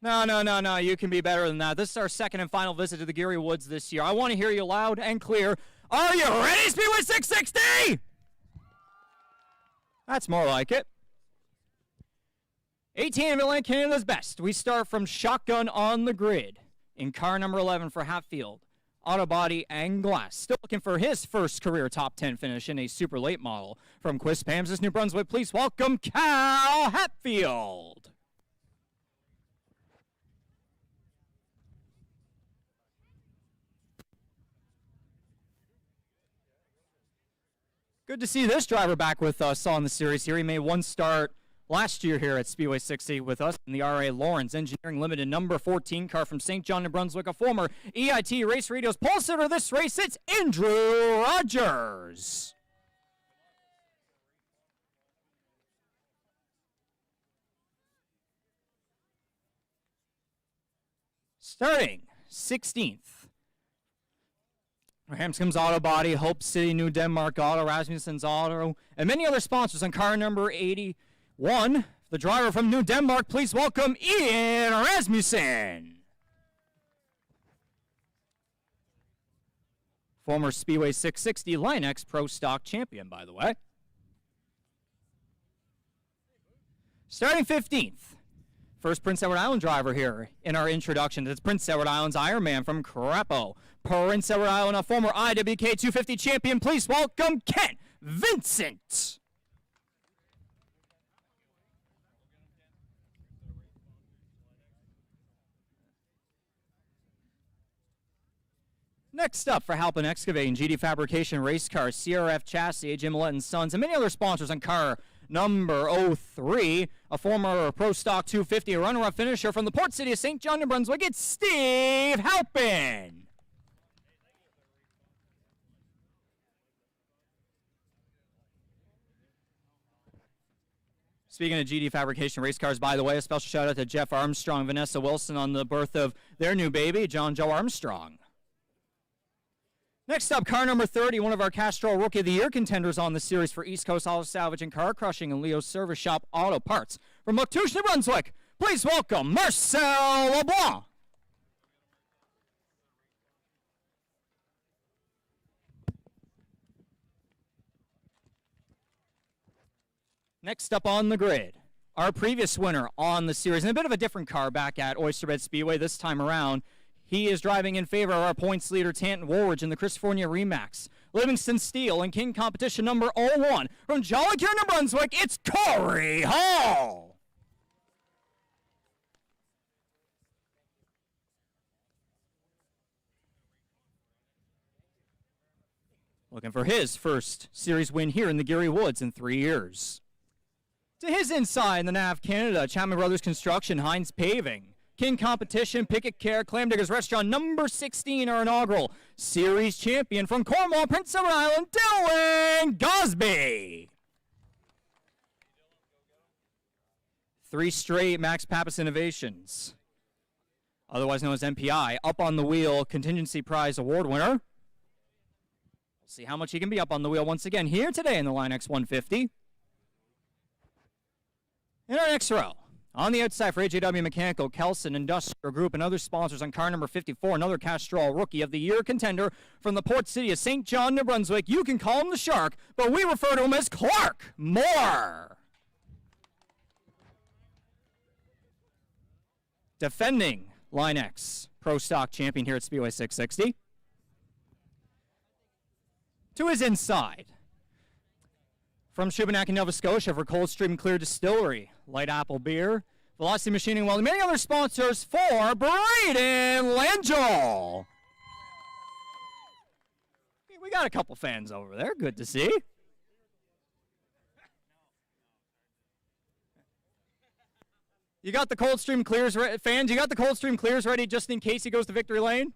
No, you can be better than that. This is our second and final visit to the Gary Woods this year. I want to hear you loud and clear. Are you ready, Speedway 660? That's more like it. 18 of Atlanta, Canada's best. We start from shotgun on the grid in car number 11 for Hatfield. Auto body and glass. Still looking for his first career top 10 finish in a super late model. From Quispamsis, New Brunswick, please welcome Cal Hatfield. Good to see this driver back with us on the series here. He made one start last year here at Speedway 60 with us in the R.A. Lawrence Engineering Limited number 14 car from St. John, New Brunswick, a former EIT Race Radio's pole sitter of this race. It's Andrew Rogers. Starting 16th. Hamscom's Auto Body, Hope City, New Denmark Auto, Rasmussen's Auto, and many other sponsors on car number 81. The driver from New Denmark, please welcome Ian Rasmussen. Former Speedway 660 Line X Pro Stock champion, by the way. Starting 15th. First Prince Edward Island driver here in our introduction. It's Prince Edward Island's Ironman from Crapo. Prince Edward Island, a former IWK 250 champion. Please welcome Kent Vincent. Next up for Halpin Excavating, GD Fabrication Race Cars, CRF Chassis, Jim Millett and Sons, and many other sponsors on car number 03, a former Pro Stock 250, a runner-up finisher from the port city of St. John, New Brunswick. It's Steve Halpin. Speaking of GD Fabrication Race Cars, by the way, a special shout out to Jeff Armstrong, Vanessa Wilson on the birth of their new baby, John Joe Armstrong. Next up, car number 30, one of our Castrol Rookie of the Year contenders on the series for East Coast Auto Salvage and Car Crushing and Leo's Service Shop Auto Parts. From Mouctouche, New Brunswick, please welcome Marcel LeBlanc. Next up on the grid, our previous winner on the series, and a bit of a different car back at Oysterbed Speedway this time around. He is driving in favor of our points leader, Tanton Woolridge, in the California Remax. Livingston Steel and King competition number 01. From Jolly-Care, New Brunswick, it's Corey Hall. Looking for his first series win here in the Gary Woods in 3 years. To his inside in the NAV Canada, Chapman Brothers Construction, Heinz Paving. King Competition, Picket Care, Clamdiggers Restaurant, number 16, our inaugural series champion from Cornwall, Prince Edward Island, Dylan Gosby. 3 straight Max Pappas Innovations, otherwise known as MPI, Up on the Wheel Contingency Prize Award winner. See how much he can be up on the wheel once again here today in the Line X 150. In our next row, on the outside for AJW Mechanical, Kelson Industrial Group, and other sponsors on car number 54, another Castrol Rookie of the Year contender from the port city of St. John, New Brunswick. You can call him the Shark, but we refer to him as Clark Moore. Defending Line X Pro Stock champion here at Speedway 660. To his inside, from Shubenacadie, Nova Scotia for Coldstream Clear Distillery, Light Apple Beer, Velocity Machining Welding, many other sponsors for Braden Langell. We got a couple fans over there. Good to see. You got the Coldstream Clears fans. You got the Coldstream Clears ready just in case he goes to victory lane.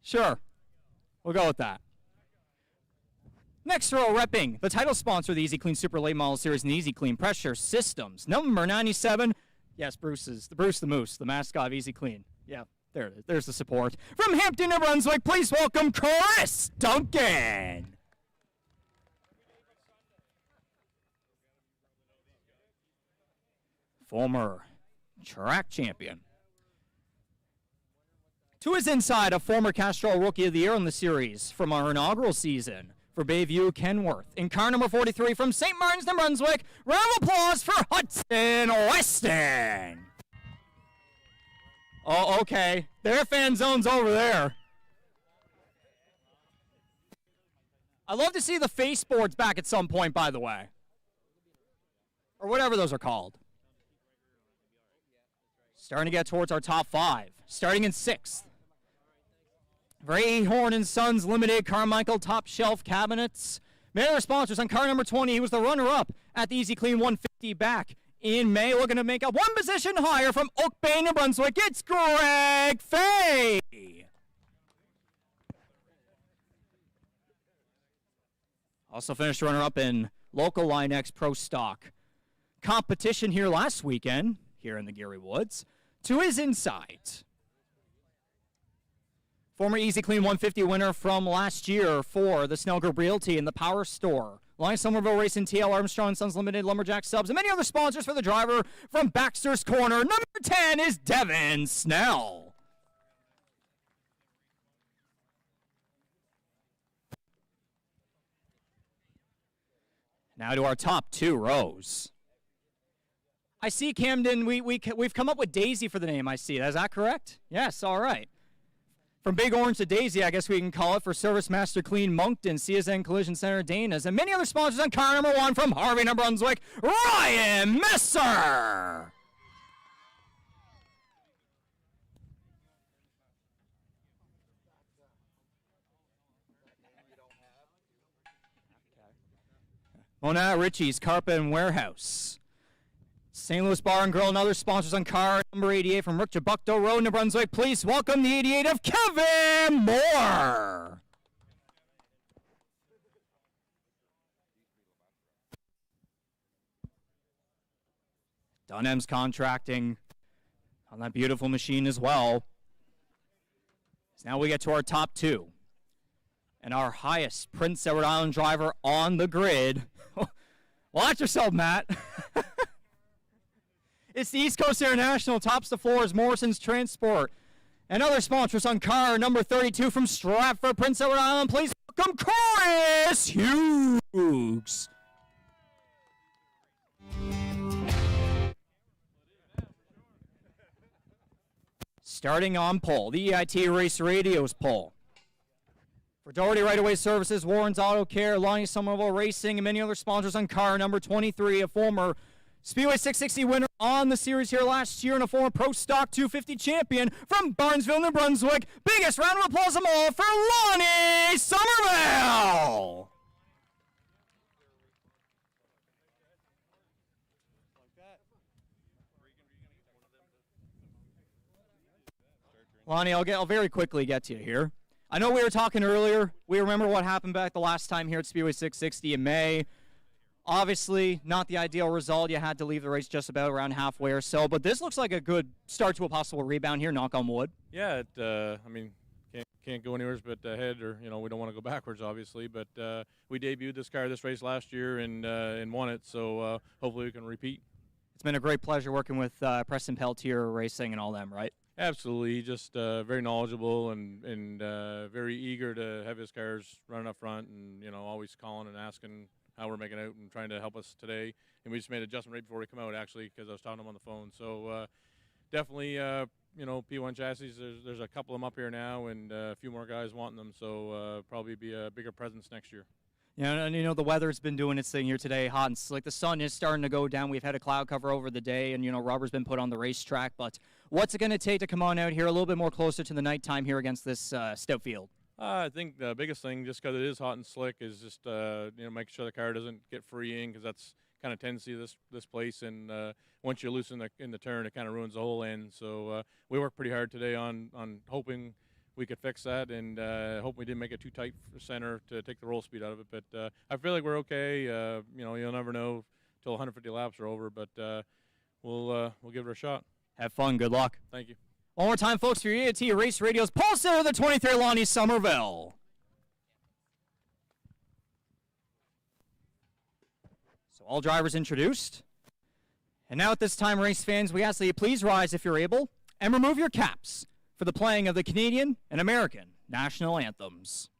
Sure, we'll go with that. Next row, repping the title sponsor of the Easy Clean Super Late Model Series and Easy Clean Pressure Systems, number 97. Yes, Bruce the Moose, the mascot of Easy Clean. Yeah, there it is. There's the support. From Hampton, New Brunswick, please welcome Chris Duncan. Former track champion. To his inside, a former Castrol Rookie of the Year in the series from our inaugural season for Bayview, Kenworth. In car number 43 from St. Martin's, New Brunswick, round of applause for Hudson Weston. Oh, okay. Their fan zone's over there. I'd love to see the face boards back at some point, by the way. Or whatever those are called. Starting to get towards our top 5. Starting in 6th. Horn and Sons Limited Carmichael Top Shelf Cabinets. Many other sponsors on car number 20. He was the runner-up at the Easy Clean 150 back in May. Looking to make up one position higher from Oak Bay, New Brunswick. It's Greg Fay. Also finished runner-up in local Line X Pro Stock competition here last weekend, here in the Geary Woods. To his inside, former Easy Clean 150 winner from last year for the Snell Group Realty and the Power Store. Line Somerville Racing, TL Armstrong Sons Limited, Lumberjack Subs, and many other sponsors for the driver from Baxter's Corner. Number 10 is Devin Snell. Now to our top 2 rows. I see, Camden, we've come up with Daisy for the name, I see. Is that correct? Yes, all right. From Big Orange to Daisy, I guess we can call it, for Service Master Clean Moncton, CSN Collision Center Dana's, and many other sponsors on car number 1 from Harvey, New Brunswick, Ryan Messer. Mona Ritchie's Carpet and Warehouse. St. Louis Bar and Grill and other sponsors on car number 88 from Rick Jabucto Road, New Brunswick. Please welcome the 88 of Kevin Moore. Dunham's contracting on that beautiful machine as well. So now we get to our top 2. And our highest Prince Edward Island driver on the grid. Watch yourself, Matt. It's the East Coast International, tops the floors, Morrison's Transport, and other sponsors on car number 32 from Stratford, Prince Edward Island. Please welcome Chris Hughes. Starting on pole, the EIT Race Radios pole. For Doherty Right-of-Way Services, Warren's Auto Care, Lonnie Somerville Racing, and many other sponsors on car number 23, a former Speedway 660 winner on the series here last year and a former Pro Stock 250 champion from Barnesville, New Brunswick. Biggest round of applause of all for Lonnie Somerville. Lonnie, I'll very quickly get to you here. I know we were talking earlier. We remember what happened back the last time here at Speedway 660 in May. Obviously, not the ideal result. You had to leave the race just about around halfway or so. But this looks like a good start to a possible rebound here, knock on wood. Yeah, I mean, can't go anywhere but ahead, or we don't want to go backwards, obviously. But we debuted this race last year and won it, so hopefully we can repeat. It's been a great pleasure working with Preston Peltier Racing and all them, right? Absolutely, just very knowledgeable and very eager to have his cars running up front, and always calling and asking how we're making out and trying to help us today. And we just made an adjustment right before we come out, actually, because I was talking to him on the phone. So definitely, P1 chassis. There's a couple of them up here now, and a few more guys wanting them. So probably be a bigger presence next year. Yeah, and the weather's been doing its thing here today, hot and slick. The sun is starting to go down. We've had a cloud cover over the day, and rubber's been put on the racetrack. But what's it going to take to come on out here a little bit more closer to the nighttime here against this stout field? I think the biggest thing, just because it is hot and slick, is just making sure the car doesn't get freeing, because that's kind of tendency of this place. And once you loosen in the turn, it kind of ruins the whole end. So we worked pretty hard today on hoping we could fix that, and hope we didn't make it too tight for center to take the roll speed out of it. But I feel like we're okay. You'll never know till 150 laps are over, but we'll give it a shot. Have fun. Good luck. Thank you. One more time, folks, for your EIT Race Radio's Paul Silver, the 23 Lonnie Somerville. So all drivers introduced. And now at this time, race fans, we ask that you please rise if you're able and remove your caps for the playing of the Canadian and American national anthems.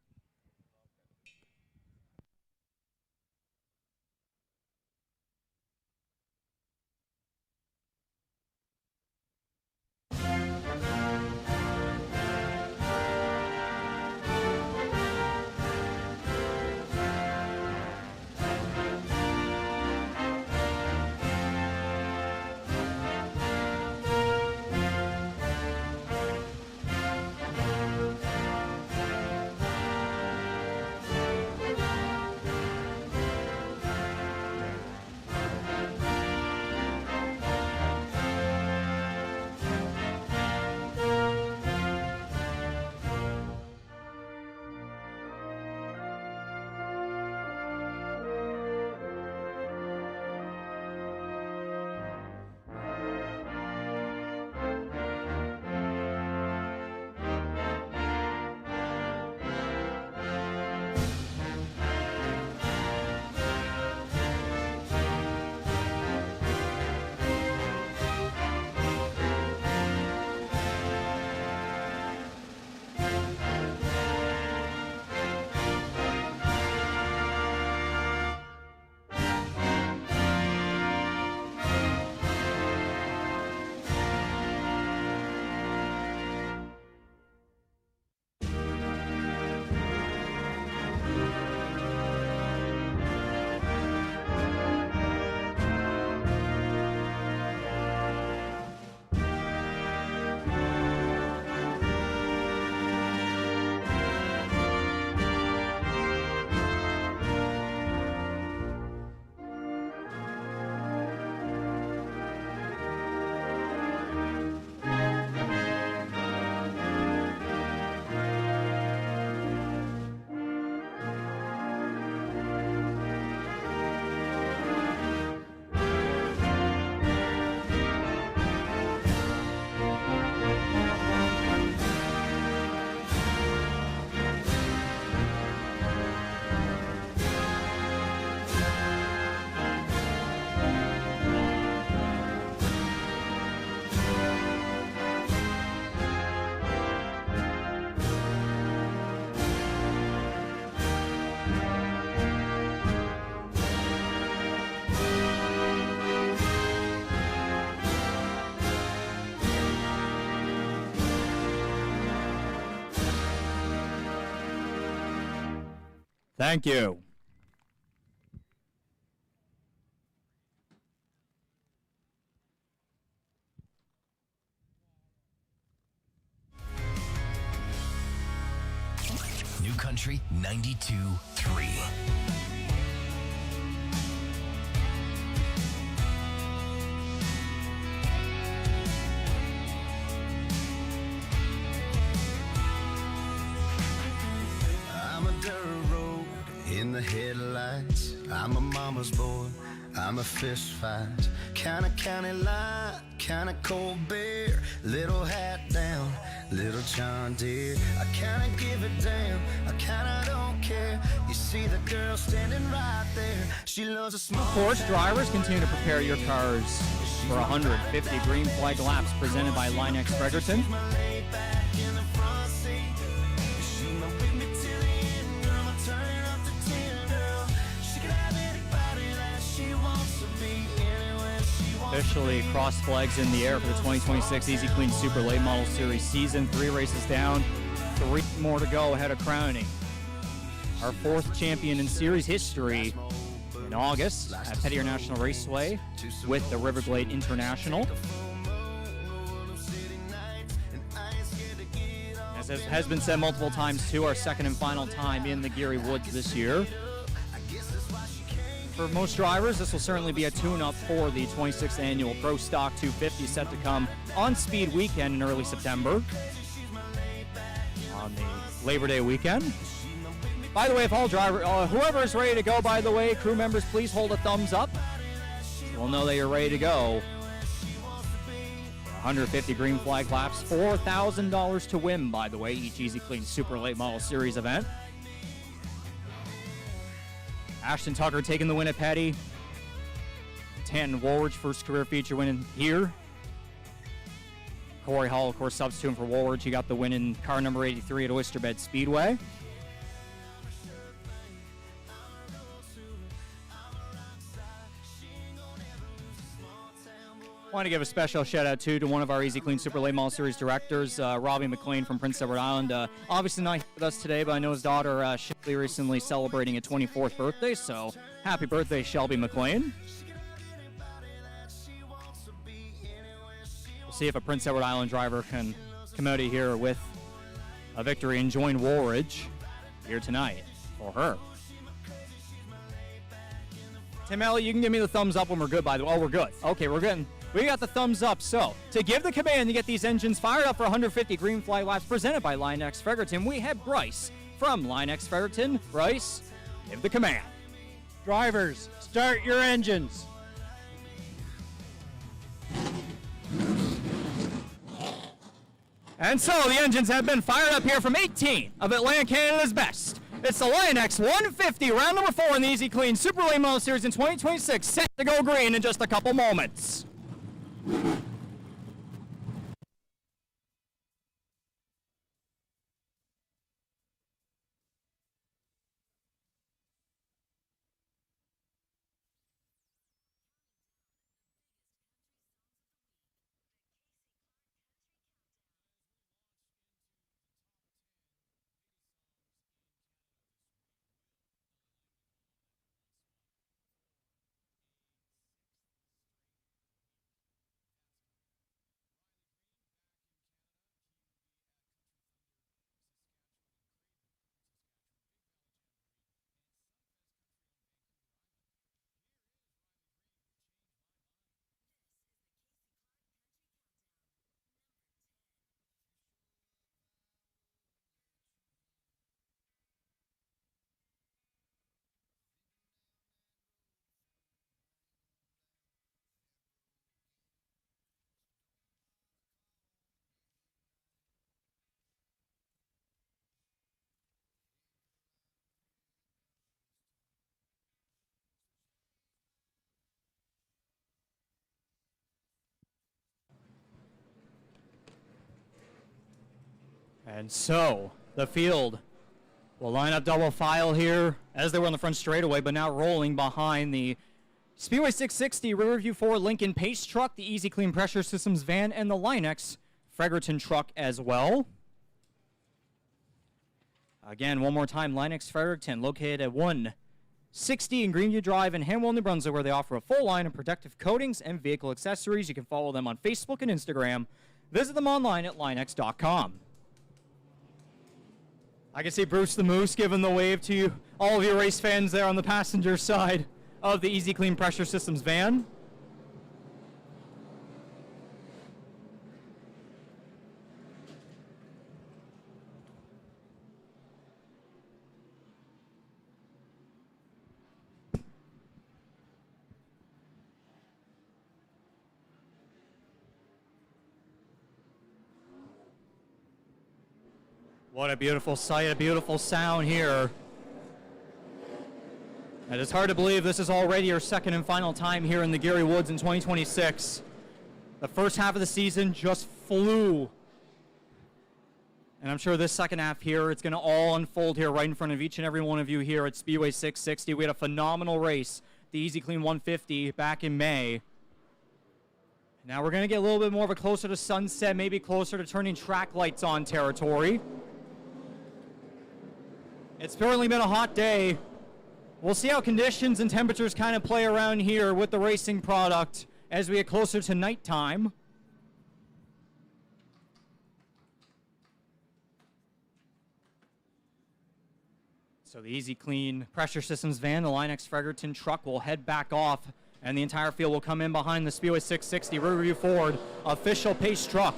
Thank you. New Country 92.3. I'm a dirt road in the headlights. I'm a mama's boy. I'm a fist fight, kinda county line, kinda cold beer, little hat down, little John Deere. I kinda give a damn, I kinda don't care. You see the girl standing right there, she loves a small Of course, drivers continue to prepare your cars for 150 green flag laps presented by Linex Fredericton. Officially cross flags in the air for the 2026 Easy Clean Super Late Model Series season. 3 races down, 3 more to go ahead of crowning our 4th champion in series history in August at Pettier National Raceway with the Riverglade International. As has been said multiple times too, our 2nd and final time in the Geary Woods this year. For most drivers, this will certainly be a tune-up for the 26th annual Pro Stock 250 set to come on Speed Weekend in early September on the Labor Day weekend. By the way, if all driver, whoever is ready to go, by the way, crew members, please hold a thumbs up. We'll know that you're ready to go. 150 green flag laps, $4,000 to win, by the way, each Easy Clean Super Late Model Series event. Ashton Tucker taking the win at Petty. Tanton Woolridge, first career feature win here. Corey Hall, of course, substituting for Woolridge. He got the win in car number 83 at Oysterbed Speedway. I want to give a special shout out to one of our Easy Clean Super Late Model Series directors, Robbie McLean from Prince Edward Island. Obviously not here with us today, but I know his daughter Shelby recently celebrating a 24th birthday, so happy birthday, Shelby McLean. We'll see if a Prince Edward Island driver can come out of here with a victory and join Woolridge here tonight for her. Tim Elliott, you can give me the thumbs up when we're good, by the way. Oh, we're good. Okay, we're good. We got the thumbs up. So, to give the command to get these engines fired up for 150 green flag laps presented by Linex Fredericton, we have Bryce from Linex Fredericton. Bryce, give the command. Drivers, start your engines. And so the engines have been fired up here from 18 of Atlantic Canada's best. It's the Linex 150, round number 4 in the Easy Clean Super Late Model Series in 2026, set to go green in just a couple moments. And so, the field will line up double file here as they were on the front straightaway, but now rolling behind the Speedway 660 Riverview 4 Lincoln Pace truck, the Easy Clean Pressure Systems van, and the Linex Fredericton truck as well. Again, one more time, Linex Fredericton, located at 160 in Greenview Drive in Hanwell, New Brunswick, where they offer a full line of protective coatings and vehicle accessories. You can follow them on Facebook and Instagram. Visit them online at linex.com. I can see Bruce the Moose giving the wave to you, all of your race fans there on the passenger side of the Easy Clean Pressure Systems van. What a beautiful sight, a beautiful sound here. And it's hard to believe this is already your second and final time here in the Gary Woods in 2026. The first half of the season just flew. And I'm sure this second half here, it's going to all unfold here right in front of each and every one of you here at Speedway 660. We had a phenomenal race, the Easy Clean 150, back in May. Now we're going to get a little bit more of a closer to sunset, maybe closer to turning track lights on territory. It's certainly been a hot day. We'll see how conditions and temperatures kind of play around here with the racing product as we get closer to nighttime. So the Easy Clean Pressure Systems van, the Line X Fredericton truck, will head back off, and the entire field will come in behind the Speedway 660 Riverview Ford official pace truck.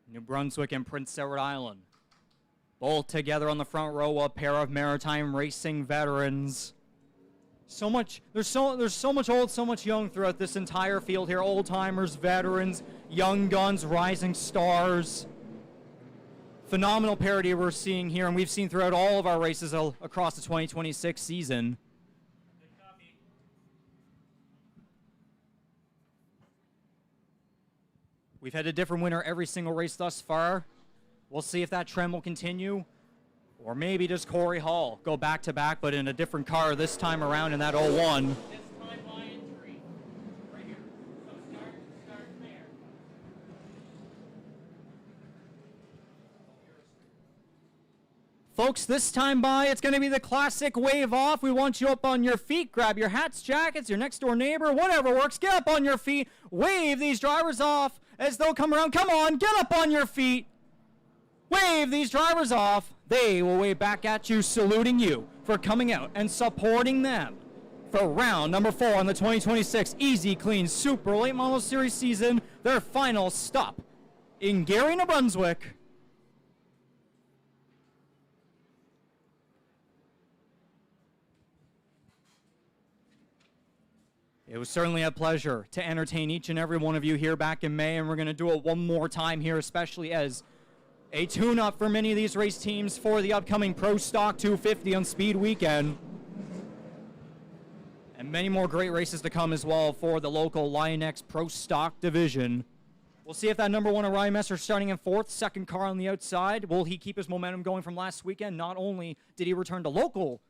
New Brunswick and Prince Edward Island, both together on the front row, a pair of maritime racing veterans. There's so much old, so much young throughout this entire field here. Old timers, veterans, young guns, rising stars. Phenomenal parity we're seeing here, and we've seen throughout all of our races across the 2026 season. We've had a different winner every single race thus far. We'll see if that trend will continue. Or maybe does Corey Hall go back-to-back, but in a different car this time around in that 01. Folks, this time by, it's going to be the classic wave off. We want you up on your feet. Grab your hats, jackets, your next-door neighbor, whatever works. Get up on your feet. Wave these drivers off as they'll come around. Come on, get up on your feet. Wave these drivers off. They will wave back at you, saluting you for coming out and supporting them for round number 4 on the 2026 Easy Clean Super Late Model Series season, their final stop in Gary, New Brunswick. It was certainly a pleasure to entertain each and every one of you here back in May, and we're going to do it one more time here, especially as a tune-up for many of these race teams for the upcoming Pro Stock 250 on Speed Weekend. And many more great races to come as well for the local Lion X Pro Stock division. We'll see if that number 1 Orion Messer starting in 4th, second car on the outside. Will he keep his momentum going from last weekend? Not only did he return to local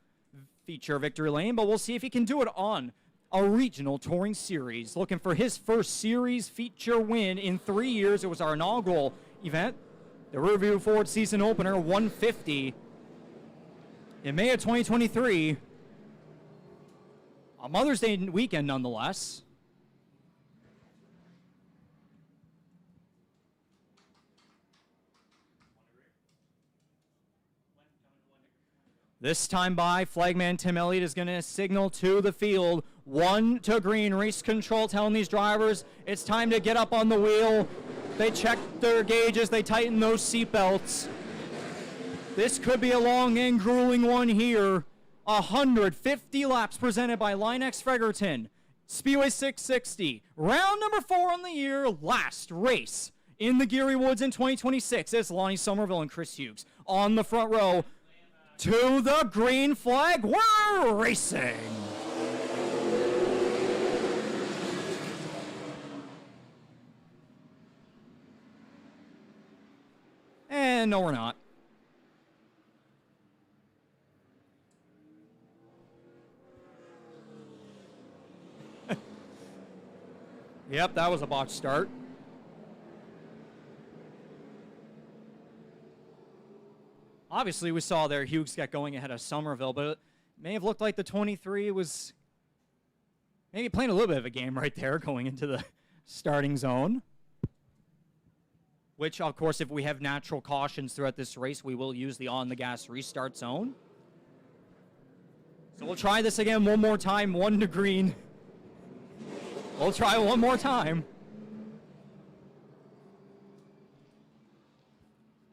feature victory lane, but we'll see if he can do it on a regional touring series. Looking for his first series feature win in 3 years. It was our inaugural event, the Riverview Ford season opener 150 in May of 2023. A Mother's Day weekend nonetheless. This time by, flagman Tim Elliott is going to signal to the field. 1 to green, race control telling these drivers it's time to get up on the wheel. They check their gauges, they tighten those seatbelts. This could be a long and grueling one here. 150 laps presented by Line X Fredericton. Speedway 660, round number 4 on the year, last race in the Gary Woods in 2026. It's Lonnie Somerville and Chris Hughes on the front row. To the green flag, we're racing. And no, we're not. Yep, that was a botched start. Obviously, we saw there Hughes get going ahead of Somerville, but it may have looked like the 23 was maybe playing a little bit of a game right there going into the starting zone. Which, of course, if we have natural cautions throughout this race, we will use the on-the-gas restart zone. So we'll try this again one more time, 1 to green. We'll try one more time.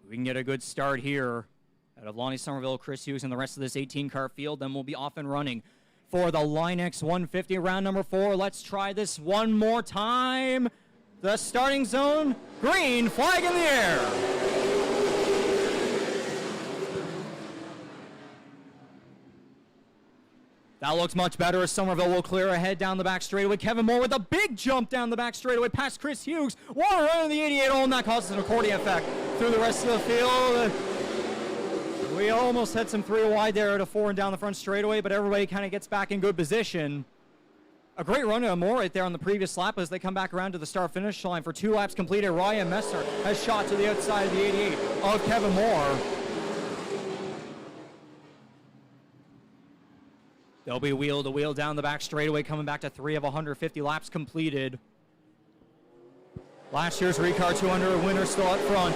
We can get a good start here Out of Lonnie Somerville, Chris Hughes, and the rest of this 18-car field, then we'll be off and running for the Line-X 150 round number 4. Let's try this one more time. The starting zone, green, flag in the air. That looks much better as Somerville will clear ahead down the back straightaway. Kevin Moore with a big jump down the back straightaway past Chris Hughes. Warner running the 88 hole, and that causes an accordion effect through the rest of the field. We almost had some 3 wide there at a 4 and down the front straightaway, but everybody kind of gets back in good position. A great run to Moore right there on the previous lap as they come back around to the start-finish line for 2 laps completed. Ryan Messer has shot to the outside of the 88 of Kevin Moore. They'll be wheel to wheel down the back straightaway, coming back to 3 of 150 laps completed. Last year's Recar 200 winner still up front.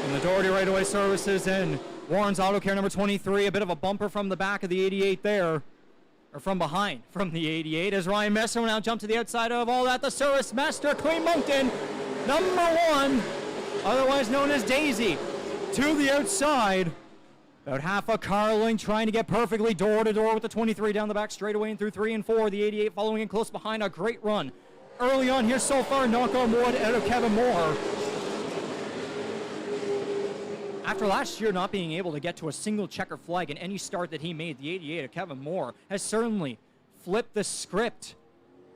And the Doherty right away services in Warren's Auto Care number 23. A bit of a bumper from the back of the 88 there. Or from behind from the 88 as Ryan Messer will now jump to the outside of all that. The Service Master, Clean Moncton, number 1, otherwise known as Daisy, to the outside. About half a car length trying to get perfectly door to door with the 23 down the back straightaway and through 3 and 4. The 88 following in close behind. A great run early on here so far. Knock on wood out of Kevin Moore. After last year not being able to get to a single checker flag in any start that he made, the 88 of Kevin Moore has certainly flipped the script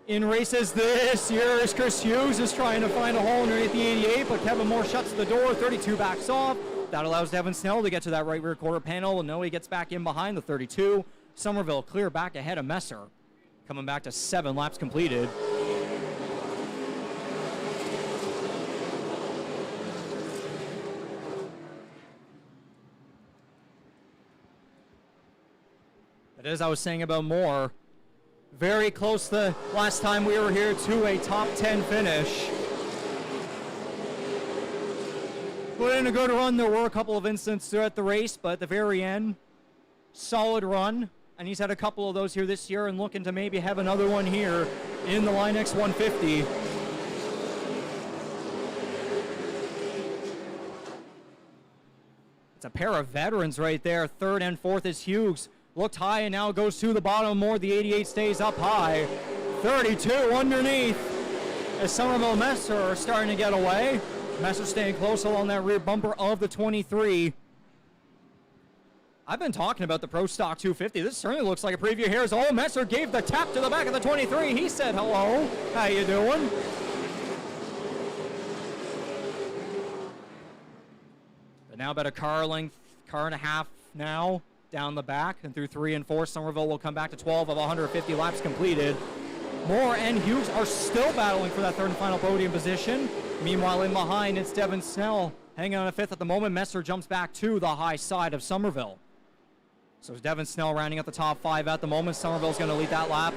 in races this year. As Chris Hughes is trying to find a hole underneath the 88, but Kevin Moore shuts the door. 32 backs off. That allows Devin Snell to get to that right rear quarter panel, and now he gets back in behind the 32. Somerville clear back ahead of Messer, coming back to 7 laps completed. But as I was saying about Moore, very close the last time we were here to a top 10 finish. Put in a good run. There were a couple of incidents throughout the race, but at the very end, solid run. And he's had a couple of those here this year and looking to maybe have another one here in the Line-X 150. It's a pair of veterans right there. 3rd and 4th is Hughes. Looked high and now goes to the bottom more. The 88 stays up high. 32 underneath as Somerville and Messer are starting to get away. Messer staying close along that rear bumper of the 23. I've been talking about the Pro Stock 250. This certainly looks like a preview here as Messer gave the tap to the back of the 23. He said hello. How you doing? But now about a car length, car and a half now down the back and through 3 and 4. Somerville will come back to 12 of 150 laps completed. Moore and Hughes are still battling for that 3rd and final podium position. Meanwhile, in behind, it's Devin Snell hanging on a 5th at the moment. Messer jumps back to the high side of Somerville. So it's Devin Snell rounding up the top 5 at the moment. Somerville's going to lead that lap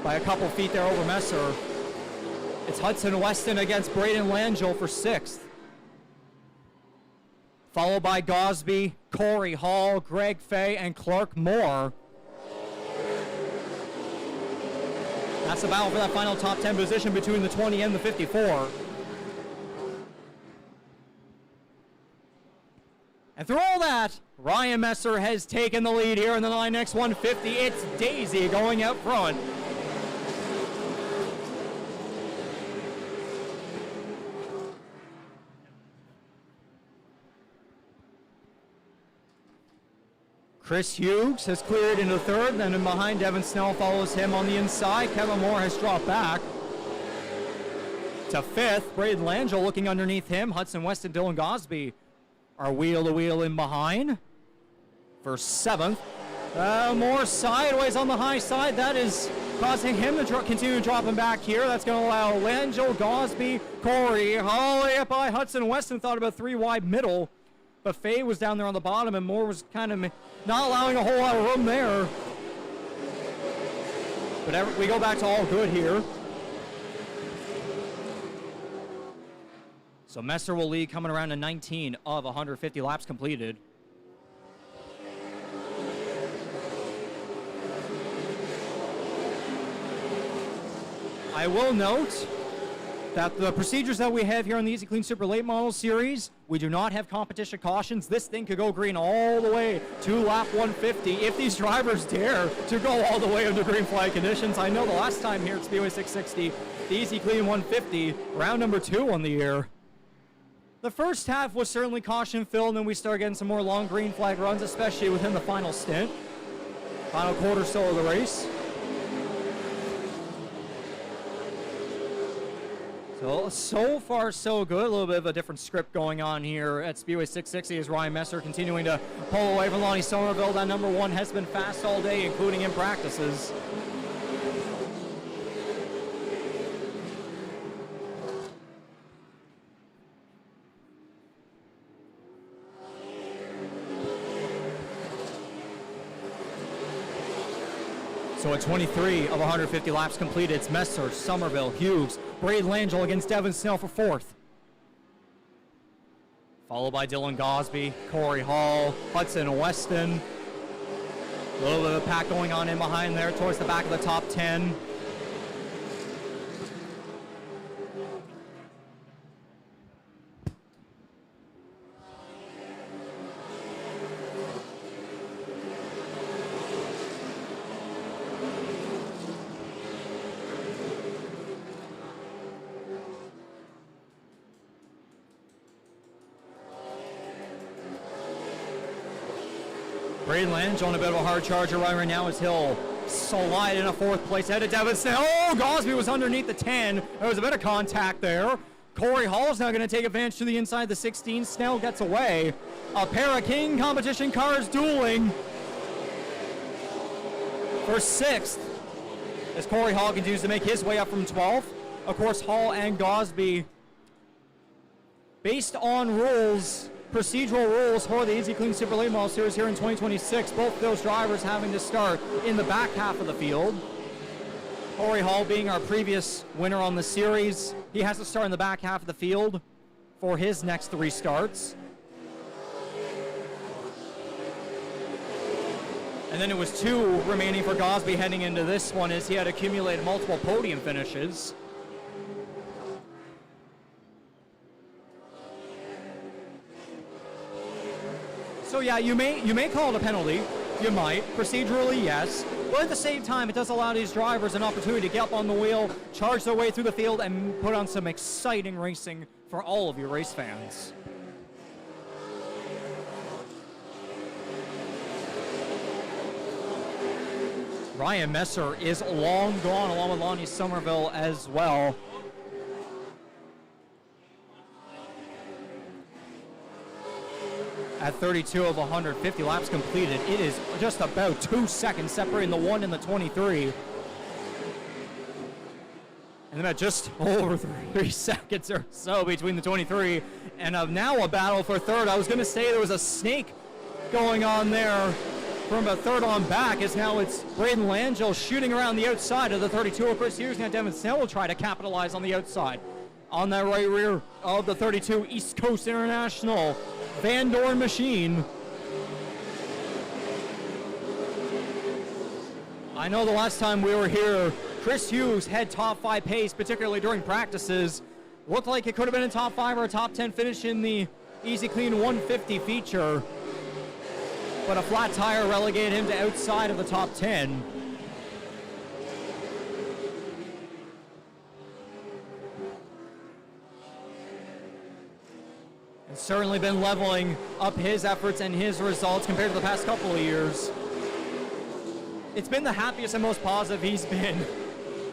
by a couple feet there over Messer. It's Hudson Weston against Braden Langell for 6th. Followed by Gosby, Corey Hall, Greg Fay, and Clark Moore. That's the battle for that final top 10 position between the 20 and the 54. And through all that, Ryan Messer has taken the lead here in the Line-X 150. It's Daisy going out front. Chris Hughes has cleared into 3rd, then in behind Devin Snell follows him on the inside. Kevin Moore has dropped back to 5th. Braden Langell looking underneath him. Hudson West and Dylan Gosby are wheel to wheel in behind for 7th. Moore sideways on the high side. That is causing him to continue dropping back here. That's going to allow Langell, Gosby, Corey, all the way up by Hudson Weston. Thought about 3 wide middle, but Fay was down there on the bottom, and Moore was kind of not allowing a whole lot of room there. But we go back to all good here. So Messer will lead coming around to 19 of 150 laps completed. I will note that the procedures that we have here on the Easy Clean Super Late Model Series We do not have competition cautions. This thing could go green all the way to lap 150 if these drivers dare to go all the way under green flag conditions. I know the last time here at Speedway 660, the Easy Clean 150, round number 2 on the year. The first half was certainly caution-filled, and then we started getting some more long green flag runs, especially within the final stint. Final quarter so of the race. So far, so good. A little bit of a different script going on here at Speedway 660 as Ryan Messer continuing to pull away from Lonnie Somerville. That number 1 has been fast all day, including in practices. So at 23 of 150 laps completed, it's Messer, Somerville, Hughes, Braden Langell against Devin Snell for 4th. Followed by Dylan Gosby, Corey Hall, Hudson Weston. A little bit of a pack going on in behind there towards the back of the top 10. Braden Lange on a bit of a hard charger right now as he'll slide in a 4th place ahead of Devin Snell. Oh, Gosby was underneath the 10. There was a bit of contact there. Corey Hall's now going to take advantage to the inside of the 16. Snell gets away. A pair of King competition cars dueling for 6th as Corey Hall continues to make his way up from 12th. Of course, Hall and Gosby, based on rules, procedural rules for the Easy Clean Super Late Model Series here in 2026, both of those drivers having to start in the back half of the field. Corey Hall being our previous winner on the series, he has to start in the back half of the field for his next 3 starts. And then it was 2 remaining for Gosby heading into this one as he had accumulated multiple podium finishes. So yeah, you may call it a penalty. You might. Procedurally, yes. But at the same time, it does allow these drivers an opportunity to get up on the wheel, charge their way through the field, and put on some exciting racing for all of your race fans. Ryan Messer is long gone, along with Lonnie Somerville as well. At 32 of 150 laps completed, it is just about 2 seconds separating the 1 and the 23. And about just over 3 seconds or so between the 23 and now a battle for 3rd. I was going to say there was a snake going on there from about 3rd on back, as now it's Braden Langell shooting around the outside of the 32 of Chris Hughes. Now Devin Snell will try to capitalize on the outside. On that right rear of the 32 East Coast International Van Dorn machine. I know the last time we were here, Chris Hughes had top 5 pace, particularly during practices. Looked like it could have been a top 5 or a top 10 finish in the Easy Clean 150 feature. But a flat tire relegated him to outside of the top 10. And certainly been leveling up his efforts and his results compared to the past couple of years. It's been the happiest and most positive he's been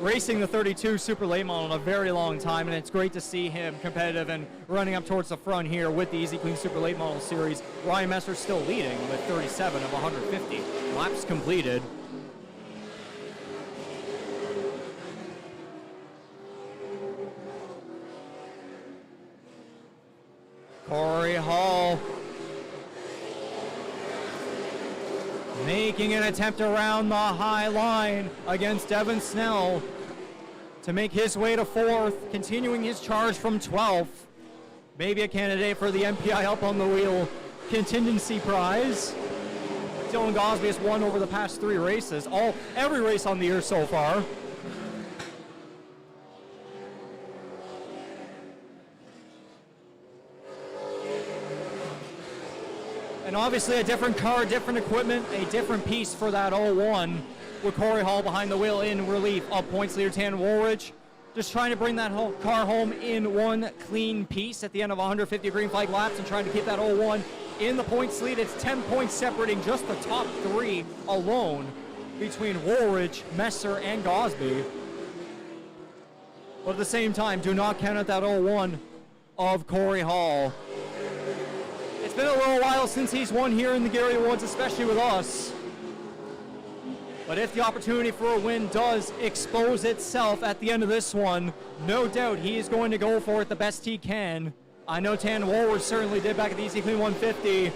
racing the 32 Super Late Model in a very long time, and it's great to see him competitive and running up towards the front here with the Easy Clean Super Late Model Series. Ryan Messer still leading with 37 of 150 laps completed. Corey Hall making an attempt around the high line against Devin Snell to make his way to 4th, continuing his charge from 12th. Maybe a candidate for the MPI Up on the Wheel contingency prize. Dylan Gosby has won over the past 3 races, every race on the year so far. And obviously a different car, different equipment, a different piece for that 0-1 with Corey Hall behind the wheel in relief of points leader Tan Woolridge. Just trying to bring that whole car home in one clean piece at the end of 150 green flag laps and trying to keep that 0-1 in the points lead. It's 10 points separating just the top 3 alone between Woolridge, Messer, and Gosby. But at the same time, do not count out that 0-1 of Corey Hall. It's been a little while since he's won here in the Gary Woods, especially with us. But if the opportunity for a win does expose itself at the end of this one, no doubt he is going to go for it the best he can. I know Tan Woolridge certainly did back at the Easy Clean 150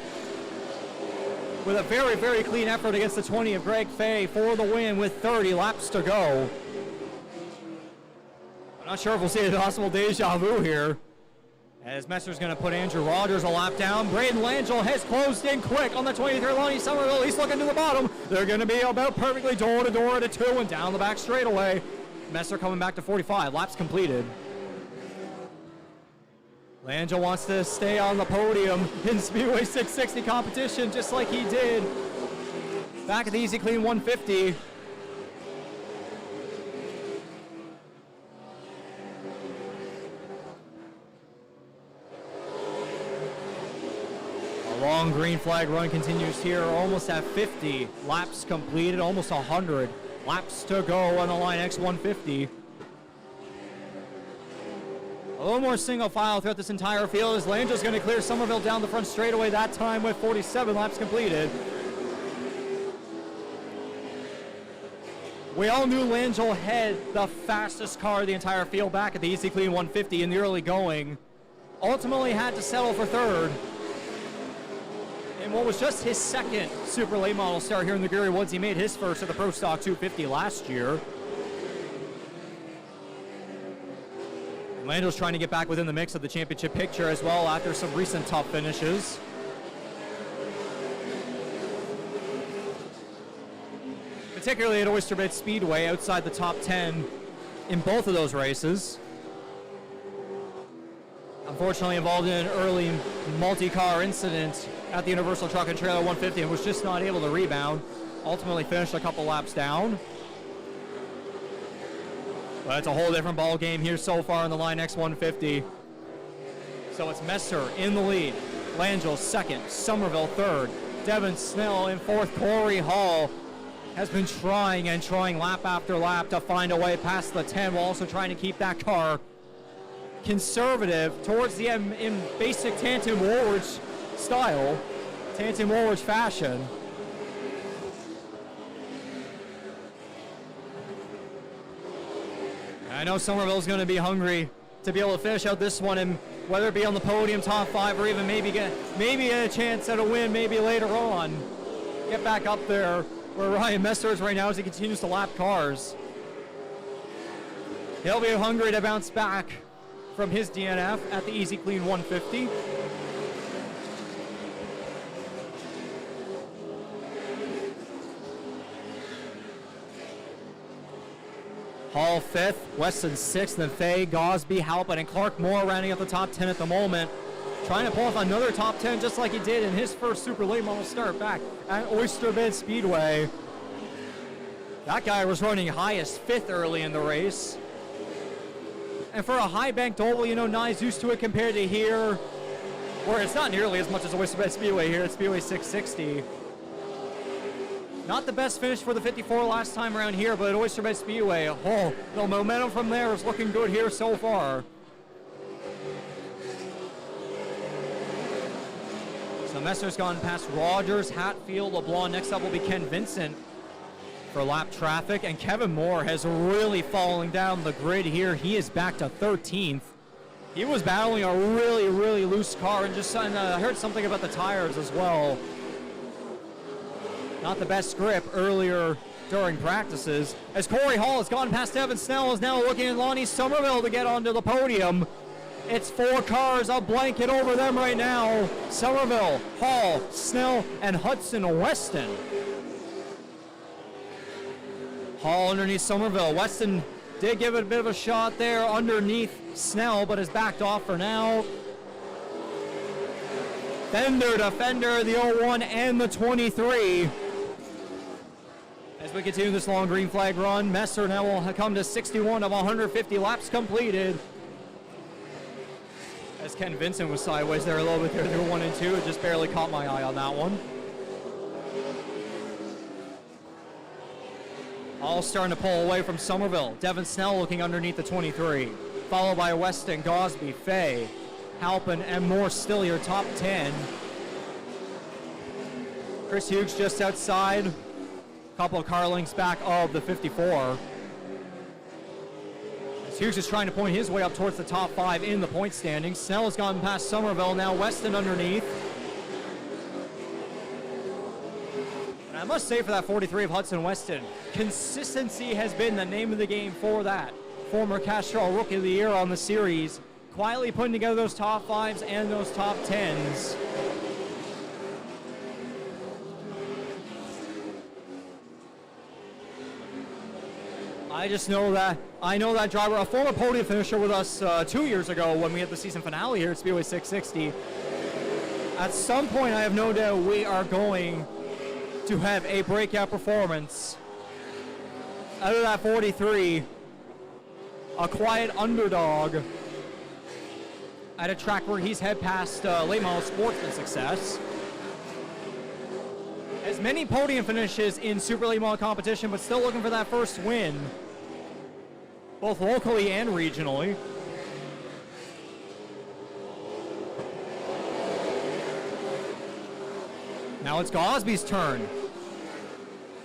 with a very, very clean effort against the 20 of Greg Fay for the win with 30 laps to go. I'm not sure if we'll see a possible deja vu here, as Messer's going to put Andrew Rogers a lap down. Braden Langell has closed in quick on the 23rd. Lonnie Somerville, he's looking to the bottom. They're going to be about perfectly door-to-door at a 2 and down the back straightaway. Messer coming back to 45. Laps completed. Langell wants to stay on the podium in Speedway 660 competition just like he did back at the Easy Clean 150. Long green flag run continues here, almost at 50 laps completed, almost 100 laps to go on the Line X 150. A little more single file throughout this entire field as Langell's going to clear Somerville down the front straightaway that time with 47 laps completed. We all knew Langell had the fastest car of the entire field back at the Easy Clean 150 in the early going. Ultimately had to settle for third in what was just his second super late model start here in the Gary Woods. He made his first at the Pro Stock 250 last year. Lando's trying to get back within the mix of the championship picture as well after some recent tough finishes. Particularly at Oyster Bay Speedway, outside the top 10 in both of those races. Unfortunately involved in an early multi-car incident at the Universal Truck and Trailer 150 and was just not able to rebound. Ultimately finished a couple laps down. But it's a whole different ball game here so far in the Line X 150. So it's Messer in the lead, Langell second, Somerville third, Devin Snell in fourth. Corey Hall has been trying lap after lap to find a way past the 10 while also trying to keep that car conservative towards the end in basic Tanton Woolridge style, Tanton Woolridge fashion. I know Somerville's going to be hungry to be able to finish out this one, and whether it be on the podium, top 5, or even maybe get a chance at a win maybe later on. Get back up there where Ryan Messer is right now as he continues to lap cars. He'll be hungry to bounce back from his DNF at the Easy Clean 150. Hall 5th, Weston 6th, then Fay, Gosby, Halpin, and Clark Moore rounding up the top 10 at the moment. Trying to pull off another top 10 just like he did in his first super late model start back at Oyster Bay Speedway. That guy was running highest 5th early in the race. And for a high banked oval, you know, Nye's used to it compared to here, where it's not nearly as much as Oyster Bay Speedway here at Speedway 660. Not the best finish for the 54 last time around here, but at Oyster Bay Speedway, oh, the momentum from there is looking good here so far. So Messer's gone past Rogers, Hatfield, LeBlanc. Next up will be Ken Vincent for lap traffic, and Kevin Moore has really fallen down the grid here. He is back to 13th. He was battling a really, really loose car, and just I heard something about the tires as well. Not the best grip earlier during practices. As Corey Hall has gone past Devin Snell, is now looking at Lonnie Somerville to get onto the podium. It's 4 cars, a blanket over them right now. Somerville, Hall, Snell, and Hudson Weston. Hall underneath Somerville. Weston did give it a bit of a shot there underneath Snell, but has backed off for now. Fender to Fender, the 01 and the 23. As we continue this long green flag run, Messer now will come to 61 of 150 laps completed. As Ken Vincent was sideways there a little bit there through 1 and 2, it just barely caught my eye on that one. All starting to pull away from Somerville. Devin Snell looking underneath the 23. Followed by Weston, Gosby, Fay, Halpin, and more still your top 10. Chris Hughes just outside. A couple of car lengths back of the 54. As Hughes is trying to point his way up towards the top 5 in the point standings. Snell has gone past Somerville. Now Weston underneath. I must say for that 43 of Hudson Weston, consistency has been the name of the game for that. Former Castrol Rookie of the Year on the series, quietly putting together those top 5s and those top 10s. I know that driver, a former podium finisher with us 2 years ago when we had the season finale here at Speedway 660. At some point, I have no doubt we are going to have a breakout performance out of that 43, a quiet underdog at a track where he's had past late model sportsman success. As many podium finishes in super late model competition, but still looking for that first win, both locally and regionally. Now it's Gosby's turn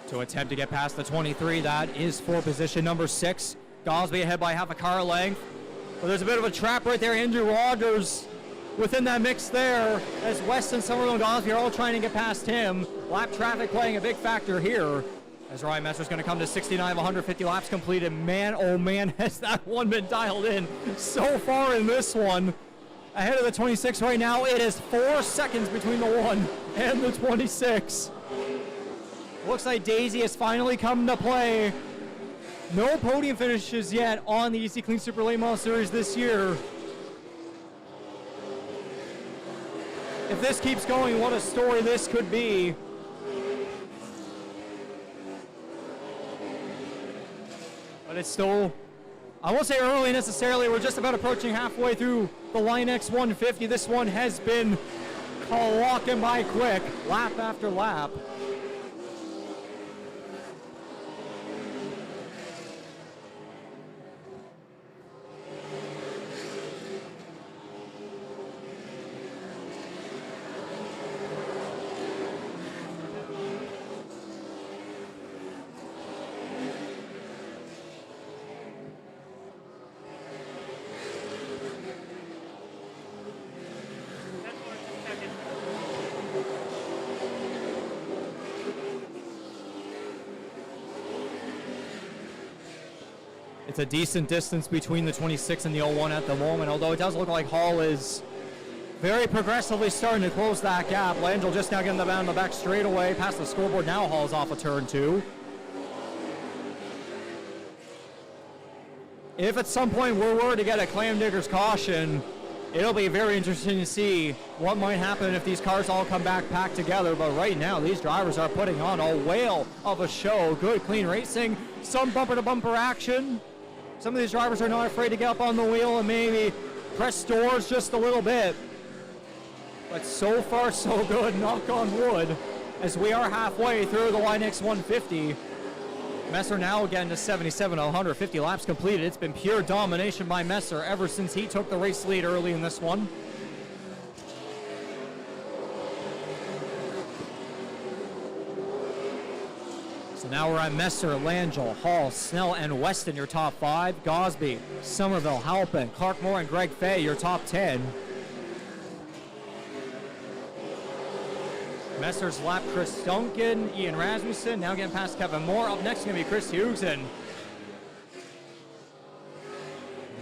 to attempt to get past the 23. That is for position number 6. Gosby ahead by half a car length. But there's a bit of a trap right there. Andrew Rogers within that mix there, as Weston, Somerville, and Gosby are all trying to get past him. Lap traffic playing a big factor here. As Ryan Messer's going to come to 69 of 150 laps completed. Man, oh man, has that one been dialed in so far in this one. Ahead of the 26 right now, it is 4 seconds between the 1 and the 26. Looks like Daisy has finally come to play. No podium finishes yet on the Easy Clean Super Late Model Series this year. If this keeps going, what a story this could be. But it's still, I won't say early necessarily. We're just about approaching halfway through the Line X 150. This one has been clocking by quick, lap after lap. It's a decent distance between the 26 and the 01 at the moment, although it does look like Hall is very progressively starting to close that gap. Langell just now getting the down the back straightaway past the scoreboard. Now Hall's off a turn 2. If at some point we were to get a clam digger's caution, it'll be very interesting to see what might happen if these cars all come back packed together. But right now, these drivers are putting on a whale of a show. Good, clean racing, some bumper-to-bumper action. Some of these drivers are not afraid to get up on the wheel and maybe press doors just a little bit. But so far, so good, knock on wood, as we are halfway through the Line X 150. Messer now again to 77 of 150 laps completed. It's been pure domination by Messer ever since he took the race lead early in this one. So now we're at Messer, Langell, Hall, Snell, and Weston, your top 5. Gosby, Somerville, Halpin, Clarkmore, and Greg Fay, your top 10. Messer's lap Chris Duncan, Ian Rasmussen, now getting past Kevin Moore. Up next is going to be Chris Hughes. And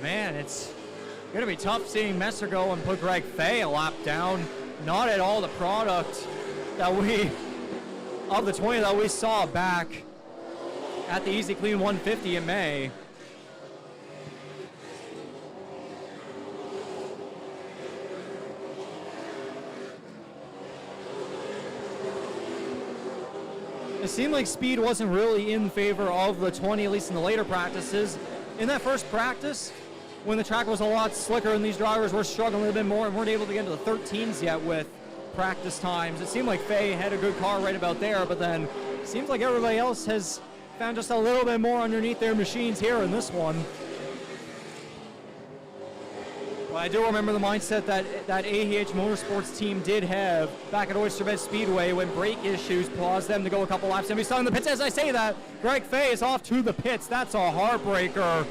man, it's going to be tough seeing Messer go and put Greg Fay a lap down. Not at all the product that of the 20 that we saw back at the Easy Clean 150 in May. It seemed like speed wasn't really in favor of the 20, at least in the later practices. In that first practice, when the track was a lot slicker and these drivers were struggling a little bit more and weren't able to get into the 13s yet with practice times, it seemed like Faye had a good car right about there, but then it seems like everybody else has found just a little bit more underneath their machines here in this one. Well, I do remember the mindset that AHH Motorsports team did have back at Oyster Bed Speedway when brake issues caused them to go a couple laps. And we saw in the pits, as I say that, Greg Faye is off to the pits. That's a heartbreaker.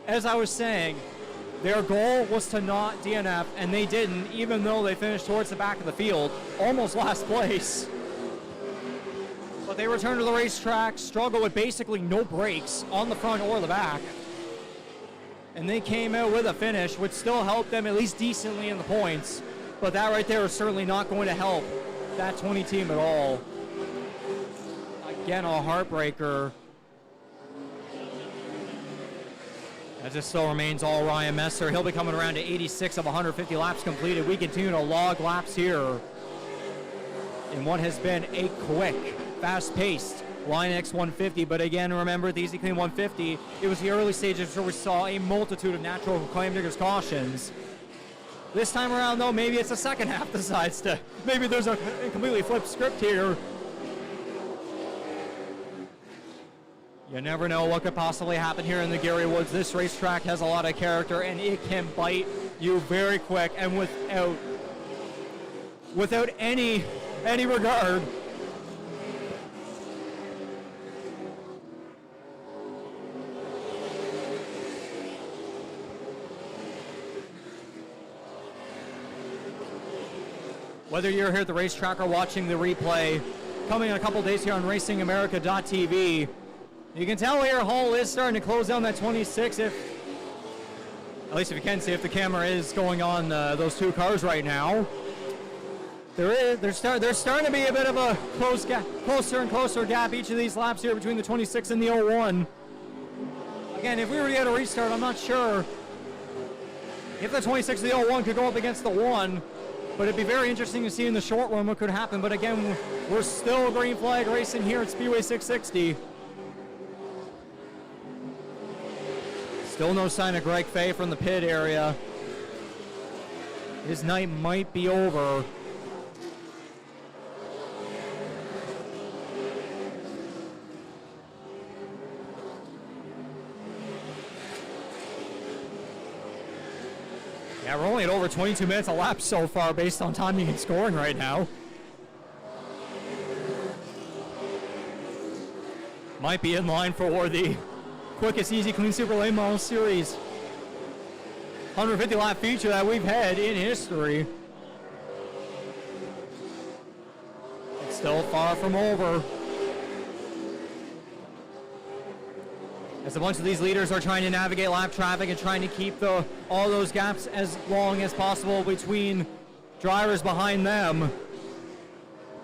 As I was saying, their goal was to not DNF, and they didn't, even though they finished towards the back of the field, almost last place. But they returned to the racetrack, struggled with basically no brakes on the front or the back. And they came out with a finish, which still helped them at least decently in the points. But that right there is certainly not going to help that 20 team at all. Again, a heartbreaker. As it still remains all Ryan Messer. He'll be coming around to 86 of 150 laps completed. We continue to log laps here in what has been a quick, fast-paced Line X 150, but again, remember the Easy Clean 150, it was the early stages where we saw a multitude of natural claim diggers cautions. This time around, though, maybe it's the second half decides to, maybe there's a completely flipped script here. You never know what could possibly happen here in the Gary Woods. This racetrack has a lot of character, and it can bite you very quick and without any regard. Whether you're here at the racetrack or watching the replay, coming in a couple days here on RacingAmerica.tv, you can tell here Hall is starting to close down that 26. At least if you can see if the camera is going on those two cars right now. There's starting to be a bit of a closer and closer gap each of these laps here between the 26 and the 01. Again, if we were to get a restart, I'm not sure if the 26 and the 01 could go up against the 1. But it'd be very interesting to see in the short run what could happen. But again, we're still green flag racing here at Speedway 660. Still no sign of Greg Faye from the pit area. His night might be over. Yeah, we're only at over 22 minutes a lap so far based on timing and scoring right now. Might be in line for the quickest Easy Clean Super Lane Model Series 150 lap feature that we've had in history. It's still far from over. As a bunch of these leaders are trying to navigate lap traffic and trying to keep all those gaps as long as possible between drivers behind them.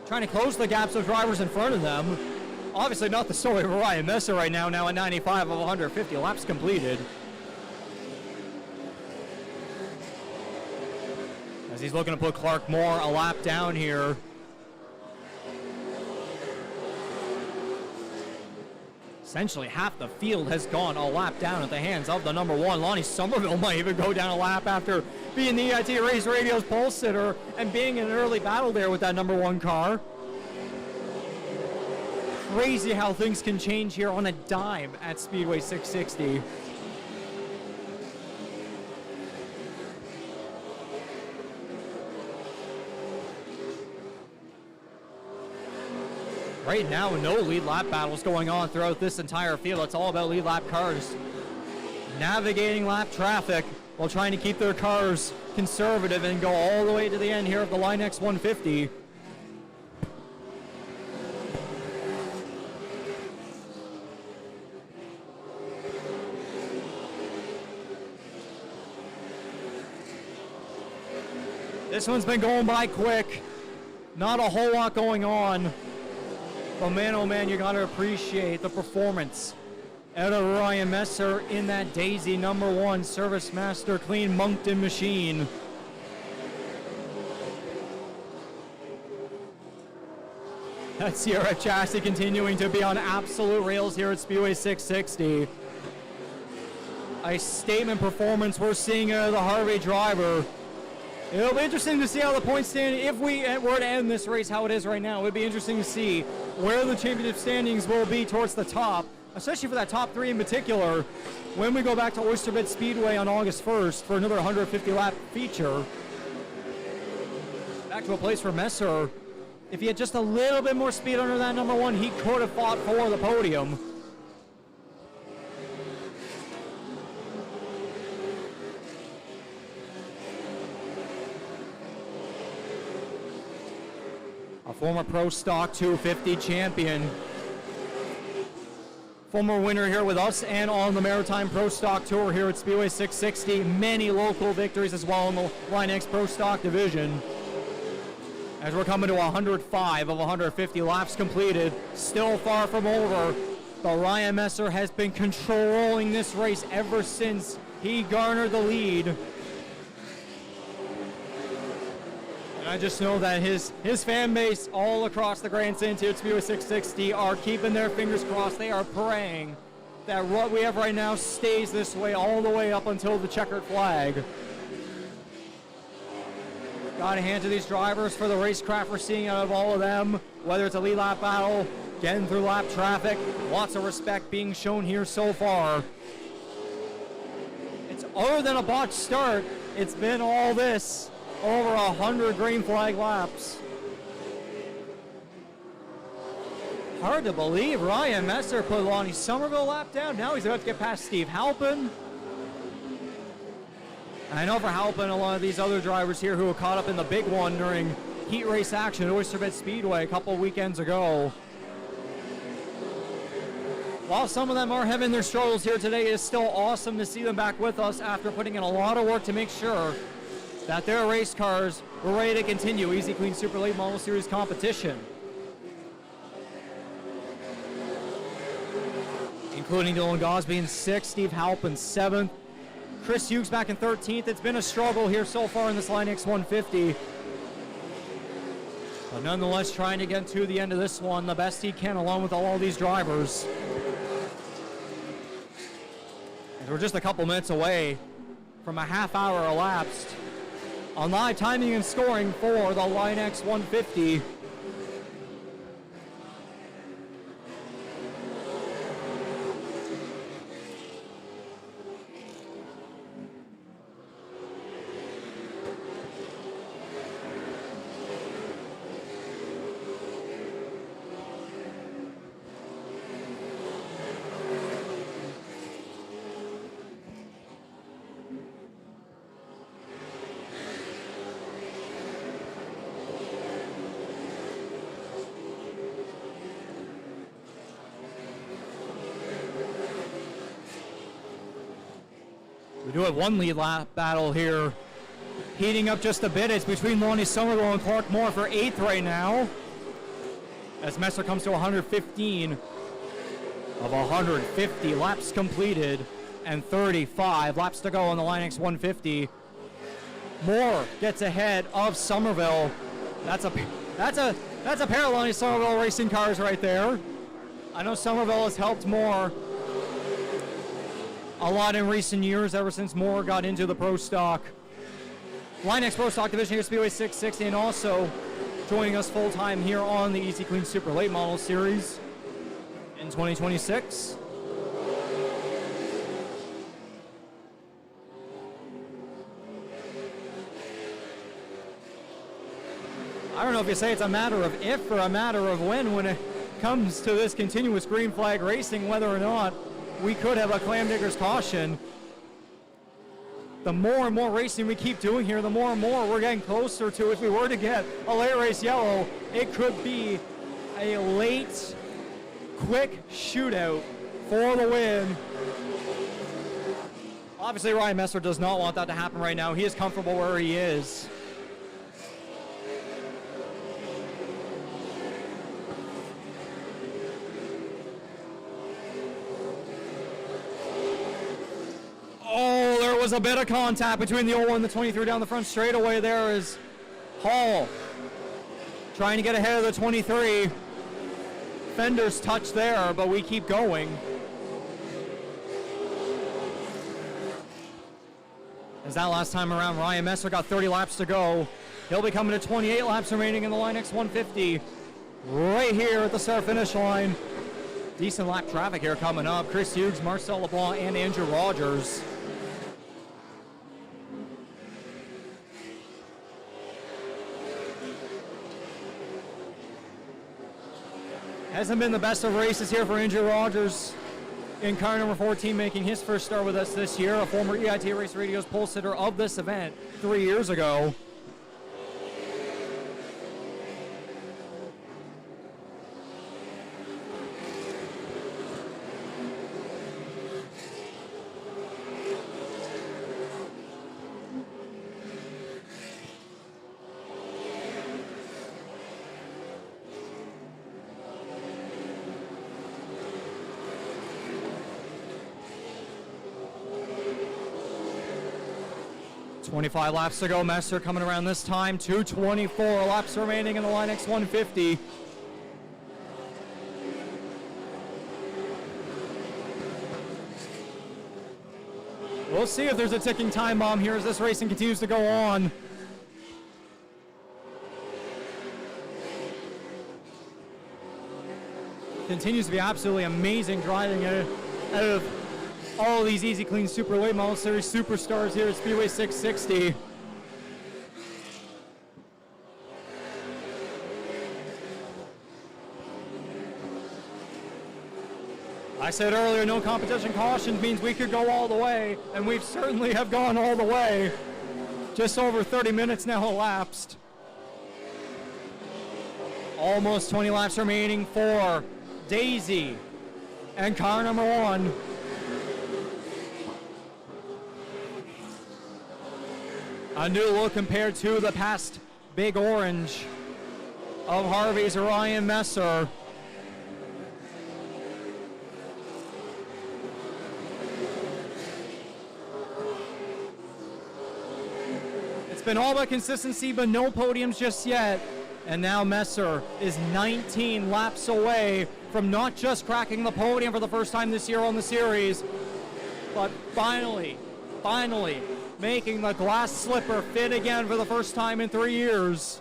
Trying to close the gaps of drivers in front of them. Obviously not the story of Ryan Messer right now at 95 of 150 laps completed. As he's looking to put Clark Moore a lap down here. Essentially half the field has gone a lap down at the hands of the number 1. Lonnie Somerville might even go down a lap after being the EIT Race Radio's pole sitter and being in an early battle there with that number 1 car. Crazy how things can change here on a dime at Speedway 660. Right now, no lead lap battles going on throughout this entire field. It's all about lead lap cars navigating lap traffic while trying to keep their cars conservative and go all the way to the end here of the Line X 150. This one's been going by quick. Not a whole lot going on. But man, oh man, you gotta appreciate the performance out of Ryan Messer in that Daisy number 1 Service Master Clean Moncton machine. That's Sierra Chassis continuing to be on absolute rails here at Speedway 660. A statement performance we're seeing out of the Harvey driver. It'll be interesting to see how the points stand if we were to end this race how it is right now. It would be interesting to see where the championship standings will be towards the top, especially for that top three in particular, when we go back to Oyster Bed Speedway on August 1st for another 150-lap feature. Back to a place for Messer. If he had just a little bit more speed under that number one, he could have fought for the podium. A former Pro Stock 250 champion. Former winner here with us and on the Maritime Pro Stock Tour here at Speedway 660. Many local victories as well in the Line X Pro Stock division. As we're coming to 105 of 150 laps completed, still far from over. But Ryan Messer has been controlling this race ever since he garnered the lead. And I just know that his fan base all across the grandstands here at Speedway 660 are keeping their fingers crossed. They are praying that what we have right now stays this way all the way up until the checkered flag. Got to hand to these drivers for the racecraft we're seeing out of all of them, whether it's a lead lap battle, getting through lap traffic. Lots of respect being shown here so far. It's other than a botched start, it's been all this. Over 100 green flag laps. Hard to believe Ryan Messer put Lonnie Somerville lap down. Now he's about to get past Steve Halpin. I know for Halpin, a lot of these other drivers here who were caught up in the big one during heat race action at Oyster Bed Speedway a couple weekends ago. While some of them are having their struggles here today, it is still awesome to see them back with us after putting in a lot of work to make sure that their race cars were ready to continue Easy Clean Super Late Model Series competition. Including Dylan Gosby in 6th, Steve Halpin 7th, Chris Hughes back in 13th. It's been a struggle here so far in this Line X 150. But nonetheless, trying to get to the end of this one the best he can along with all these drivers. And we're just a couple minutes away from a half hour elapsed on live timing and scoring for the Line X 150. We do have one lead lap battle here. Heating up just a bit. It's between Lonnie Somerville and Clark Moore for 8th right now. As Messer comes to 115 of 150 laps completed and 35 laps to go on the Line X 150. Moore gets ahead of Somerville. That's a pair of Lonnie Somerville racing cars right there. I know Somerville has helped Moore a lot in recent years, ever since Moore got into the Pro Stock. Line X Pro Stock division here at Speedway 660, and also joining us full-time here on the Easy Clean Super Late Model Series in 2026. I don't know if you say it's a matter of if or a matter of when it comes to this continuous green flag racing, whether or not we could have a clam digger's caution. The more and more racing we keep doing here, the more and more we're getting closer to, if we were to get a late race yellow, it could be a late, quick shootout for the win. Obviously, Ryan Messer does not want that to happen right now. He is comfortable where he is. Oh, there was a bit of contact between the 01 and the 23 down the front straightaway. There is Hall trying to get ahead of the 23. fender's touch there, but we keep going. As that last time around, Ryan Messer got 30 laps to go. He'll be coming to 28 laps remaining in the Line X 150. Right here at the start-finish line. Decent lap traffic here coming up. Chris Hughes, Marcel LeBlanc, and Andrew Rogers. Hasn't been the best of races here for Andrew Rogers in car number 14, making his first start with us this year, a former EIT Race Radio's pole sitter of this event 3 years ago. .25 laps to go. Messer coming around this time. 2:24 laps remaining in the Line X 150. We'll see if there's a ticking time bomb here as this racing continues to go on. Continues to be absolutely amazing driving out of all these easy, clean, super late model series superstars here at Speedway 660. I said earlier, no competition caution means we could go all the way, and we certainly have gone all the way. Just over 30 minutes now elapsed. Almost 20 laps remaining for Daisy and car number 1. A new look compared to the past Big Orange of Harvey's Ryan Messer. It's been all about consistency, but no podiums just yet. And now Messer is 19 laps away from not just cracking the podium for the first time this year on the series, but finally making the glass slipper fit again for the first time in 3 years.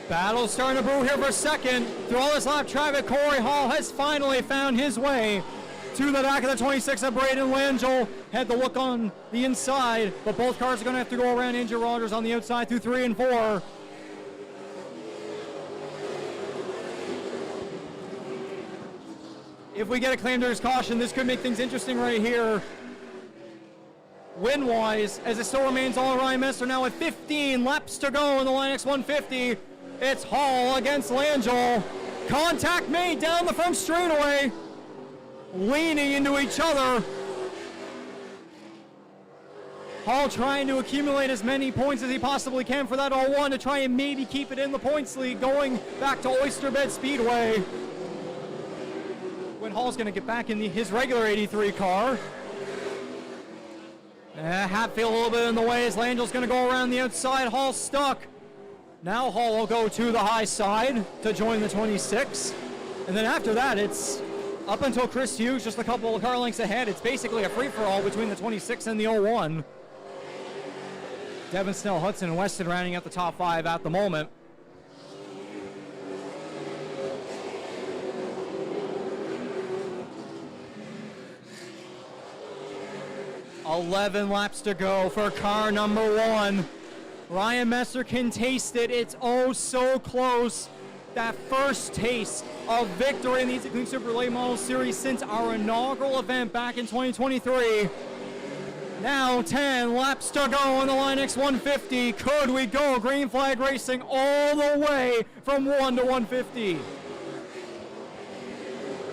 Battle starting to brew here for a second. Through all this lap traffic, Corey Hall has finally found his way to the back of the 26 of Braden Langell. Had the look on the inside, but both cars are going to have to go around Andrew Rogers on the outside through 3 and 4. If we get a claim to caution, this could make things interesting right here. Win-wise, as it still remains all Ryan Messer now with 15 laps to go in the Line X 150. It's Hall against Langell. Contact made down the front straightaway. Leaning into each other. Hall trying to accumulate as many points as he possibly can for that all-1 to try and maybe keep it in the points lead going back to Oysterbed Speedway. When Hall's going to get back in his regular 83 car. Hatfield a little bit in the way as Langell's going to go around the outside. Hall stuck. Now Hall will go to the high side to join the 26. And then after that, it's up until Chris Hughes, just a couple of car lengths ahead. It's basically a free-for-all between the 26 and the 01. Devin Snell, Hudson, and Weston rounding out the top 5 at the moment. $11 laps to go for car number 1. Ryan Messer can taste it. It's oh so close. That first taste of victory in the Easy Clean Super Late Model Series since our inaugural event back in 2023. Now 10 laps to go on the Line X 150. Could we go green flag racing all the way from 1 to 150?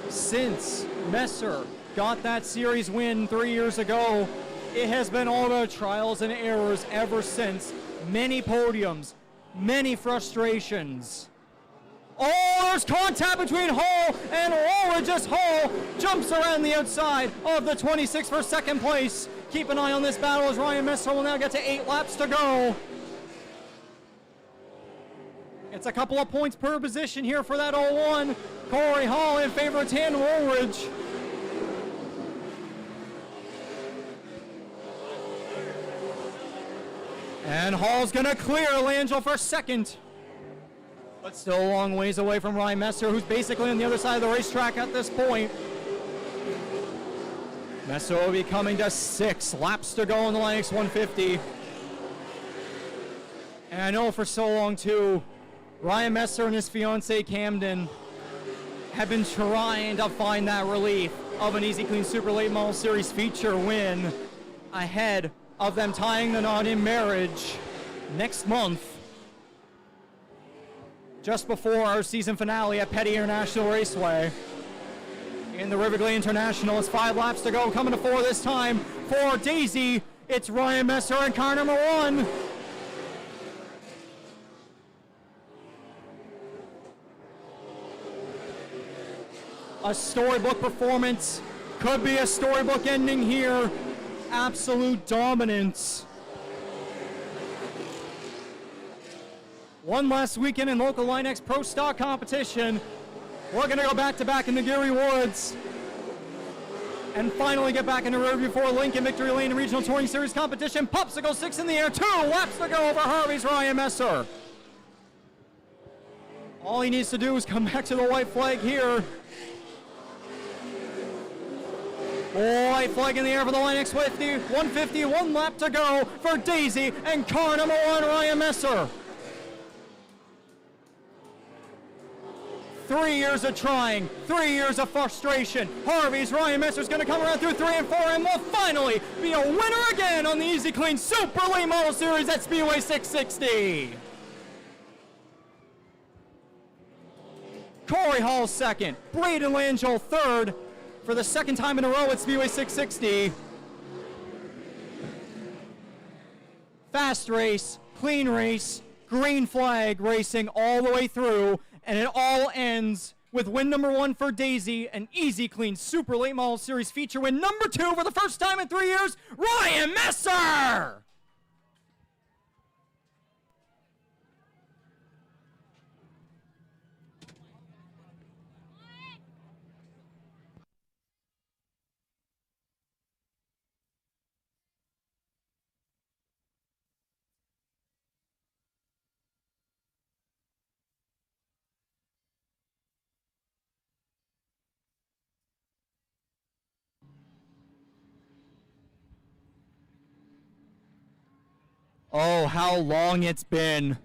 Since Messer got that series win 3 years ago, It has been all about trials and errors ever since. Many podiums, many frustrations. Oh, there's contact between Hall and Ulrich as Hall jumps around the outside of the 26 for second place. Keep an eye on this battle as Ryan Messer will now get to 8 laps to go. It's a couple of points per position here for that 0-1. Corey Hall in favor of Tandem Ulrich. And Hall's gonna clear Langell for second. But still a long ways away from Ryan Messer, who's basically on the other side of the racetrack at this point. Messer will be coming to 6 laps to go on the Linux 150. And I know for so long too, Ryan Messer and his fiancee Camden have been trying to find that relief of an Easy Clean Super Late Model Series feature win ahead of them tying the knot in marriage next month, just before our season finale at Petty International Raceway. In the River Glen International, it's 5 laps to go, coming to 4 this time for Daisy. It's Ryan Messer in car number 1. A storybook performance, could be a storybook ending here. Absolute dominance. One last weekend in local Linex Pro Stock competition. We're gonna go back-to-back in the Geary Woods and finally get back in the rearview for Lincoln Victory Lane Regional Touring Series competition. Popsicle 6 in the air, 2 laps to go over Harvey's Ryan Messer. All he needs to do is come back to the white flag here. White flag in the air for the Linux 150, 1 lap to go for Daisy and car number 1, Ryan Messer. 3 years of trying, 3 years of frustration. Harvey's Ryan Messer's gonna come around through 3 and 4 and will finally be a winner again on the Easy Clean Super Late Model Series at Speedway 660. Corey Hall second, Braden Langell third, for the second time in a row at Speedway 660. Fast race, clean race, green flag racing all the way through, and it all ends with win number 1 for Daisy, an Easy Clean Super Late Model Series feature win number 2 for the first time in 3 years, Ryan Messer! Oh, how long it's been.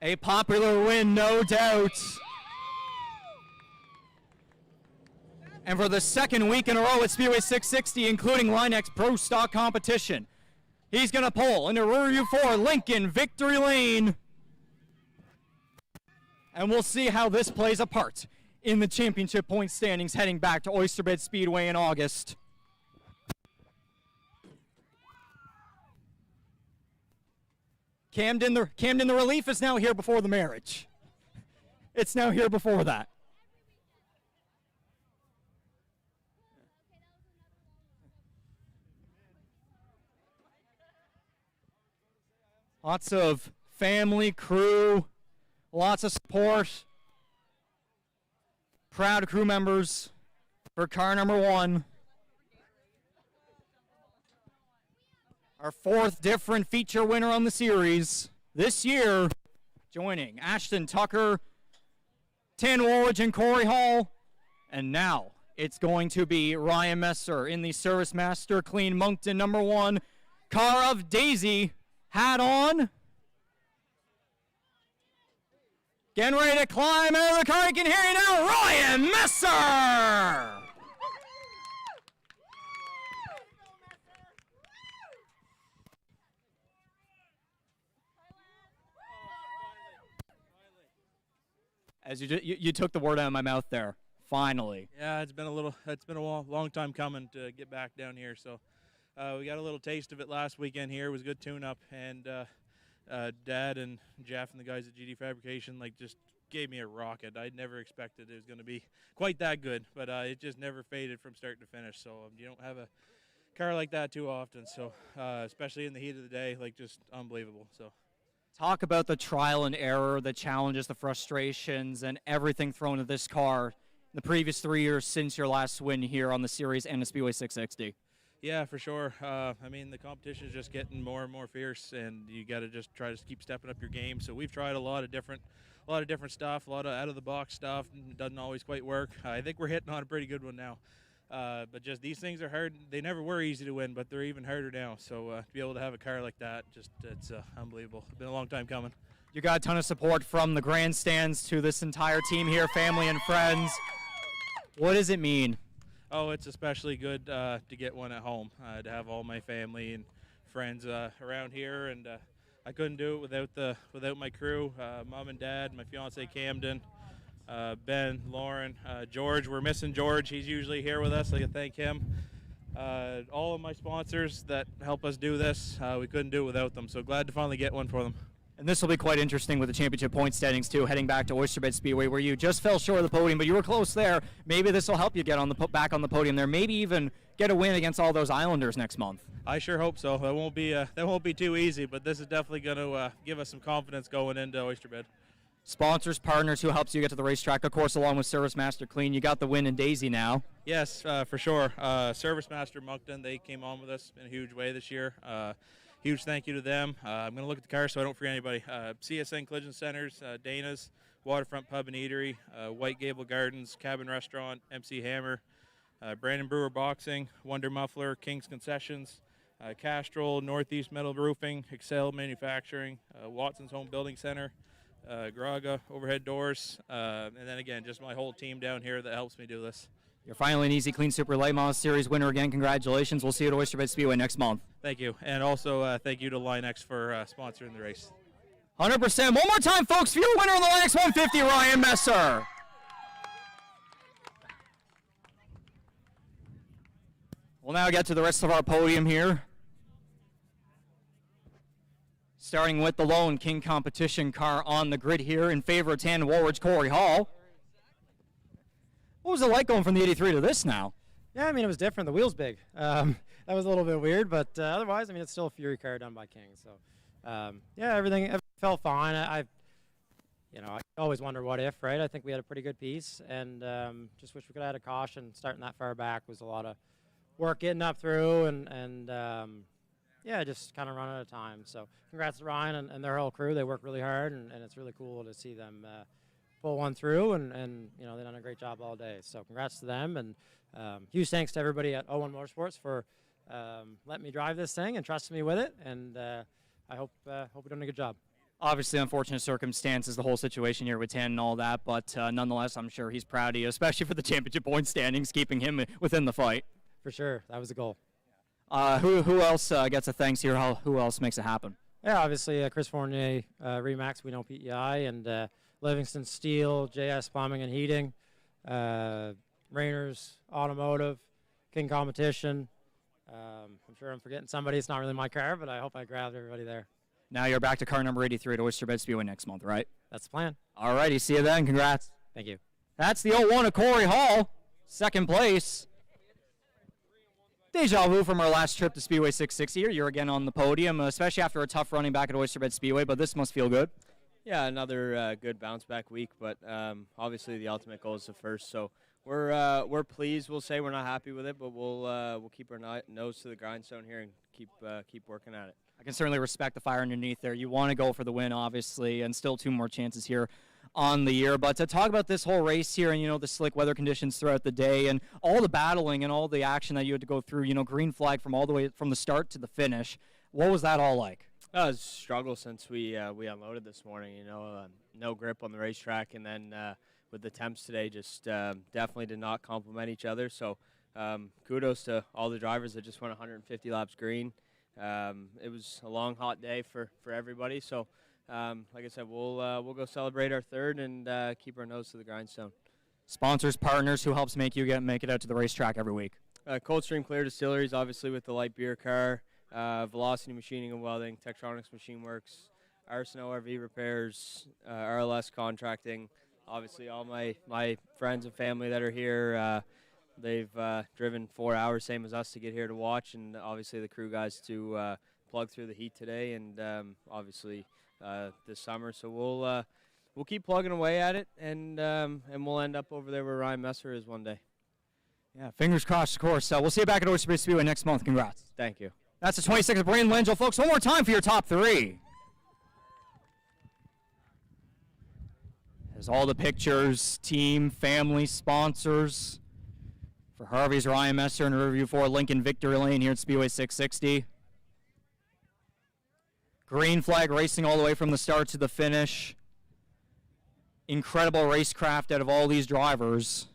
A popular win, no doubt. And for the second week in a row at Speedway 660, including Linex Pro Stock competition, he's going to pull into rearview for Lincoln Victory Lane. And we'll see how this plays a part in the championship point standings heading back to Oysterbed Speedway in August. Camden, the relief is now here before the marriage. It's now here before that. Lots of family, crew, lots of support. Proud crew members for car number 1. Our 4th different feature winner on the series. This year, joining Ashton Tucker, Tan Woolridge, and Corey Hall. And now it's going to be Ryan Messer in the Service Master Clean Moncton number 1. Car of Daisy, hat on. Getting ready to climb out of the car. You can hear you now, Ryan Messer! As you took the word out of my mouth there. Finally. Yeah, it's been a long time coming to get back down here. So we got a little taste of it last weekend here. It was a good tune-up, and Dad and Jeff and the guys at GD Fabrication just gave me a rocket. I'd never expected it was going to be quite that good, but it just never faded from start to finish. So you don't have a car like that too often. So especially in the heat of the day, just unbelievable. So. Talk about the trial and error, the challenges, the frustrations, and everything thrown at this car the previous 3 years since your last win here on the series and the Speedway 660. Yeah, for sure. I mean, the competition is just getting more and more fierce, and you got to just try to keep stepping up your game. So we've tried a lot of different stuff, a lot of out-of-the-box stuff. It doesn't always quite work. I think we're hitting on a pretty good one now. But just these things are hard. They never were easy to win, but they're even harder now. So to be able to have a car like that, it's unbelievable. It's been a long time coming. You got a ton of support from the grandstands to this entire team here, family and friends. What does it mean? Oh, it's especially good to get one at home, to have all my family and friends around here, and I couldn't do it without my crew, Mom and Dad, my fiance Camden, Ben, Lauren, George. We're missing George. He's usually here with us. I can thank him. All of my sponsors that help us do this, we couldn't do it without them. So glad to finally get one for them. And this will be quite interesting with the championship point standings, too, heading back to Oyster Bed Speedway, where you just fell short of the podium, but you were close there. Maybe this will help you get back on the podium there. Maybe even get a win against all those Islanders next month. I sure hope so. That won't be too easy, but this is definitely going to give us some confidence going into Oyster Bed. Sponsors, partners, who helps you get to the racetrack, of course, along with Service Master Clean. You got the win in Daisy now. Yes, for sure. Service Master Moncton, they came on with us in a huge way this year. Huge thank you to them. I'm going to look at the car so I don't forget anybody. CSN Collision Centers, Dana's, Waterfront Pub and Eatery, White Gable Gardens, Cabin Restaurant, MC Hammer, Brandon Brewer Boxing, Wonder Muffler, King's Concessions, Castrol, Northeast Metal Roofing, Excel Manufacturing, Watson's Home Building Center, Graga Overhead Doors, and then again, just my whole team down here that helps me do this. You're finally an Easy Clean Super Late Model Series winner again. Congratulations. We'll see you at Oyster Bed Speedway next month. Thank you. And also thank you to Linex for sponsoring the race. 100%. One more time, folks, for your winner on the Linex 150, Ryan Messer. We'll now get to the rest of our podium here. Starting with the lone King Competition car on the grid here in favor of Tan Woolridge, Corey Hall. What was it like going from the 83 to this now? Yeah, I mean, it was different. The wheel's big. That was a little bit weird, but otherwise, I mean, it's still a Fury car done by King. So, yeah, everything felt fine. I always wonder what if, right? I think we had a pretty good piece, and just wish we could have had a caution. Starting that far back was a lot of work getting up through, and yeah, just kind of run out of time. So, congrats to Ryan and their whole crew. They work really hard, and it's really cool to see them pull one through, and they've done a great job all day. So congrats to them, and huge thanks to everybody at 01 Motorsports for letting me drive this thing and trusting me with it, and I hope we're doing a good job. Obviously, unfortunate circumstances, the whole situation here with Tan and all that, but nonetheless, I'm sure he's proud of you, especially for the championship point standings, keeping him within the fight. For sure, that was the goal. Who else gets a thanks here? Who else makes it happen? Yeah, obviously, Chris Fournier, Remax, we know PEI, and Livingston Steel, JS Plumbing and Heating, Rainers Automotive, King Competition. I'm sure I'm forgetting somebody. It's not really my car, but I hope I grabbed everybody there. Now you're back to car number 83 at Oyster Bed Speedway next month, right? That's the plan. All righty, see you then. Congrats. Thank you. That's the 01 of Corey Hall, second place. Deja vu from our last trip to Speedway 660 here. You're again on the podium, especially after a tough running back at Oyster Bed Speedway, but this must feel good. Yeah, another good bounce back week, but obviously the ultimate goal is the first. So we're pleased. We'll say we're not happy with it, but we'll keep our nose to the grindstone here and keep working at it. I can certainly respect the fire underneath there. You want to go for the win, obviously, and still 2 more chances here on the year. But to talk about this whole race here and, the slick weather conditions throughout the day and all the battling and all the action that you had to go through, green flag from all the way from the start to the finish, what was that all like? It was a struggle since we unloaded this morning, no grip on the racetrack, and then with the temps today just definitely did not complement each other. So kudos to all the drivers that just went 150 laps green. It was a long, hot day for everybody, so like I said, we'll go celebrate our third and keep our nose to the grindstone. Sponsors, partners, who helps make it out to the racetrack every week? Coldstream Clear Distilleries, obviously with the light beer car, Velocity Machining and Welding, Tektronix Machine Works, Arsenault RV Repairs, RLS Contracting. Obviously, all my friends and family that are here, they've driven 4 hours, same as us, to get here to watch, and obviously the crew guys to plug through the heat today, and obviously this summer. So we'll keep plugging away at it, and we'll end up over there where Ryan Messer is one day. Yeah, fingers crossed, of course. We'll see you back at Oyster Bay Speedway next month. Congrats. Thank you. That's the 26th of Braden Langell, folks. One more time for your top three. There's all the pictures, team, family, sponsors. For Harvey's Ryan Messer and Riverview 4 Lincoln Victory Lane here at Speedway 660. Green flag racing all the way from the start to the finish. Incredible racecraft out of all these drivers.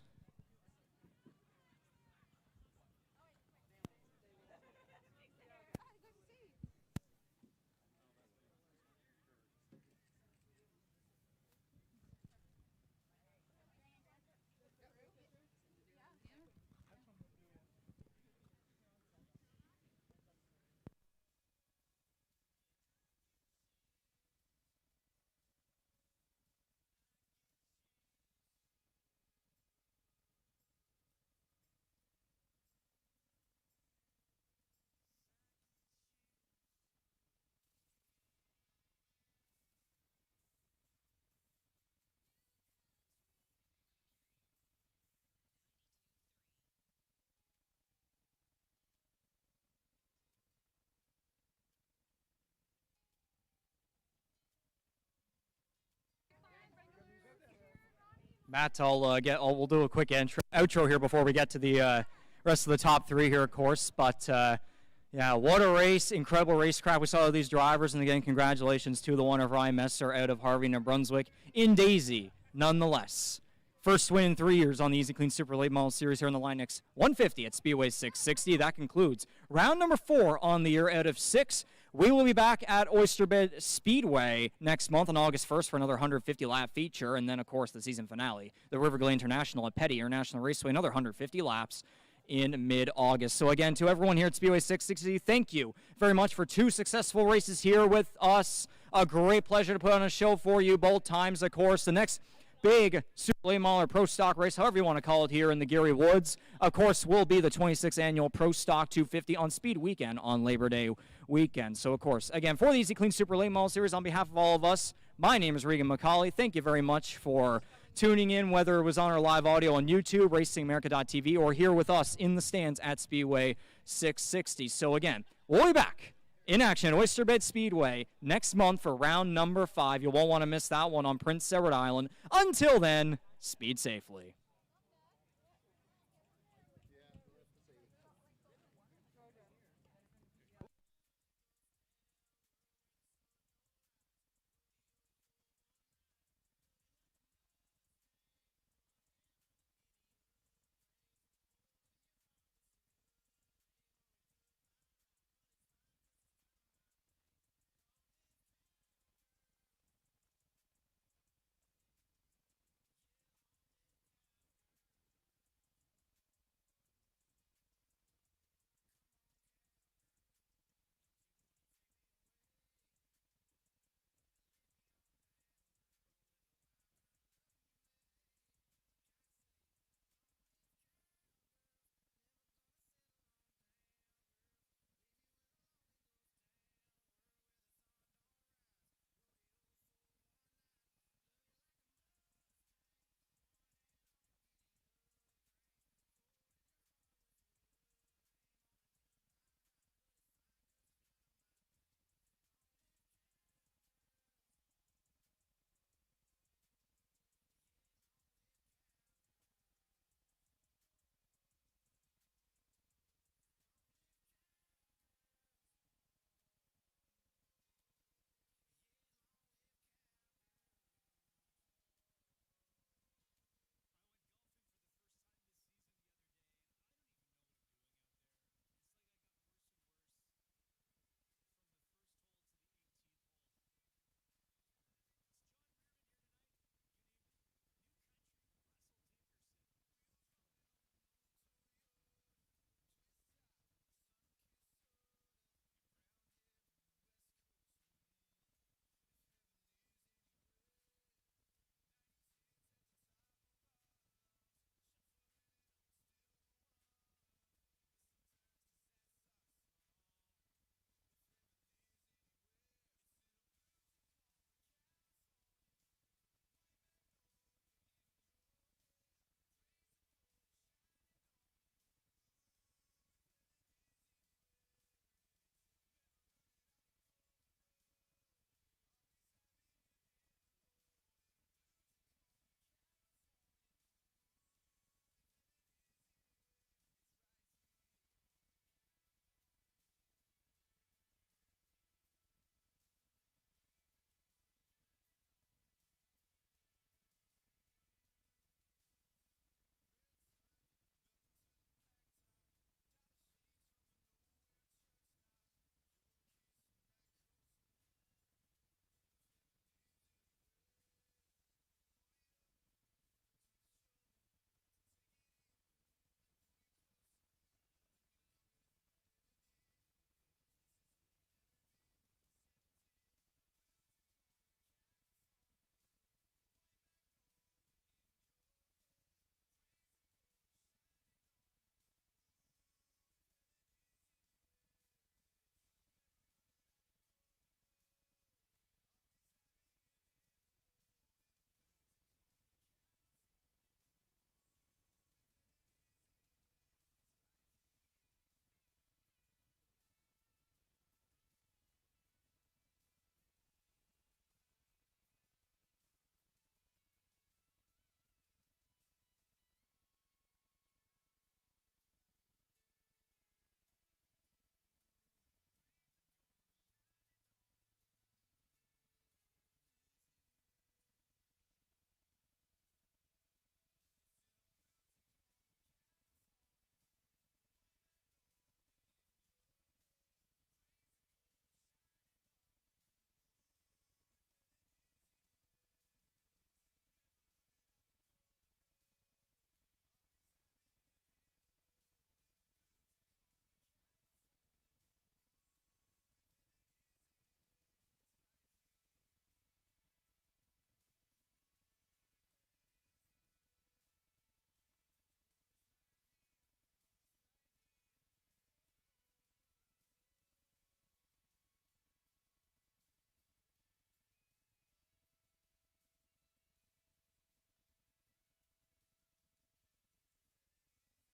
Matt, we'll do a quick outro here before we get to the rest of the top three here, of course. But yeah, what a race! Incredible racecraft. We saw these drivers, and again, congratulations to the one of Ryan Messer out of Harvey, New Brunswick, in Daisy, nonetheless. First win in 3 years on the Easy Clean Super Late Model Series here on the Linux 150 at Speedway 660. That concludes round number 4 on the year out of 6. We will be back at Oyster Bay Speedway next month on August 1st for another 150-lap feature, and then, of course, the season finale, the Riverglade International at Petty International Raceway, another 150 laps in mid-August. So, again, to everyone here at Speedway 660, thank you very much for 2 successful races here with us. A great pleasure to put on a show for you both times, of course. The next big Super Late Model Pro Stock race, however you want to call it, here in the Gary Woods, of course, will be the 26th annual Pro Stock 250 on Speed Weekend on Labor Day weekend. So, of course, again, for the Easy Clean Super Late Model Series, on behalf of all of us, my name is Regan McCauley. Thank you very much for tuning in, whether it was on our live audio on YouTube, RacingAmerica.tv, or here with us in the stands at Speedway 660. So, again, we'll be back in action at Oyster Bay Speedway next month for round number 5. You won't want to miss that one on Prince Edward Island. Until then, speed safely.